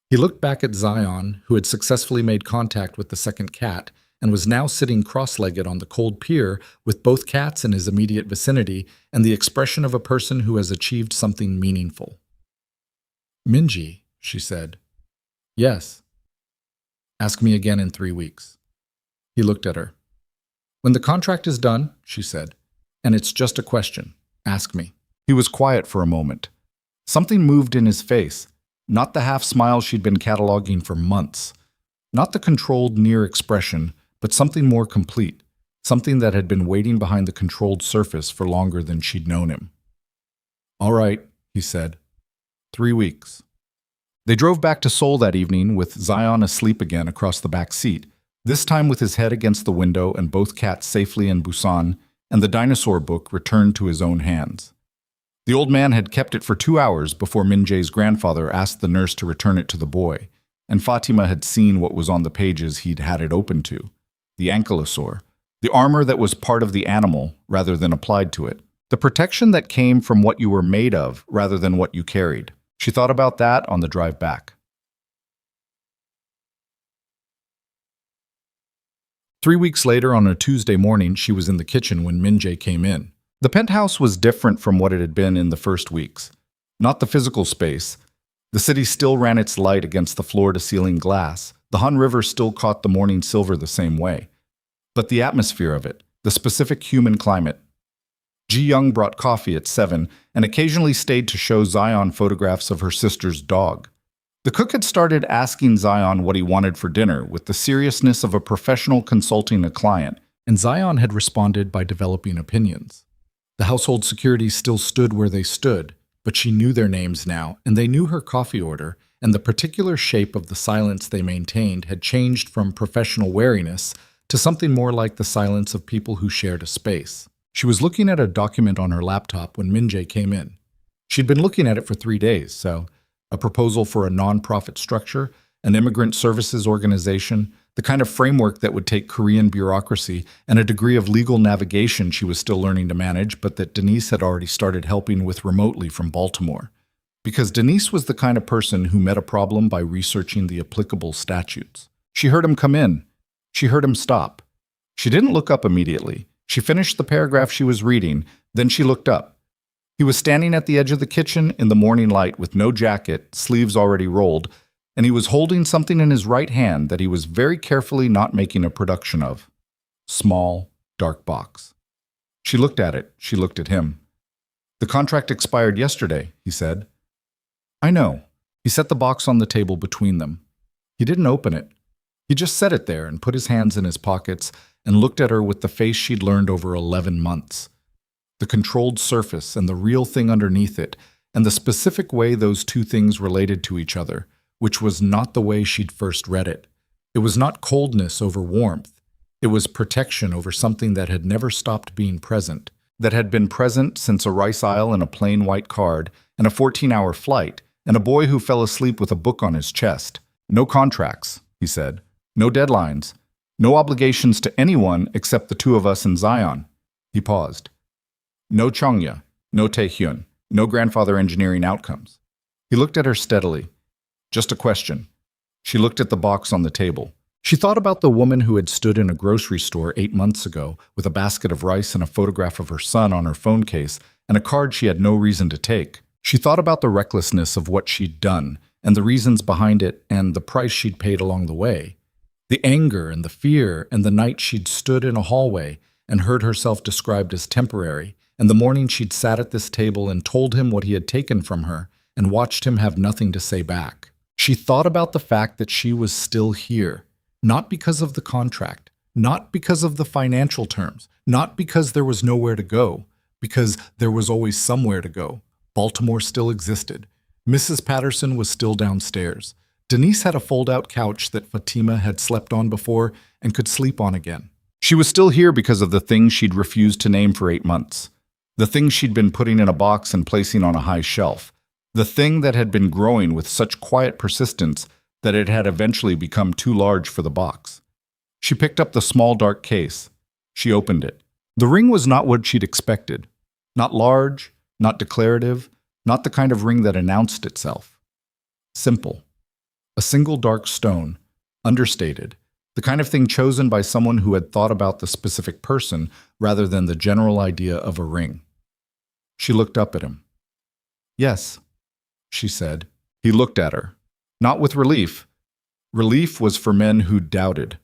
He looked back at Zion, who had successfully made contact with the second cat, and was now sitting cross-legged on the cold pier with both cats in his immediate vicinity and the expression of a person who has achieved something meaningful. "Min-jae," she said. "Yes." "Ask me again in 3 weeks." He looked at her. "When the contract is done," she said, "and it's just a question, ask me." He was quiet for a moment. Something moved in his face, not the half-smile she'd been cataloging for months, not the controlled, near expression, but something more complete, something that had been waiting behind the controlled surface for longer than she'd known him. "All right," he said. 3 weeks. They drove back to Seoul that evening with Zion asleep again across the back seat, this time with his head against the window and both cats safely in Busan, and the dinosaur book returned to his own hands. The old man had kept it for 2 hours before Min-jae's grandfather asked the nurse to return it to the boy, and Fatima had seen what was on the pages he'd had it open to. The ankylosaur, the armor that was part of the animal rather than applied to it, the protection that came from what you were made of rather than what you carried. She thought about that on the drive back. 3 weeks later, on a Tuesday morning, she was in the kitchen when Min-jae came in. The penthouse was different from what it had been in the first weeks. Not the physical space. The city still ran its light against the floor-to-ceiling glass. The Han River still caught the morning silver the same way. But the atmosphere of it, the specific human climate. Ji Young brought coffee at 7 and occasionally stayed to show Zion photographs of her sister's dog. The cook had started asking Zion what he wanted for dinner with the seriousness of a professional consulting a client, and Zion had responded by developing opinions. The household securities still stood where they stood, but she knew their names now, and they knew her coffee order, and the particular shape of the silence they maintained had changed from professional wariness to something more like the silence of people who shared a space. She was looking at a document on her laptop when Min-jae came in. She'd been looking at it for 3 days, so a proposal for a non-profit structure, an immigrant services organization, the kind of framework that would take Korean bureaucracy and a degree of legal navigation she was still learning to manage, but that Denise had already started helping with remotely from Baltimore. Because Denise was the kind of person who met a problem by researching the applicable statutes. She heard him come in. She heard him stop. She didn't look up immediately. She finished the paragraph she was reading, then she looked up. He was standing at the edge of the kitchen in the morning light with no jacket, sleeves already rolled, and he was holding something in his right hand that he was very carefully not making a production of. Small, dark box. She looked at it. She looked at him. "The contract expired yesterday," he said. "I know." He set the box on the table between them. He didn't open it. He just set it there and put his hands in his pockets and looked at her with the face she'd learned over 11 months. The controlled surface and the real thing underneath it, and the specific way those two things related to each other, which was not the way she'd first read it. It was not coldness over warmth. It was protection over something that had never stopped being present, that had been present since a rice aisle and a plain white card, and a 14-hour flight, and a boy who fell asleep with a book on his chest. "No contracts," he said. "No deadlines. No obligations to anyone except the two of us and Zion." He paused. "No Chongya, no Taehyun, no grandfather engineering outcomes." He looked at her steadily. "Just a question." She looked at the box on the table. She thought about the woman who had stood in a grocery store 8 months ago with a basket of rice and a photograph of her son on her phone case and a card she had no reason to take. She thought about the recklessness of what she'd done and the reasons behind it and the price she'd paid along the way. The anger and the fear and the night she'd stood in a hallway and heard herself described as temporary, and the morning she'd sat at this table and told him what he had taken from her and watched him have nothing to say back. She thought about the fact that she was still here, not because of the contract, not because of the financial terms, not because there was nowhere to go, because there was always somewhere to go. Baltimore still existed. Mrs. Patterson was still downstairs. Denise had a fold-out couch that Fatima had slept on before and could sleep on again. She was still here because of the things she'd refused to name for 8 months. The thing she'd been putting in a box and placing on a high shelf. The thing that had been growing with such quiet persistence that it had eventually become too large for the box. She picked up the small dark case. She opened it. The ring was not what she'd expected. Not large, not declarative, not the kind of ring that announced itself. Simple. A single dark stone, understated. The kind of thing chosen by someone who had thought about the specific person rather than the general idea of a ring. She looked up at him. "Yes," she said. He looked at her. Not with relief. Relief was for men who doubted.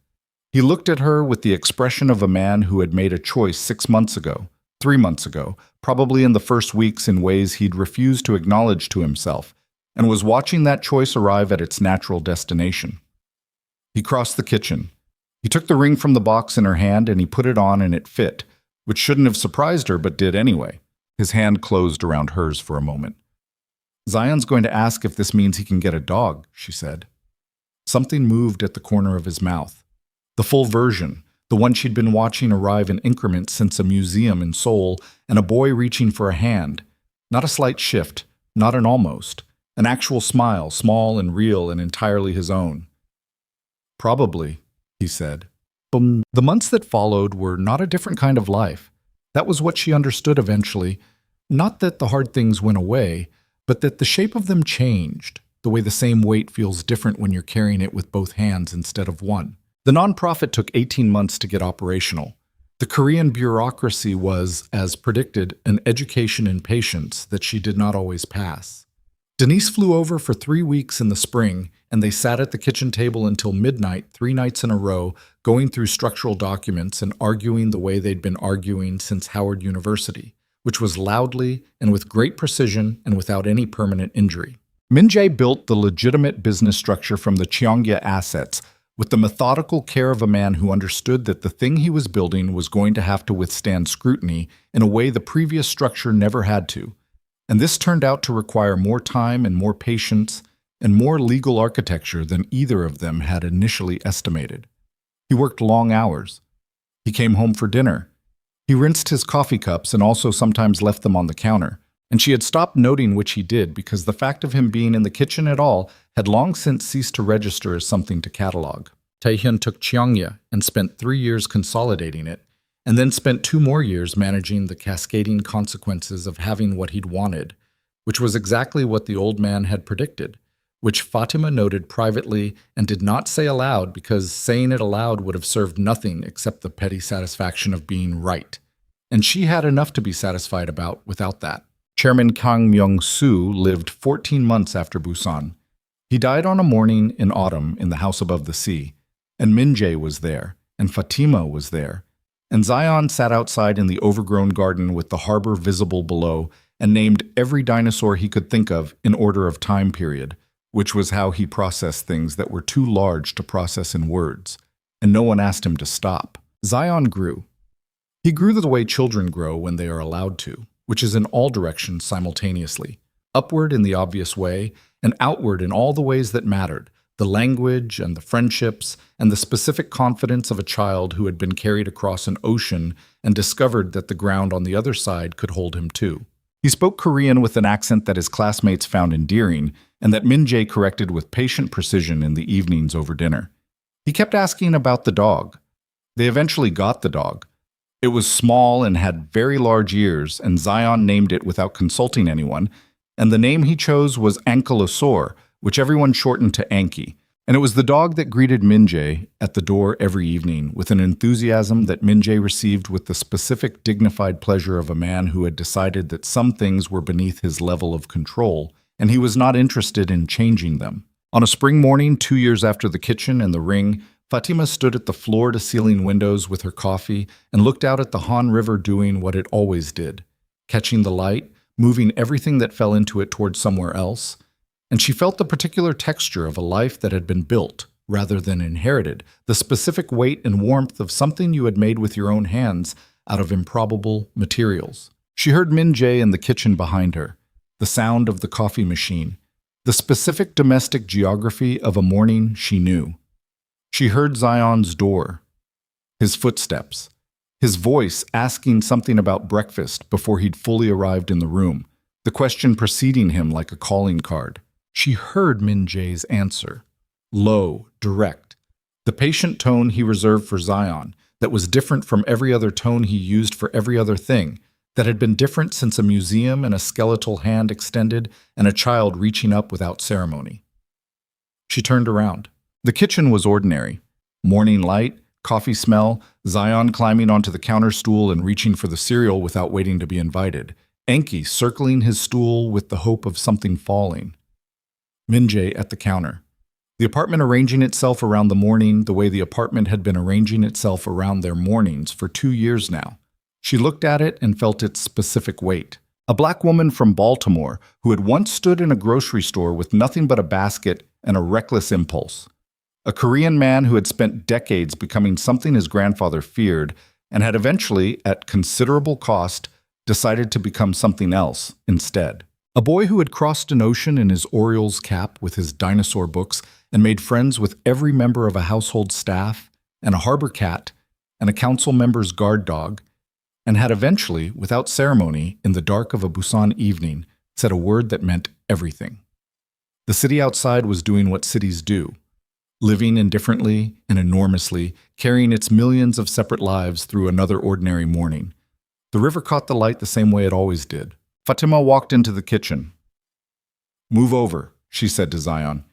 He looked at her with the expression of a man who had made a choice 6 months ago, 3 months ago, probably in the first weeks in ways he'd refused to acknowledge to himself, and was watching that choice arrive at its natural destination. He crossed the kitchen. He took the ring from the box in her hand and he put it on and it fit, which shouldn't have surprised her but did anyway. His hand closed around hers for a moment. "Zion's going to ask if this means he can get a dog," she said. Something moved at the corner of his mouth. The full version, the one she'd been watching arrive in increments since a museum in Seoul, and a boy reaching for a hand. Not a slight shift, not an almost. An actual smile, small and real and entirely his own. "Probably," he said. But the months that followed were not a different kind of life. That was what she understood eventually. Not that the hard things went away, but that the shape of them changed, the way the same weight feels different when you're carrying it with both hands instead of one. The nonprofit took 18 months to get operational. The Korean bureaucracy was, as predicted, an education in patience that she did not always pass. Denise flew over for 3 weeks in the spring, and they sat at the kitchen table until midnight, 3 nights in a row, going through structural documents and arguing the way they'd been arguing since Howard University, which was loudly and with great precision and without any permanent injury. Min Jae built the legitimate business structure from the Cheongya assets, with the methodical care of a man who understood that the thing he was building was going to have to withstand scrutiny in a way the previous structure never had to. And this turned out to require more time and more patience and more legal architecture than either of them had initially estimated. He worked long hours. He came home for dinner. He rinsed his coffee cups and also sometimes left them on the counter. And she had stopped noting which he did because the fact of him being in the kitchen at all had long since ceased to register as something to catalog. Taehyun took Cheongya and spent 3 years consolidating it, and then spent 2 more years managing the cascading consequences of having what he'd wanted, which was exactly what the old man had predicted, which Fatima noted privately and did not say aloud because saying it aloud would have served nothing except the petty satisfaction of being right. And she had enough to be satisfied about without that. Chairman Kang Myung-soo lived 14 months after Busan. He died on a morning in autumn in the house above the sea, and Min Jae was there, and Fatima was there, and Zion sat outside in the overgrown garden with the harbor visible below and named every dinosaur he could think of in order of time period, which was how he processed things that were too large to process in words, and no one asked him to stop. Zion grew. He grew the way children grow when they are allowed to, which is in all directions simultaneously, upward in the obvious way, and outward in all the ways that mattered, the language and the friendships and the specific confidence of a child who had been carried across an ocean and discovered that the ground on the other side could hold him too. He spoke Korean with an accent that his classmates found endearing and that Min Jae corrected with patient precision in the evenings over dinner. He kept asking about the dog. They eventually got the dog. It was small and had very large ears, and Zion named it without consulting anyone, and the name he chose was Ankylosaur, which everyone shortened to Anki, and it was the dog that greeted Min Jae at the door every evening with an enthusiasm that Min Jae received with the specific dignified pleasure of a man who had decided that some things were beneath his level of control, and he was not interested in changing them. On a spring morning 2 years after the kitchen and the ring, Fatima stood at the floor-to-ceiling windows with her coffee and looked out at the Han River doing what it always did, catching the light, moving everything that fell into it toward somewhere else, and she felt the particular texture of a life that had been built, rather than inherited, the specific weight and warmth of something you had made with your own hands out of improbable materials. She heard Min Jae in the kitchen behind her, the sound of the coffee machine, the specific domestic geography of a morning she knew. She heard Zion's door, his footsteps, his voice asking something about breakfast before he'd fully arrived in the room, the question preceding him like a calling card. She heard Min Jae's answer, low, direct, the patient tone he reserved for Zion that was different from every other tone he used for every other thing, that had been different since a museum and a skeletal hand extended and a child reaching up without ceremony. She turned around. The kitchen was ordinary. Morning light, coffee smell, Zion climbing onto the counter stool and reaching for the cereal without waiting to be invited, Enki circling his stool with the hope of something falling. Min Jae at the counter. The apartment arranging itself around the morning the way the apartment had been arranging itself around their mornings for 2 years now. She looked at it and felt its specific weight. A black woman from Baltimore who had once stood in a grocery store with nothing but a basket and a reckless impulse. A Korean man who had spent decades becoming something his grandfather feared and had eventually, at considerable cost, decided to become something else instead. A boy who had crossed an ocean in his Orioles cap with his dinosaur books and made friends with every member of a household staff and a harbor cat and a council member's guard dog, and had eventually, without ceremony, in the dark of a Busan evening, said a word that meant everything. The city outside was doing what cities do, living indifferently and enormously, carrying its millions of separate lives through another ordinary morning. The river caught the light the same way it always did. Fatima walked into the kitchen. Move over, she said to Zion.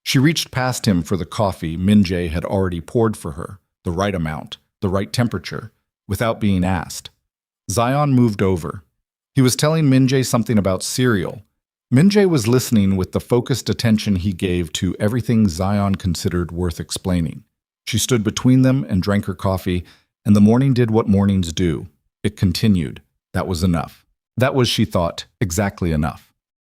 She reached past him for the coffee Minjae had already poured for her, the right amount, the right temperature, without being asked. Zion moved over. He was telling Minjae something about cereal. Minjae was listening with the focused attention he gave to everything Zion considered worth explaining. She stood between them and drank her coffee, and the morning did what mornings do. It continued. That was enough. That was, she thought, exactly enough.